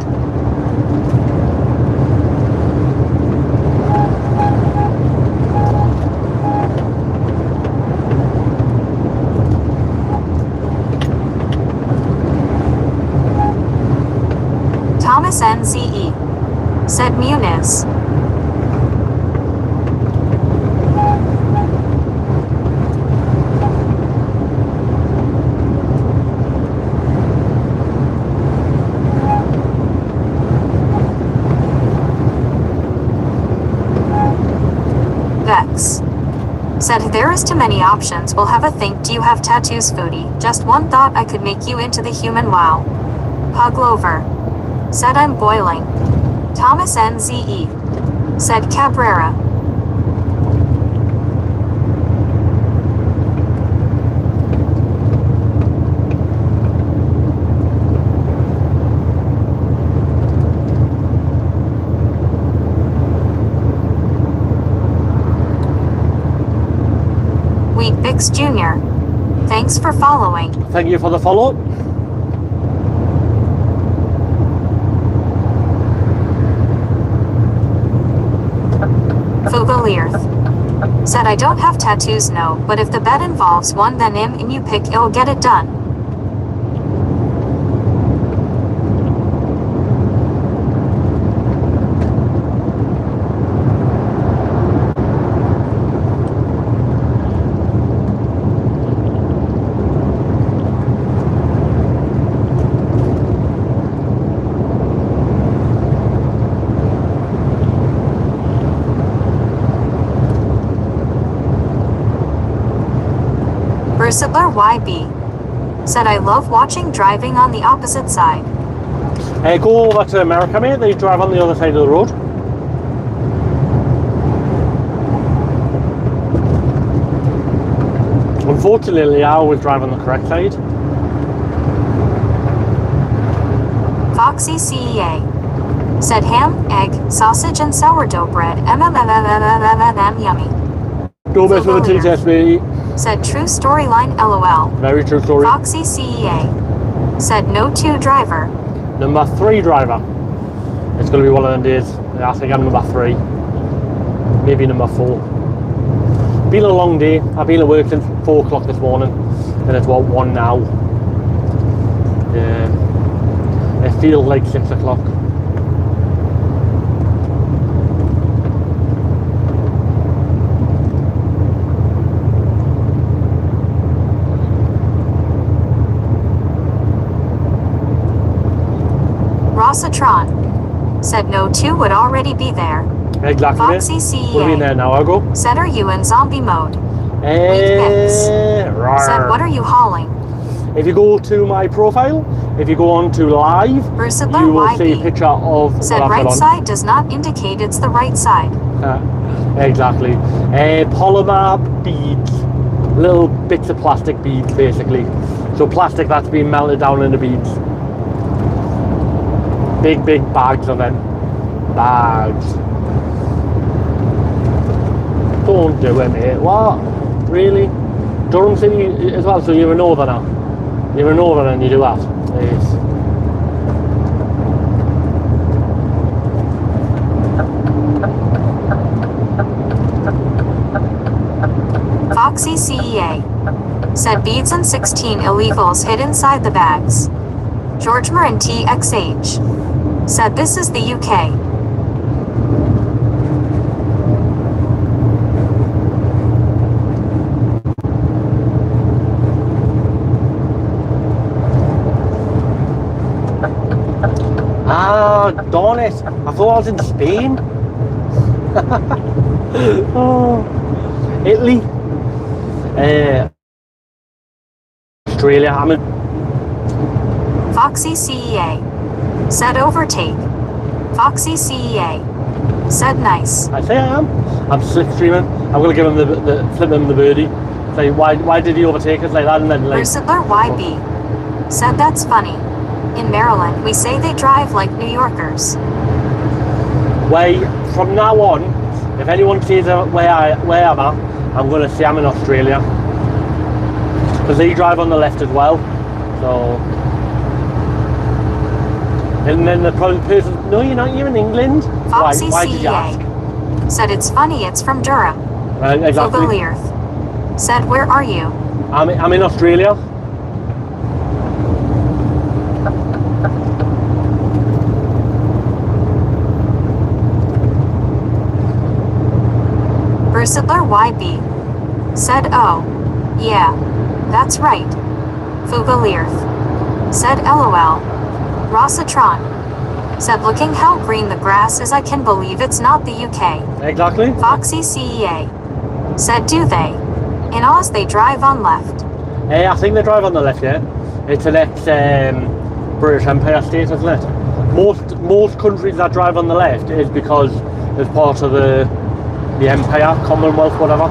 Thomas NZE said, Muniz. Vex said, there is too many options, we'll have a think. Do you have tattoos, Foodie? Just one thought, I could make you into the human. Wow. Puglover said, I'm boiling. Thomas NZE said, Cabrera. Wheat Bix Jr. Thanks for following. Thank you for the follow. Fugalirth said, I don't have tattoos, no, but if the bet involves one, then him and you pick, it'll get it done. Versatler YB said, I love watching driving on the opposite side. Go over to America, mate. They drive on the other side of the road. Unfortunately, I always drive on the correct side. Foxy CEA said, ham, egg, sausage, and sourdough bread. Yummy. Don't mess with the TTSB. Said, true storyline, LOL. Very true story. Foxy CEA said, no 2 driver. Number 3 driver. It's going to be one of them days. I think I'm number 3. Maybe number 4. Been a long day. I've been at work since 4 o'clock this morning. And it's what, 1 now. Yeah. It feels like 6 o'clock. Rossatron said, no 2 would already be there. Exactly. Foxy CEA We'll be in there now, I'll go. said, are you in zombie mode? Said, what are you hauling? If you go to my profile, if you go on to live, Versatler you will YB see a picture of said, what I've right got on. side does not indicate it's the right side. Exactly. Polymer beads. Little bits of plastic beads, basically. So plastic that's been melted down into beads. Big bags of them. Bags. Don't do it, mate. What? Really? Durham City as well, so you're a northerner. You're a northerner and you do that. Yes. CEA. Said beads and 16 illegals hid inside the bags. George Marin TXH. Said this is the UK. Ah, darn it. I thought I was in Spain. Oh, Italy. Australia. I'm in. Foxy CEA. Said overtake. Foxy CEA. Said nice. I say I am. I'm slipstreaming. I'm gonna give him flip him the birdie. Say why did he overtake us like that and then like. Crusadler YB. Said that's funny. In Maryland, we say they drive like New Yorkers. From now on, if anyone says where I'm at, I'm going to say I'm in Australia. Because they drive on the left as well. So. And then the person, no, you're not, you're in England. Foxy Why did you ask? CEA. Said it's funny, it's from Durham. Exactly. Earth. Said where are you? I'm in Australia. Crusadler YB. Said oh. Yeah. That's right. Fugalirth. Said LOL. Rossatron. Said looking how green the grass is, I can believe it's not the UK. Exactly. Foxy CEA. Said do they? In Oz they drive on left. I think they drive on the left, yeah. It's an ex-British Empire state, isn't it? Most countries that drive on the left is because it's part of the Empire, Commonwealth, whatever.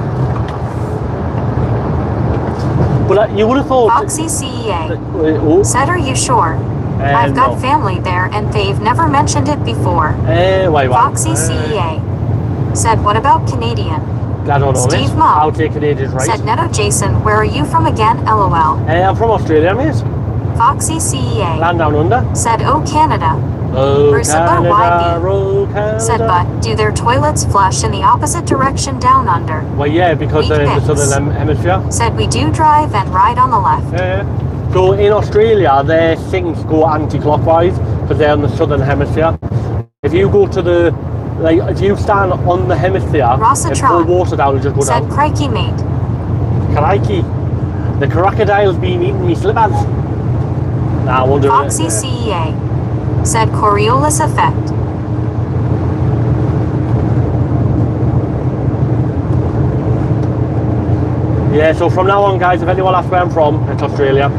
But you would have thought... Foxy CEA. Oh. Said are you sure? I've got no. family there and they've never mentioned it before. Wait. Foxy CEA. Said what about Canadian? I don't know. Steve Miss. Mo. I'll take Canadian, right? Said Netto Jason, where are you from again? LOL. I'm from Australia, mate. Foxy CEA. Land down under. Said oh Canada. Oh, Crusadler Canada, YB. oh, Canada. Said but do their toilets flush in the opposite direction down under? Well, yeah, because they're in the southern hemisphere. Said we do drive and ride on the left. So in Australia, their things go anti-clockwise because they're in the southern hemisphere. If you go to the, if you stand on the hemisphere and pull water down, it'll just go said down. crikey mate. Crikey. The crocodile's been eating me slippers. Nah, I won't do it. Foxy CEA. Said Coriolis effect. Yeah, so from now on, guys, if anyone asks where I'm from, it's Australia.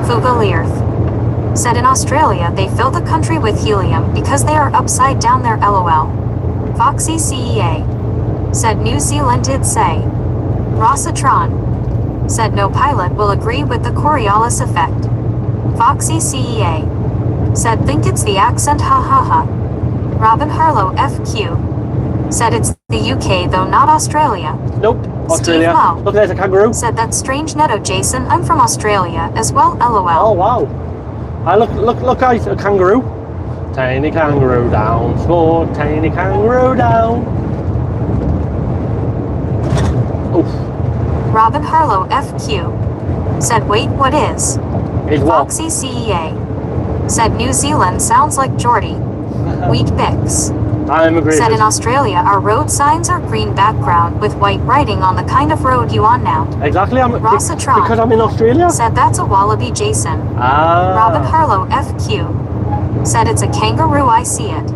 Fugalirth. Said in Australia they fill the country with helium because they are upside down there. LOL. Foxy CEA. Said New Zealand did say. Rossatron. Said no pilot will agree with the Coriolis effect. Foxy CEA. Said think it's the accent ha ha ha. Robin Harlow FQ. Said it's the UK though not Australia. Nope, Australia. Steve Mo. Look, there's a kangaroo. Said that's strange Netto Jason, I'm from Australia as well. LOL. Oh wow. Look guys, a kangaroo. Tiny kangaroo down, small tiny kangaroo down. Oof. Robin Harlow FQ. Said wait what is? Is what? Foxy CEA. Said New Zealand sounds like Geordie. Wheat Bix. I'm agreeing. Said in Australia our road signs are green background with white writing on the kind of road you on now. Exactly, Rossatron. because I'm in Australia. Said that's a wallaby Jason. Ah. Robin Harlow FQ. Said it's a kangaroo I see it.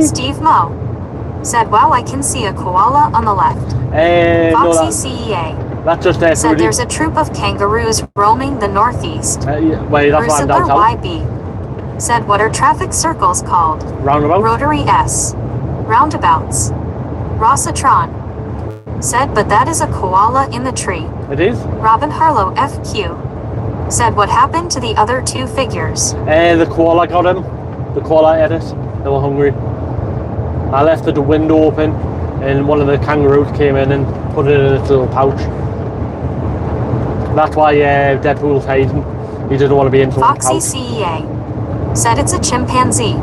Steve Mo. Said wow I can see a koala on the left. Foxy CEA. That's just there. Said there's a troop of kangaroos roaming the northeast. Wait, that's why I'm down south. YB. Said what are traffic circles called? Roundabouts? Rotary S. Roundabouts. Rossatron. Said but that is a koala in the tree. It is? Robin Harlow FQ. Said what happened to the other two figures? The koala got him. The koala ate it. They were hungry. I left the window open and one of the kangaroos came in and put it in its little pouch. That's why Deadpool's hiding. He doesn't want to be in someone's Foxy pouch. CEA. said it's a chimpanzee.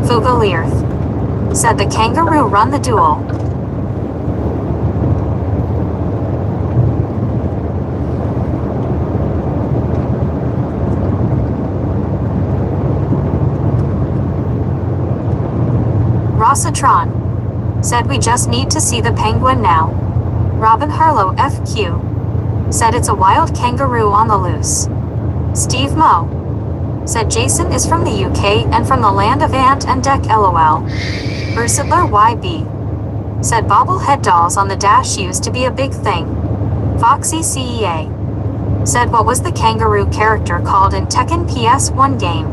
Fugalearth, said the kangaroo run the duel. Rossatron, said we just need to see the penguin now. Robin Harlow FQ, said it's a wild kangaroo on the loose. Steve Moe, said Jason is from the UK and from the land of Ant and Dec LOL. Ursidler YB, said bobblehead dolls on the dash used to be a big thing. Foxy CEA, said what was the kangaroo character called in Tekken PS1 game?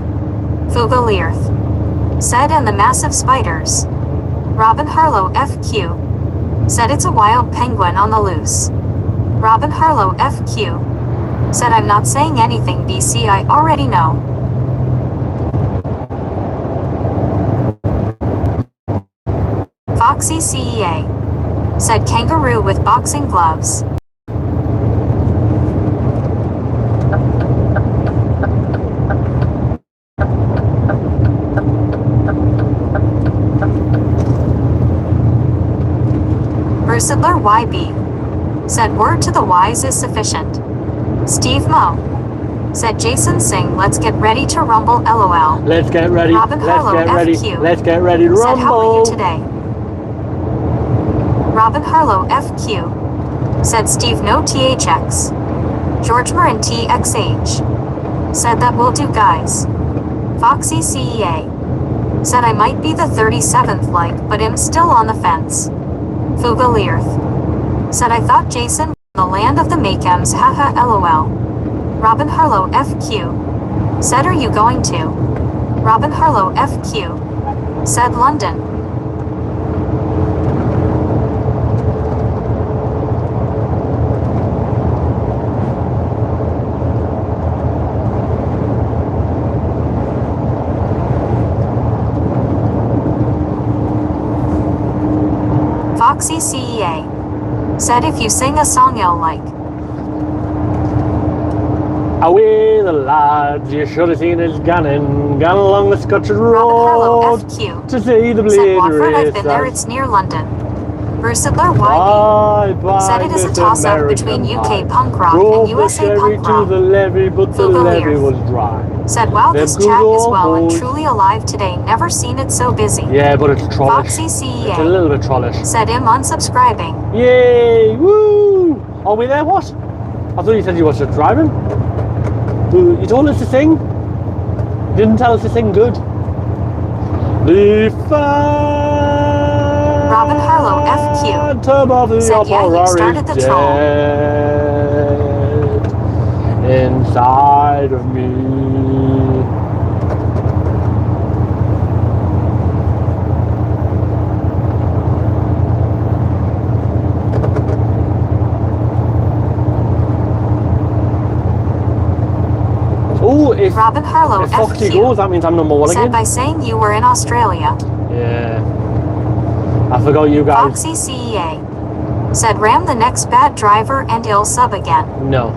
Fugalearth, said and the massive spiders. Robin Harlow FQ, said it's a wild penguin on the loose. Robin Harlow FQ, said I'm not saying anything BC I already know. Foxy CEA, said kangaroo with boxing gloves. Ursidler YB, said word to the wise is sufficient. Steve Moe, said Jason Singh let's get ready to rumble LOL. Let's get ready. Robin Harlow Let's get ready. FQ, Let's get ready to said how are you rumble. today? Robin Harlow FQ, said Steve no THX. George Marin TXH, said that will do guys. Foxy CEA, said I might be the 37th like but am still on the fence. Fugalearth, said I thought Jason the land of the Makems haha LOL. Robin Harlow FQ, said are you going to? Robin Harlow FQ, said London. Foxy CEA, said if you sing a song you'll like. Away the lads, you should have seen us gone along the Scotch Robin Harlow Road FQ, to see the said blade Watford I've race. been there it's near London. Ursidler YB, Bye bye, said it is a Miss toss-up American between UK Pie. punk rock Drove and USA the sherry punk to rock. the levee, but the Fugalearth, levee was dry. said wow Them this good chat is old well and boys. truly alive today never seen it so busy. Yeah, but it's trollish. Foxy It's a CEA, little bit trollish. said him unsubscribing. Yay! Woo! Are we there? What? I thought you said you were just driving. You told us to sing. You didn't tell us to sing good. The Robin Harlow FQ, Phantom of the said yeah Opera you started the is troll. dead inside of me. Oh, if Robin Harlow Foxy FQ, goes, that means I'm number one said again. by saying you were in Australia. Yeah. I forgot you guys. Foxy CEA, said ram the next bad driver and ill sub again. No.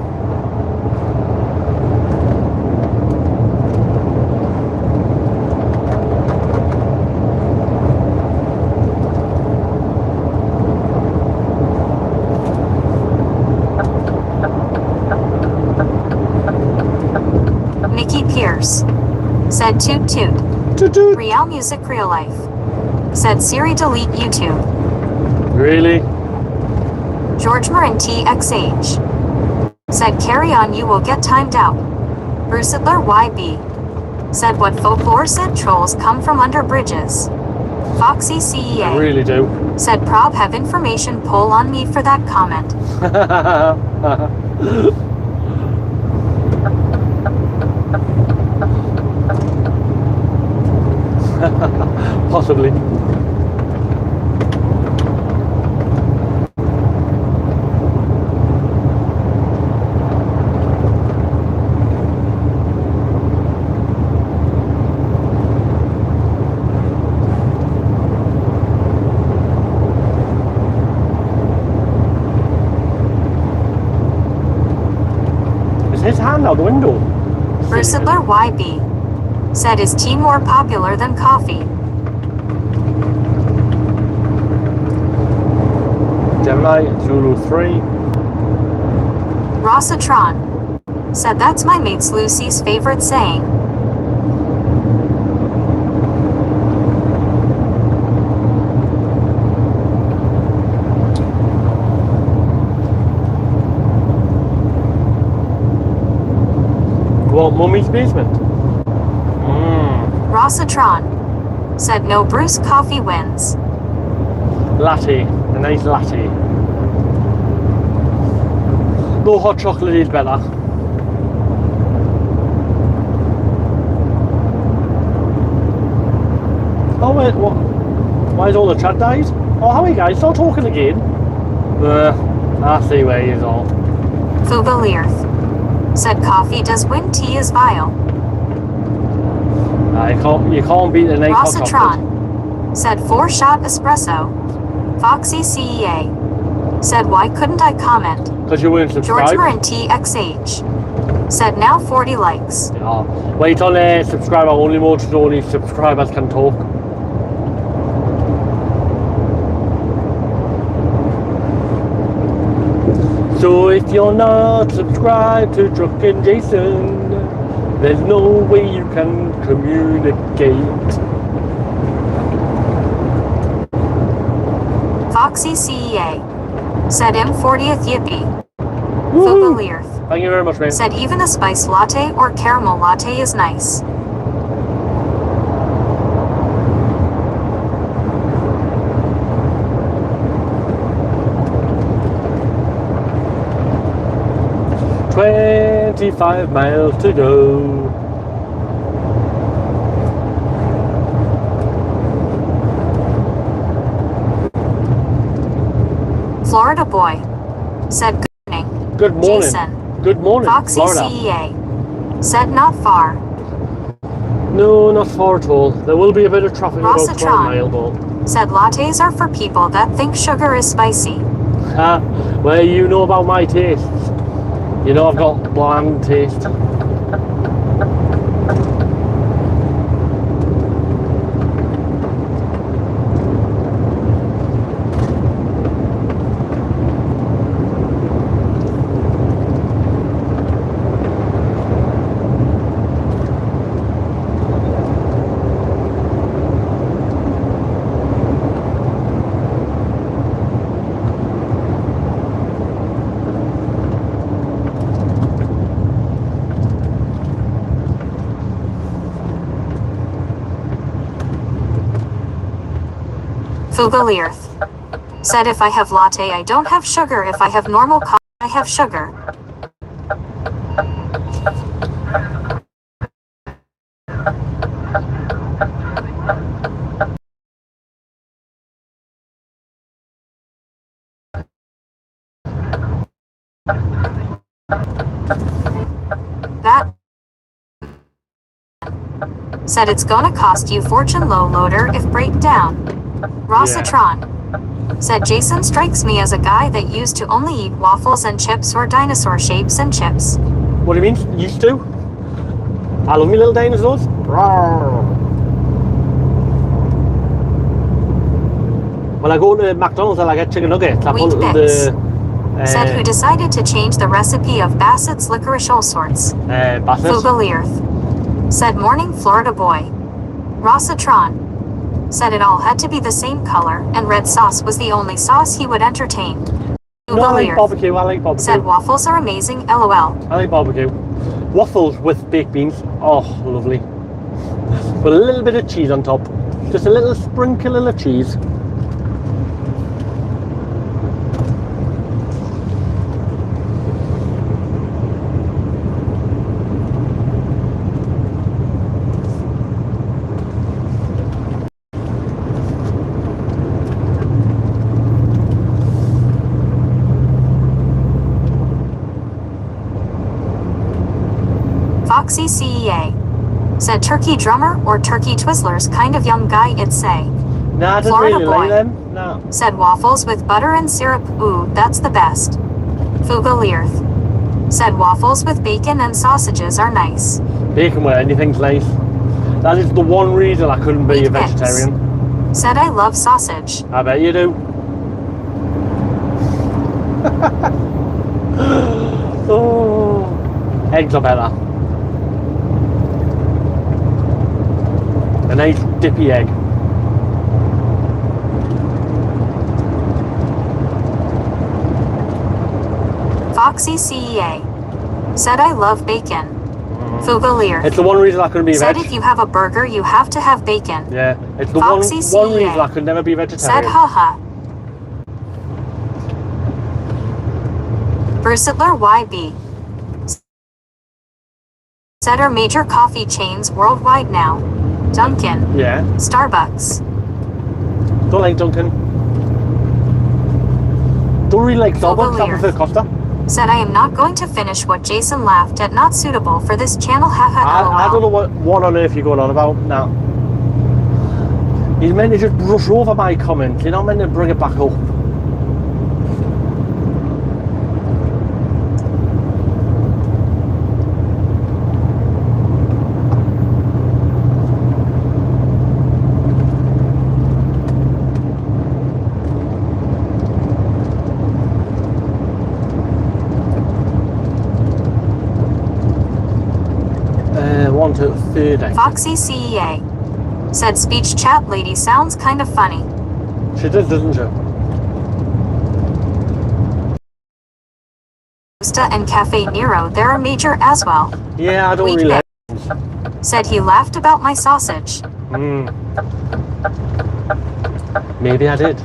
Mickey Pierce, said toot toot. Toot toot. Real music real life, said Siri delete YouTube. Really? George Marin TXH, said carry on you will get timed out. Ursidler YB, said what folklore said trolls come from under bridges. Foxy I CEA, really do. said prob have information poll on me for that comment. Possibly. hand out the window. Brucidler YB said, is tea more popular than coffee? Gemini Zulu 3. Rossatron said, that's my mate's Lucy's favorite saying. What, Mummy's basement? Rossatron said, no, Bruce coffee wins. Latte, a nice latte. No, hot chocolate is better. Oh wait, what? Why is all the chat died? Oh, how are you guys? Start talking again. I see where he is all. Fugalirth said, coffee does win, tea is vile. You can't beat the night hot chocolate. Rossatron said, 4-shot espresso. Foxy CEA said, why couldn't I comment? Because you weren't subscribed. George Marin TXH said, now 40 likes. Yeah. Wait on subscriber only mode so only subscribers can talk. So if you're not subscribed to Truckin' Jason, there's no way you can communicate. Foxy CEA said, M40th yippee. Woo! Fugalirth Thank you very much, mate. said, even a spice latte or caramel latte is nice. "25 miles to go." Florida boy said, good morning. Good morning. Jason. Good morning, Foxy Florida. CEA said, not far. No, not far at all. There will be a bit of traffic about 12 mile, but... said, lattes are for people that think sugar is spicy. Well, you know about my tastes. You know I've got bland taste. Fugalirth said, if I have latte, I don't have sugar. If I have normal coffee, I have sugar. That said, it's gonna cost you fortune, low loader, if breakdown. Rossatron said, Jason strikes me as a guy that used to only eat waffles and chips or dinosaur shapes and chips. What do you mean, used to? I love me little dinosaurs. Rawr. When I go to McDonald's and I get chicken nuggets, I put said, who decided to change the recipe of Bassett's licorice all sorts. Bassett. Fugalirth said, morning Florida boy. Rossatron said, it all had to be the same color, and red sauce was the only sauce he would entertain. No, I like barbecue, I like barbecue. Said, waffles are amazing, LOL. I like barbecue. Waffles with baked beans, oh, lovely. With a little bit of cheese on top. Just a little sprinkle of cheese. Foxy CEA said, turkey drummer or turkey twizzlers, kind of young guy it'd say. Nah, I don't Florida really boy like them. No. said, waffles with butter and syrup, ooh, that's the best. Fugalirth Said waffles with bacon and sausages are nice. Bacon with anything's nice. That is the one reason I couldn't be Wheat a bix. vegetarian. Said I love sausage. I bet you do. Oh, eggs are better. A nice dippy egg. Foxy CEA. Said I love bacon. Fugalier. It's the one reason I couldn't be a Said veg. if you have a burger, you have to have bacon. Yeah, it's the Foxy one CEA. reason I could never be Said vegetarian. haha. Versitler YB. Said are major coffee chains worldwide now. Dunkin'. Yeah, Starbucks. don't like Dunkin'. Don't really like Starbucks, I prefer Costa. Said I am not going to finish what Jason laughed at, not suitable for this channel, haha lol. I don't know what on earth you're going on about now. He's meant to just brush over my comment, you're not meant to bring it back up. On to third, I think. Foxy CEA. Said speech chat lady sounds kind of funny. She does, doesn't she? Costa and Cafe Nero, there are major as well. Yeah, I don't Wheat really like bix. Said he laughed about my sausage. Maybe I did.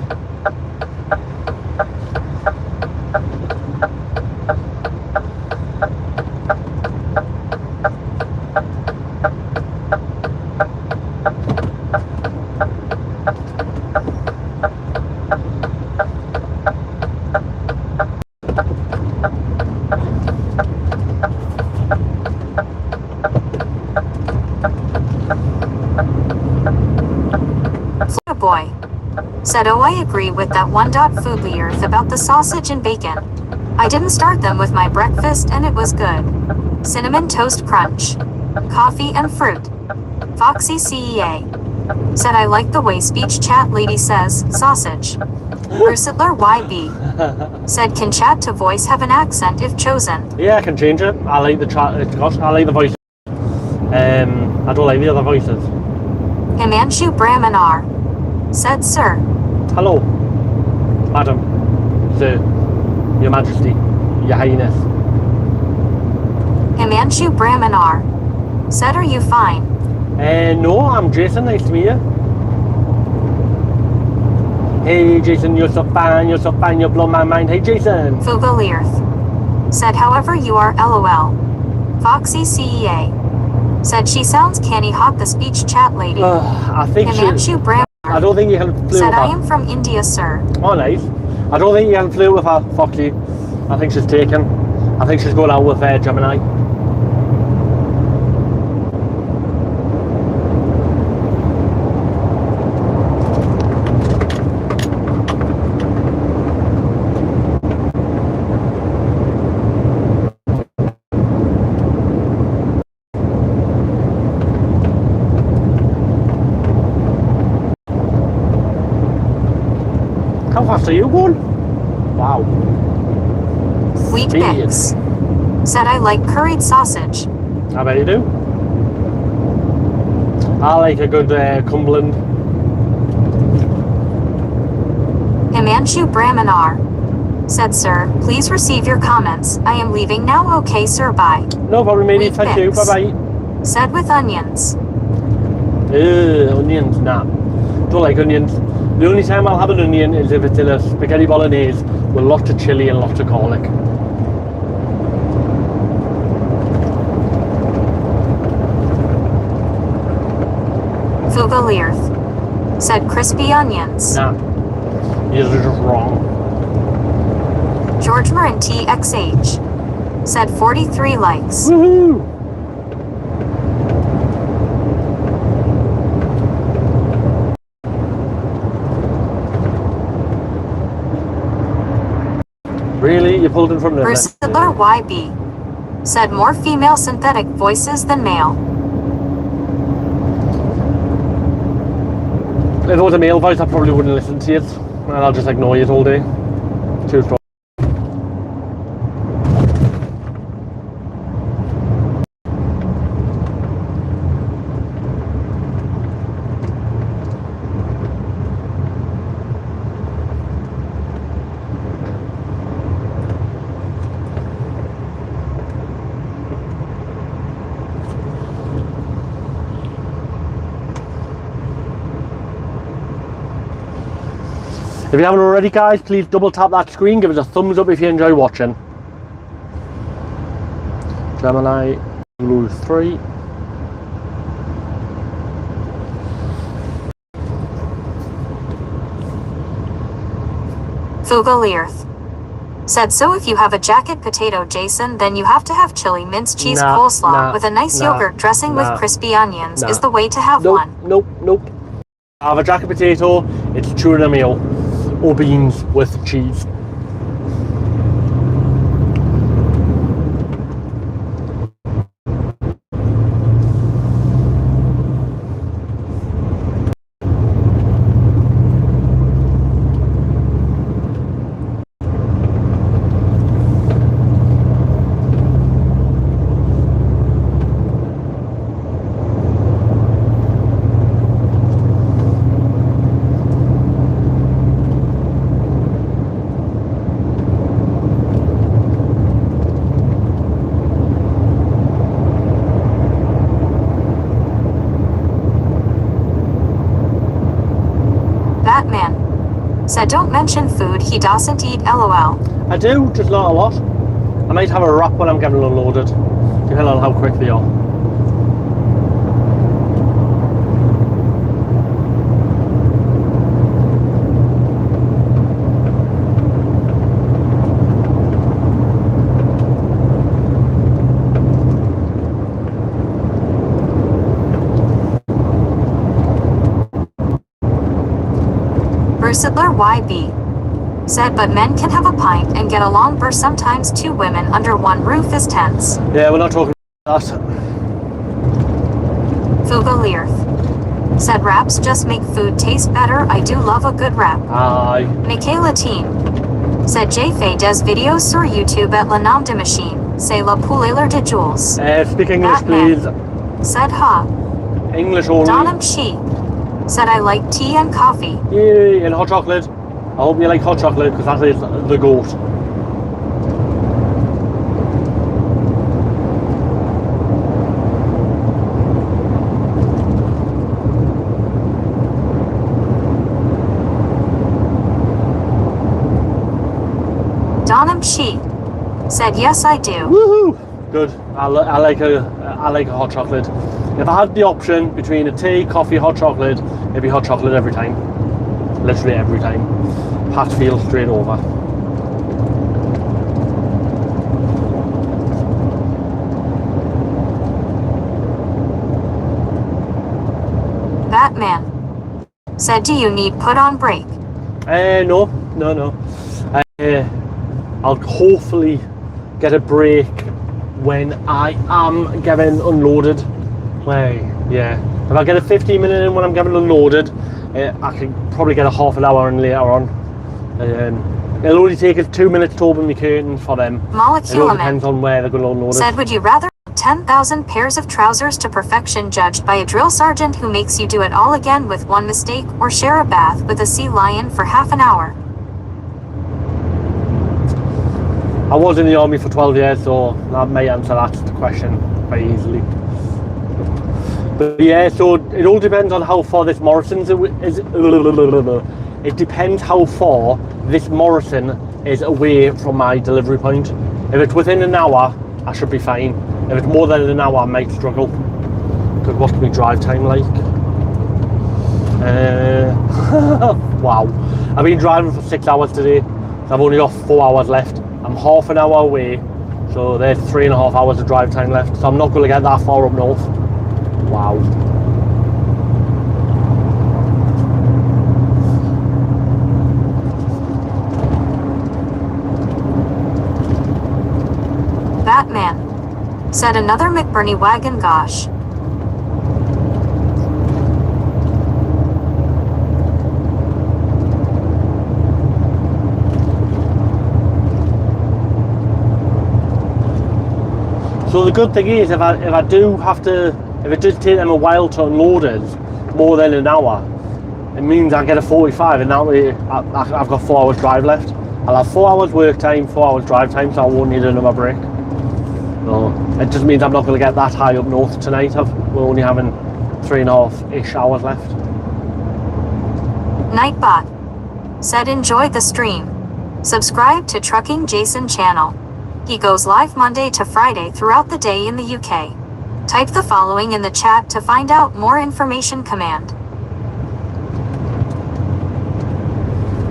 Boy. Said oh I agree with that one. Foodly Earth about the sausage and bacon. I didn't start them with my breakfast and it was good. Cinnamon toast crunch. Coffee and fruit. Foxy CEA. Said I like the way speech chat lady says sausage. Versitler YB. Said can chat to voice have an accent if chosen. Yeah, I can change it. I like the chat. Gosh, I like the voices. I don't like the other voices. Himanshu Brahmanar. Said sir. Hello, madam, sir, your majesty, your highness. Himanshu Brahmanar. Said are you fine? No, I'm Jason, nice to meet you. Hey Jason, you're so fine, you blow my mind. Hey Jason. Fugalirth. Said however you are lol. Foxy CEA. Said she sounds canny hot, the speech chat lady. I think Himanshu Brahmanar. I don't think you can flirt Said with her. I am from India, sir. Oh, nice. I don't think you can flirt with her, Foxy. I think she's taken. I think she's going out with Gemini. How fast are you going? Wow. Wheat Speed. bix. Said I like curried sausage. I bet you do. I like a good Cumberland. Himanshu Brahmanar. Said sir, please receive your comments. I am leaving now. Okay sir, bye. No problem, matey. Wheat Thank you. bix. Bye bye. Said with onions. Onions, nah. Don't like onions. The only time I'll have an onion is if it's in a spaghetti bolognese with lots of chilli and lots of garlic. Fugalirth. Said crispy onions. Nah. You're just wrong. George Marin TXH. Said 43 likes. Woohoo! Really? You pulled in from there? Versitler YB. said more female synthetic voices than male. If it was a male voice, I probably wouldn't listen to it, and I'll just ignore it all day. Too strong. If you haven't already, guys, please double tap that screen, give us a thumbs up if you enjoy watching. Gemini, Blue 3. Fugalirth said, so if you have a jacket potato, Jason, then you have to have chili minced cheese coleslaw with a nice yogurt dressing with crispy onions is the way to have one. Nope. I have a jacket potato, it's tuna meal, or beans with cheese. Batman said, don't mention food, he doesn't eat, lol. I do, just not a lot. I might have a wrap when I'm getting unloaded, depending on how quick they are. Bursidler YB said, but men can have a pint and get along, but sometimes two women under one roof is tense. Yeah, we're not talking about that. Fugalirth said, wraps just make food taste better, I do love a good wrap. Aye. Michaela Teen said, J-Fay does videos sur YouTube at la nom de machine, c'est la pouleler de Jules. Speak English, please. Said, ha. English only. Donham She said, I like tea and coffee. Yay, and hot chocolate. I hope you like hot chocolate, because that is the goat. Donham She said, yes, I do. Woohoo! Good. I like a hot chocolate. If I had the option between a tea, coffee, hot chocolate, it'd be hot chocolate every time. Literally every time. Hatfield straight over. Batman said, do you need put on brake? No. I'll hopefully get a break when I am getting unloaded. Yeah. If I get a 15-minute in when I'm getting unloaded, I can probably get a half an hour in later on. It'll only take us 2 minutes to open the curtains for them. It all depends on where they're going to unload it. Said, would you rather 10,000 pairs of trousers to perfection judged by a drill sergeant who makes you do it all again with one mistake, or share a bath with a sea lion for half an hour? I was in the army for 12 years, so that may answer that question very easily. But yeah, so it all depends on how far this Morrison's is. It depends how far this Morrison is away from my delivery point. If it's within an hour, I should be fine. If it's more than an hour, I might struggle. Because what's my drive time like? Wow. I've been driving for 6 hours today. So I've only got 4 hours left. I'm half an hour away. So there's 3.5 hours of drive time left. So I'm not going to get that far up north. Wow. Batman said another McBurney wagon. Gosh. So the good thing is, if I do have to, if it does take them a while to unload it, more than an hour, it means I get a 45, and that way I've got 4 hours drive left. I'll have 4 hours work time, 4 hours drive time, so I won't need another break. So it just means I'm not going to get that high up north tonight. We're only having 3.5-ish hours left. Nightbot said enjoy the stream. Subscribe to Trucking Jason channel. He goes live Monday to Friday throughout the day in the UK. Type the following in the chat to find out more information. Command.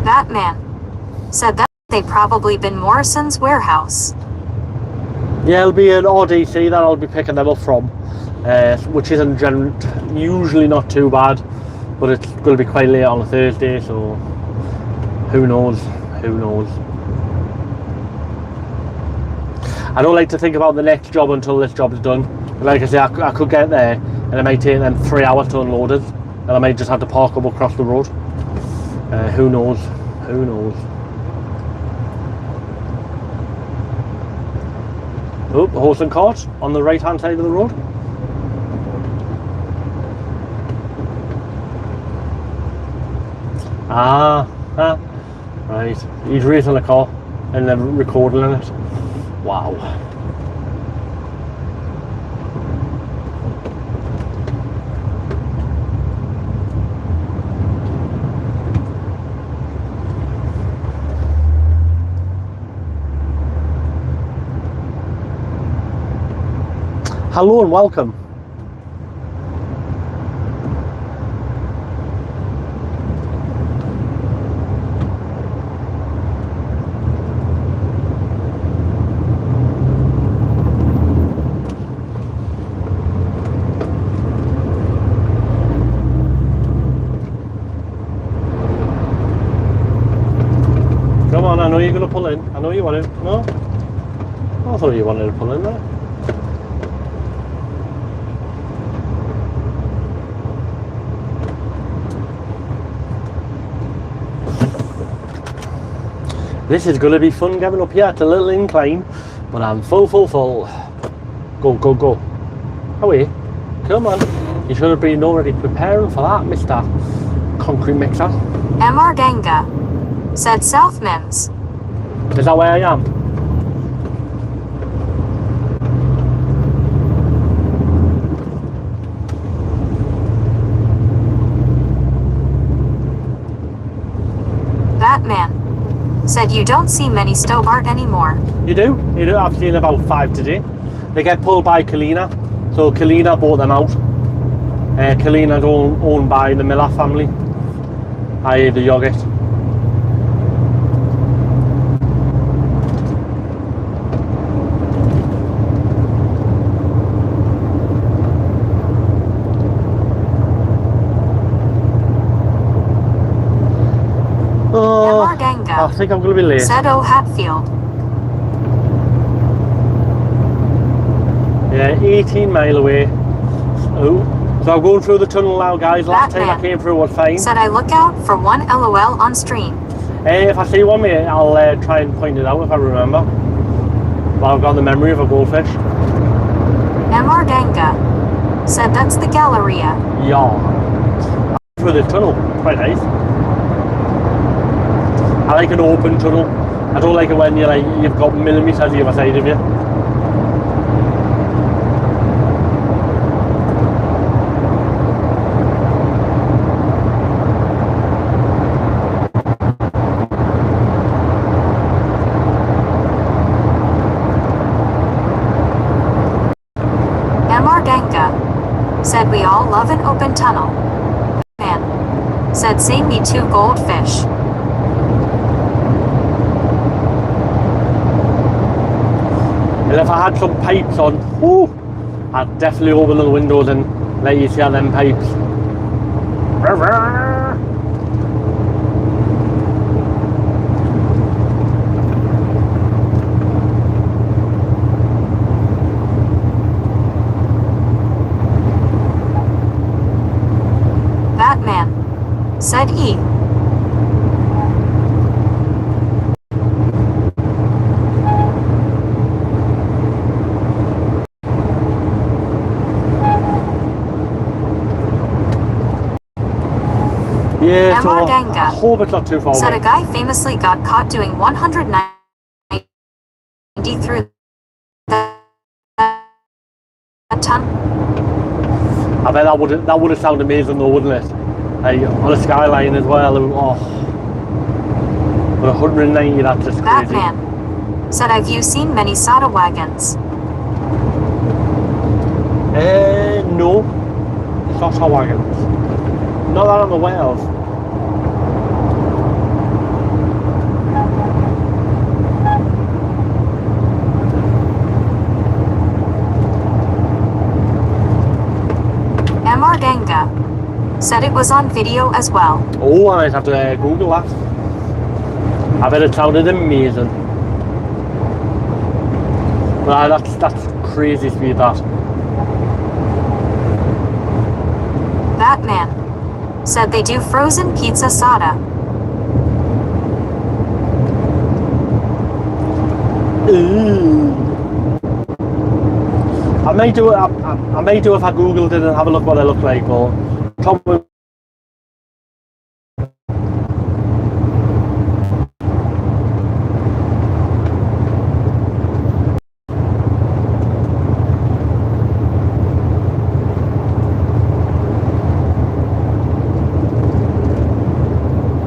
Batman said that they've probably been Morrison's warehouse. Yeah, it'll be an RDC that I'll be picking them up from, which isn't usually not too bad, but it's going to be quite late on a Thursday, so who knows, who knows. I don't like to think about the next job until this job is done. Like I say, I could get there and it might take them 3 hours to unload it, and I might just have to park up across the road. Who knows, who knows. Oh, horse and cart on the right hand side of the road. Right, he's racing a car and then recording in it. Wow. Hello and welcome. Come on, I know you're going to pull in. I know you want to. No? I thought you wanted to pull in there. This is going to be fun getting up here. It's a little incline, but I'm full. Go, go, go. Away. Come on. You should have been already preparing for that, Mr. Concrete Mixer. MR Ganga said South Mims. Is that where I am? Batman said you don't see many Stobart anymore. You do? You do? I've seen about 5 today. They get pulled by Kalina. So Kalina bought them out. Kalina's owned by the Miller family, i.e. the yogurt. I think I'm going to be late. Said O Hatfield. Yeah, 18 mile away. Oh, so I'm going through the tunnel now, guys. Last time I came through was fine. Said I look out for one LOL on stream. If I see one, mate, I'll try and point it out if I remember. But I've got the memory of a goldfish. MR Ganga said that's the Galleria. Yeah. Through the tunnel, quite nice. I like an open tunnel. I don't like it when you've got millimetres either side of you. MR Ganga said we all love an open tunnel. Man said save me 2 goldfish. And if I had some pipes on, whoo, I'd definitely open the windows and let you see them pipes. Batman, said he. Yeah, so Amar Ganga I hope it's not too far said away. a guy famously got caught doing 190 through that ton. I bet that would have sounded amazing though, wouldn't it? Like, on a skyline as well. Oh, but 190, that's just crazy. Batman said, "Have you seen many soda wagons?" No, it's not hot wagons. Not that I'm aware of. Amar Ganga said it was on video as well. Oh, I might have to Google that. I bet it sounded amazing. Well, that's crazy speed, that. Batman said they do frozen pizza soda. Ooh. I may do it. I may do if I googled it and have a look what they look like. Or probably.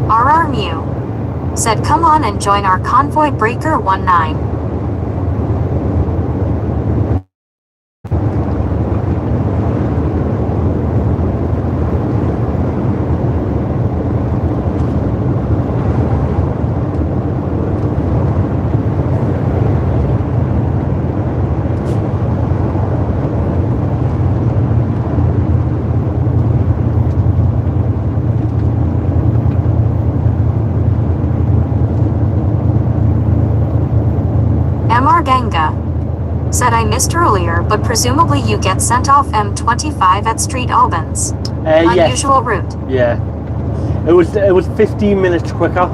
RR Mew said, "Come on and join our convoy breaker 19." Amar Ganga said, "I missed earlier, but presumably you get sent off M25 at Street Albans. Unusual Yes. route." Yeah. It was 15 minutes quicker.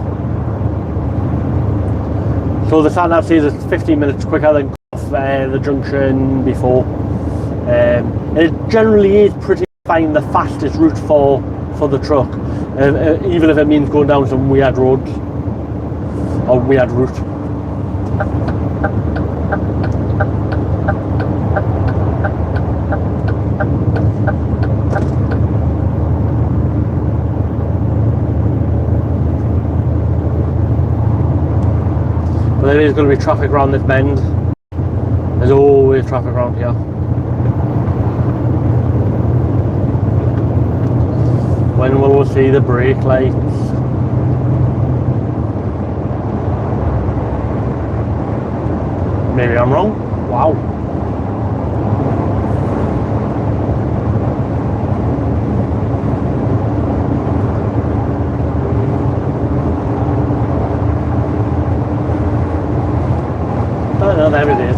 So the sat nav says it's 15 minutes quicker than off the junction before. It generally is pretty fine, the fastest route for the truck, even if it means going down some weird roads or weird route. But there is going to be traffic around this bend. There's always traffic around here. When will we see the brake lights? Maybe I'm wrong. Wow. Oh no, there it is.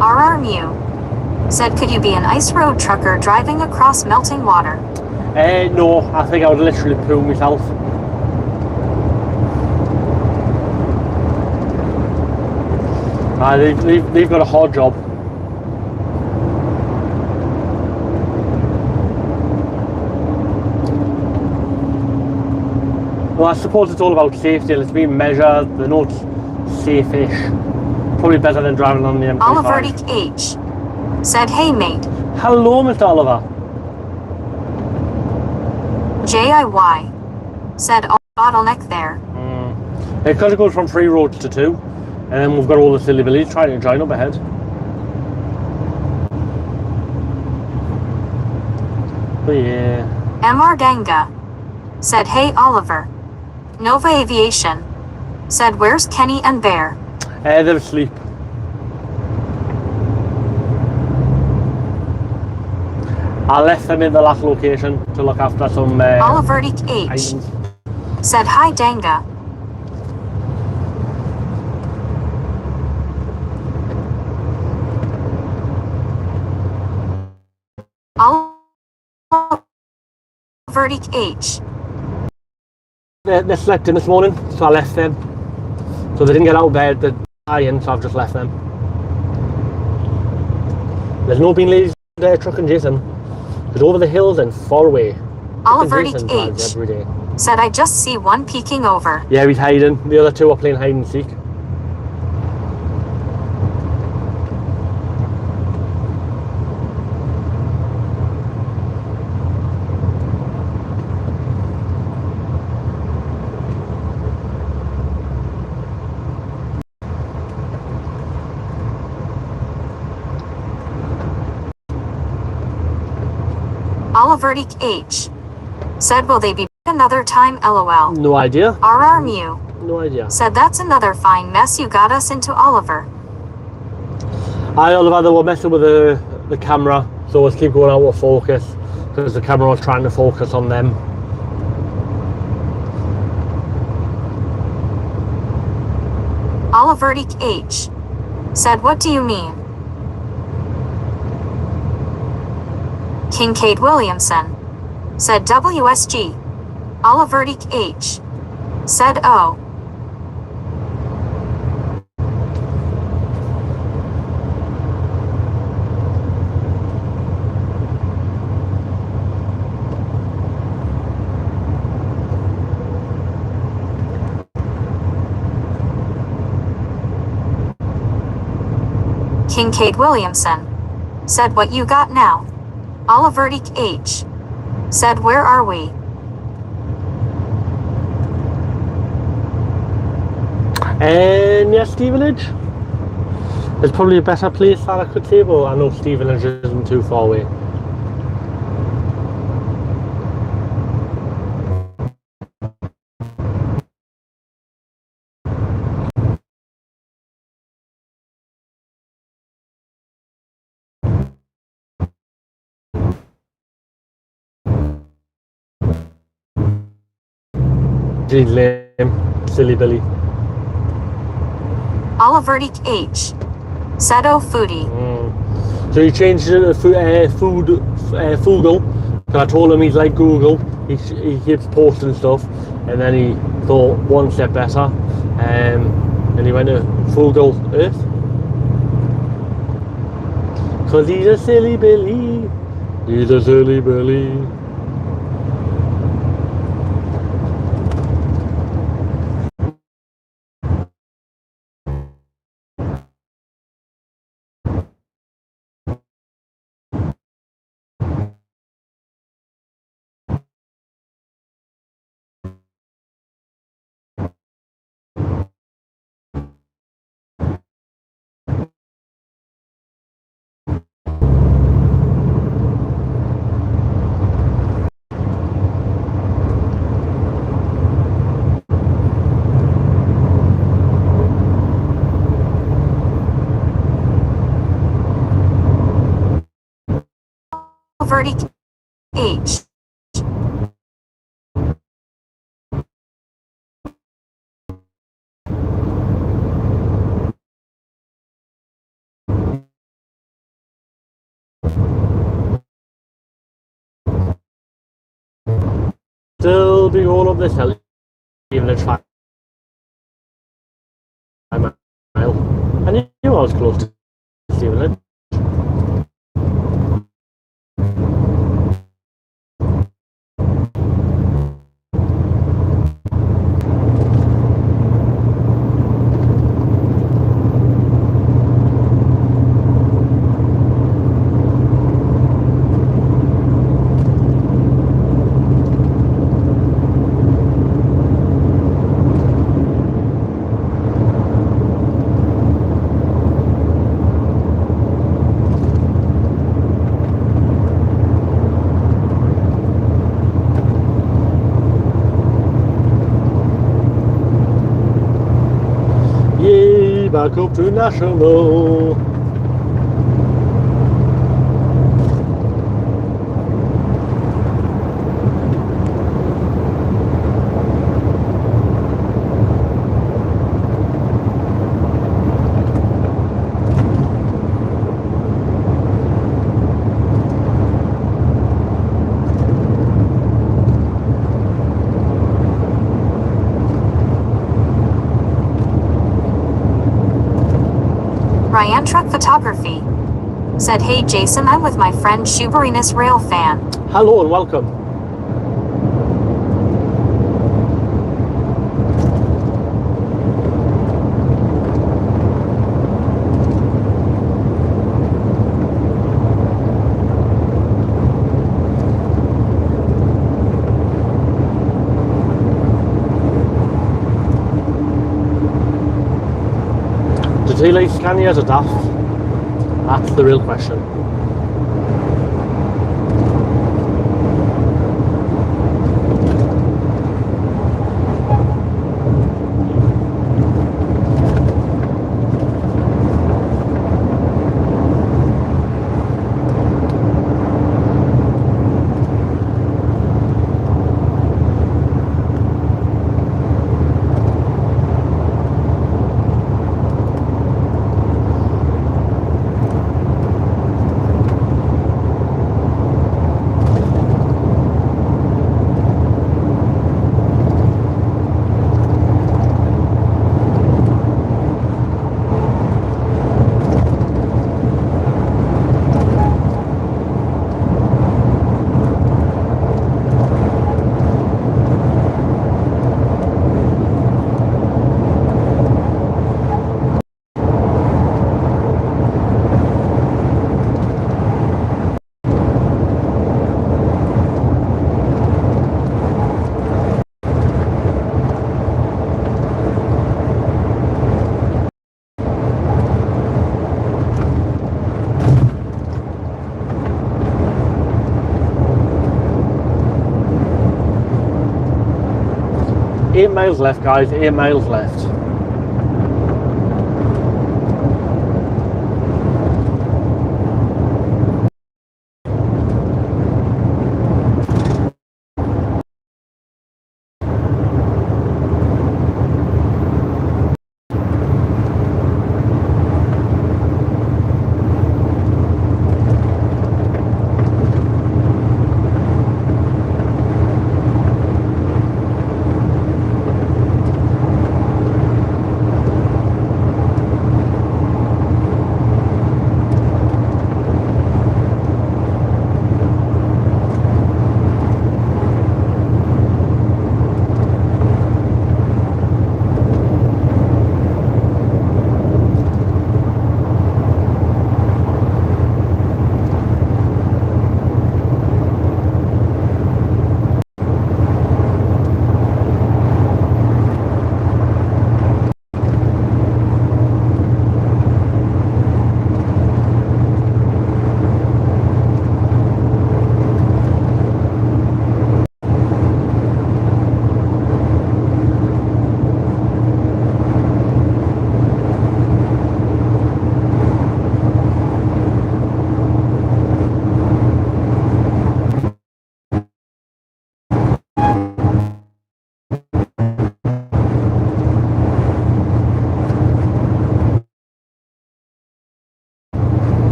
RR Mew said, "Could you be an ice road trucker driving across melting water?" No, I think I would literally poo myself. They've got a hard job. Well, I suppose it's all about safety. It's being measured. The note's safe-ish. Probably better than driving on the M25. Oliver H said, "Hey mate." Hello, Mr. Oliver. JIY said, "Oh, bottleneck there." It kind of goes from 3 roads to 2, and then we've got all the silly billies trying to join up ahead. But yeah. MR Ganga said, "Hey Oliver." Nova Aviation said, "Where's Kenny and Bear?" They're asleep. I left them in the last location to look after some Oliver H items. said, "Hi Danga." Olivertic H. They're selecting this morning, so I left them. So they didn't get out of bed, they're dying, so I've just left them. There's no being lazy today, trucking Jason. Because over the hills and far away. Olivertic H. Every day. Said I just see one peeking over. Yeah, he's hiding. The other two are playing hide and seek. Olivertic H. Said will they be back another time LOL. No idea. RR Mew. No idea. Said that's another fine mess you got us into, Oliver. Oliver, they were messing with the camera, so let's keep going out of focus because the camera was trying to focus on them. Olivertic H. Said what do you mean? Kincaid Williamson. Said WSG. Olivertic H. Said oh. Kincaid Williamson. Said what you got now? Olivertic H. Said where are we? And yeah, Stevenage. There's probably a better place that I could say, but I know Stevenage isn't too far away. He's lame, silly Billy. Olivertic H. Said oh foodie. So he changed it to Fugle. Because I told him he's like Google. He keeps posting stuff, and then he thought one step better, and he went to Fugle Earth. Cause he's a silly Billy. He's a silly Billy. Olivertic H. Still be all of this hell, even a try mile. And you knew I was close to Stevenage. Back up to National. Ryan Truck Photography. Said, hey Jason, I'm with my friend Shuberinus Rail Fan. Hello and welcome. Does he like Scanias or Daft? That's the real question. Eight miles left, guys, 8 miles left.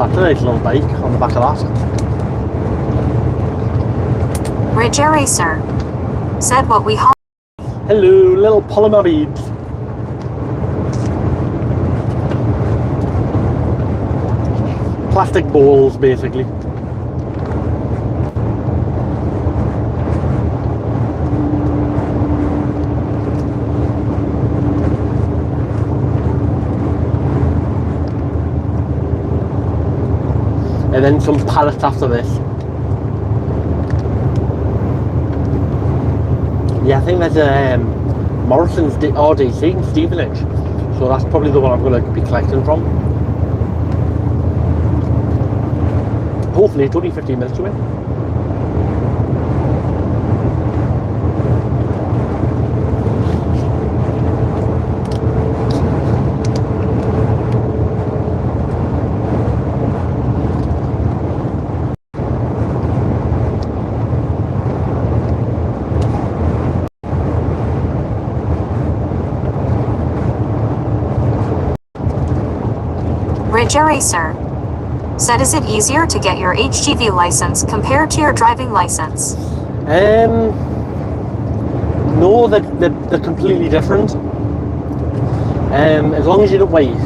That's a nice little bike on the back of that. Ridge Eraser. Said what we haul. Hello, little polymer beads. Plastic bowls, basically. And then some pallets after this. Yeah, I think there's a Morrison's RDC in Stevenage, so that's probably the one I'm going to be collecting from. Hopefully it's only 15 minutes away. Ridge Racer said, is it easier to get your HGV license compared to your driving license? No, they're completely different. As long as you don't wait.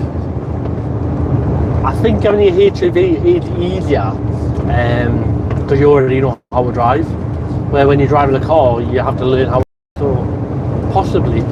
I think getting your HGV is easier because you already know how to drive. Where when you're driving a car, you have to learn how to, so possibly.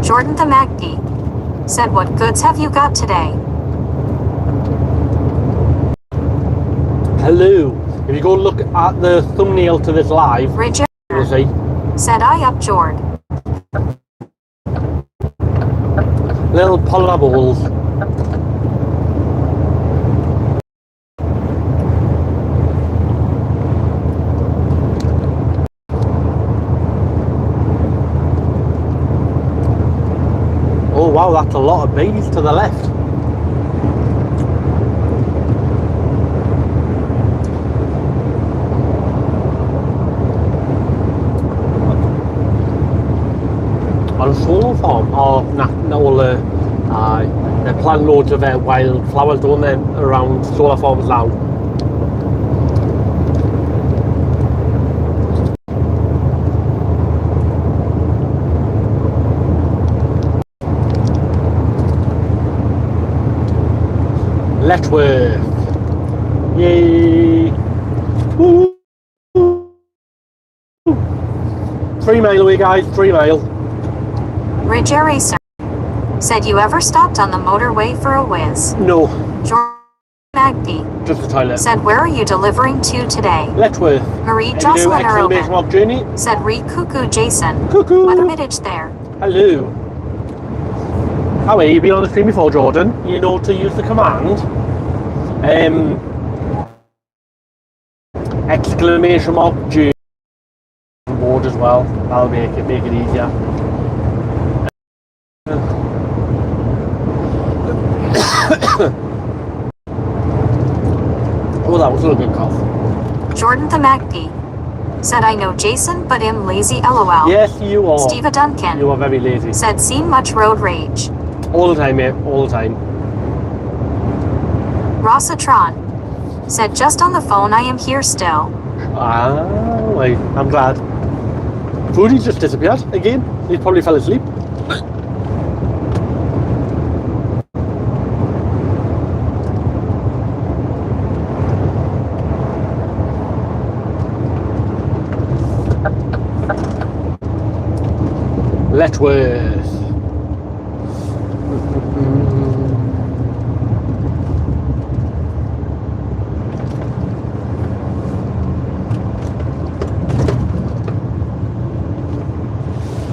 Jordan the MacD said, what goods have you got today? Hello. If you go look at the thumbnail to this live, Ridge you'll see. said, I up Jord. Little polar balls. Oh wow, that's a lot of babies to the left. On a solar farm, they plant loads of wildflowers, don't they, around solar farms now. Letchworth. Yay! Woo! 3 mile away, guys, 3 mile. Ridge Racer said, you ever stopped on the motorway for a whiz? No, Jordan MacD just the toilet. said, where are you delivering to today? Letchworth. Marie Any Jocelyn new exclamation Erobin mark journey? said, re cuckoo Jason. Cuckoo. Weather mitage there. Hello. How are you? Been on the stream before, Jordan? You know to use the command. Exclamation mark journey board as well. That'll make it easier. Oh, that was a good cough. Jordan the MacD said, I know Jason, but am lazy LOL. Yes, you are. Steve Duncan You are very lazy. said, seen much road rage. All the time, mate. All the time. Rossatron said, just on the phone, I am here still. Ah, wait. I'm glad. Foodie just disappeared again. He probably fell asleep. Letchworth.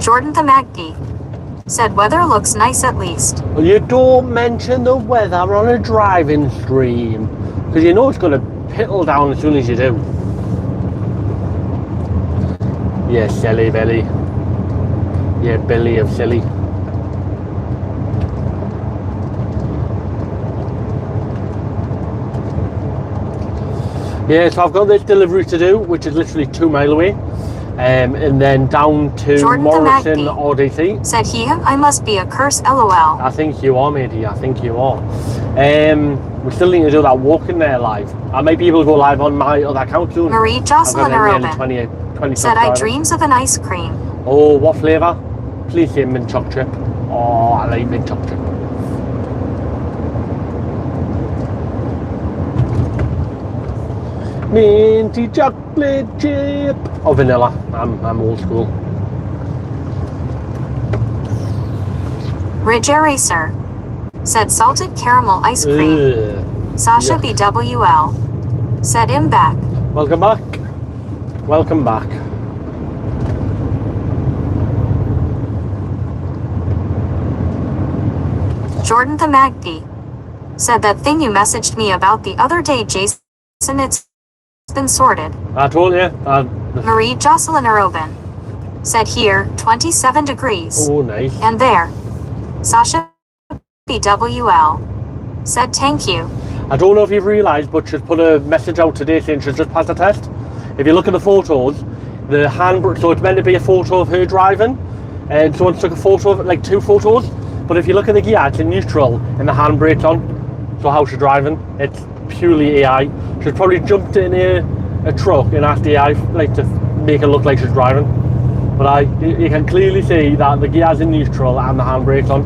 Jordan the MacD said, weather looks nice at least. Well, you don't mention the weather on a driving stream because you know it's going to piddle down as soon as you do. Yeah, silly belly. Yeah, belly of silly. Yeah, so I've got this delivery to do, which is literally 2 mile away, and then down to Jordan Morrison Tamaki or DC. said he, I must be a curse LOL. I think you are, matey. I think you are. We still need to do that walk in there live. I might be able to go live on my other account soon. Marie Jocelyn Erobin 20 said, I dreams of an ice cream. Oh, what flavour? Please say mint choc chip. Oh, I like mint choc chip. Minty chocolate chip. Or vanilla. I'm old school. Ridge Eraser said salted caramel ice cream. Ugh. Sasha Yuck. BWL said him back. Welcome back. Welcome back. Jordan the MacD said that thing you messaged me about the other day, Jason, it's been sorted. I told you. Marie Jocelyn Erobin Said here, 27 degrees. Oh, nice. And there. Sasha BWL. Said thank you. I don't know if you've realised, but she's put a message out today saying she's just passed the test. If you look at the photos, the handbrake, so it's meant to be a photo of her driving, and someone took a photo of it, like 2 photos, but if you look at the gear, it's in neutral and the handbrake's on. So how she's driving, it's purely AI. She's probably jumped in a truck and asked AI like to make it look like she's driving. But you can clearly see that the gear's in neutral and the handbrake's on.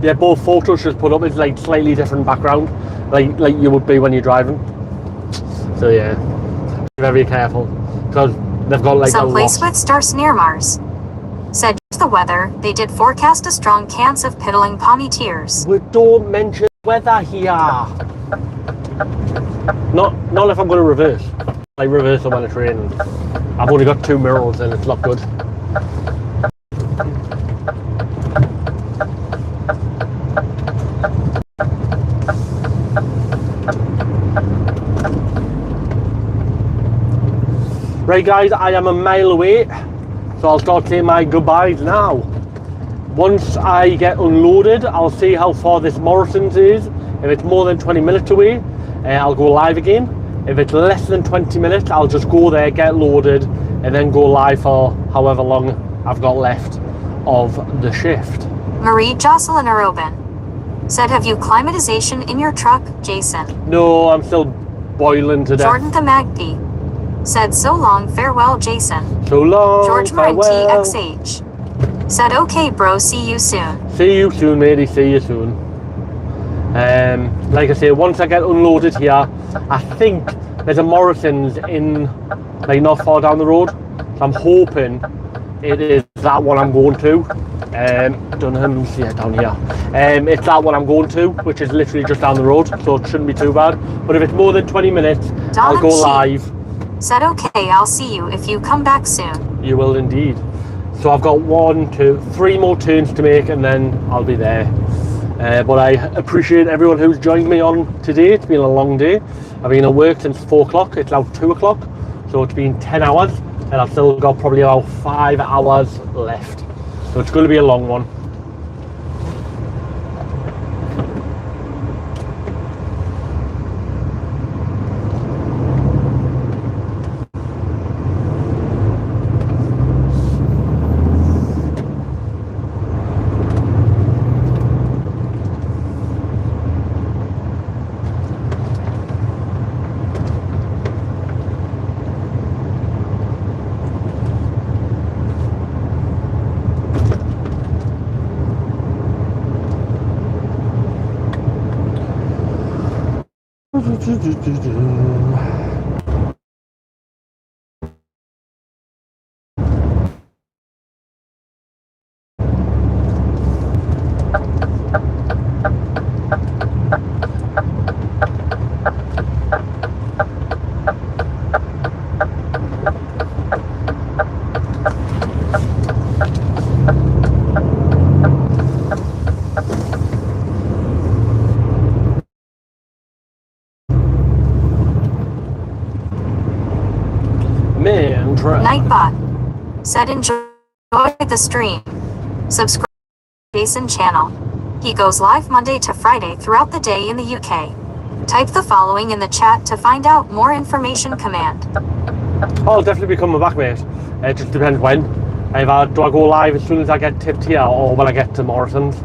Yeah, both photos she's put up is like slightly different background, like you would be when you're driving. So yeah, be very careful because they've got like someplace with stars near Mars. Said the weather, they did forecast a strong chance of piddling pommy tears. We don't mention weather here. Not if I'm going to reverse. Like reverse when it's raining. I've only got 2 mirrors and it's not good. Right guys, I am a mile away, so I'll start saying my goodbyes now. Once I get unloaded, I'll see how far this Morrison's is. If it's more than 20 minutes away, I'll go live again. If it's less than 20 minutes, I'll just go there, get loaded, and then go live for however long I've got left of the shift. Marie Jocelyn Arobin. Said, have you climatization in your truck, Jason? No, I'm still boiling to death. Jordan the Magpie. Said, so long, farewell, Jason. So long, George Martin farewell. TXH. Said, okay, bro, see you soon. See you soon, matey, see you soon. Like I say, once I get unloaded here, I think there's a Morrison's in, like, not far down the road. So I'm hoping it is that one I'm going to. Dunham's, yeah, down here. It's that one I'm going to, which is literally just down the road, so it shouldn't be too bad. But if it's more than 20 minutes, I'll go live. Said, okay, I'll see you if you come back soon. You will indeed. So I've got 1, 2, 3 more turns to make and then I'll be there. But I appreciate everyone who's joined me on today. It's been a long day. I've been at work since 4 o'clock. It's now 2 o'clock. So it's been 10 hours and I've still got probably about 5 hours left. So it's going to be a long one. Nightbot. Said, enjoy the stream. Subscribe to Jason channel. He goes live Monday to Friday throughout the day in the UK. Type the following in the chat to find out more information command. I'll definitely be coming back, mate. It just depends when. Either do I go live as soon as I get tipped here or when I get to Morrison's.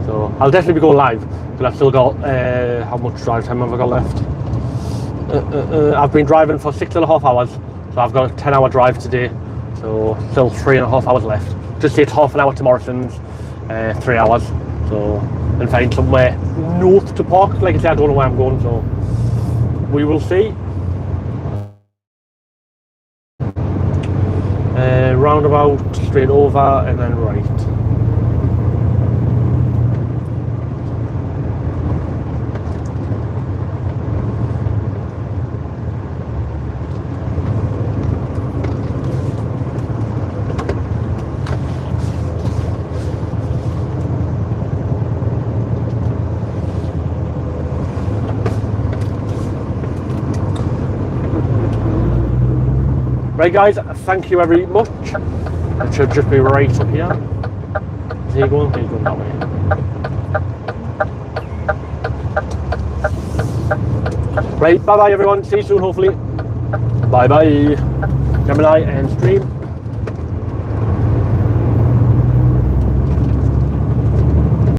So I'll definitely be going live because I've still got, how much drive time have I got left? I've been driving for 6.5 hours. So I've got a 10-hour drive today. So still 3.5 hours left. Just takes half an hour to Morrison's, 3 hours. So, and find somewhere north to park. Like I said, I don't know where I'm going, so we will see. Roundabout, straight over, and then right. Right guys, thank you very much. It should just be right up here. Is he going? He's going that way. Right, bye bye everyone. See you soon hopefully. Bye bye. Gemini and stream.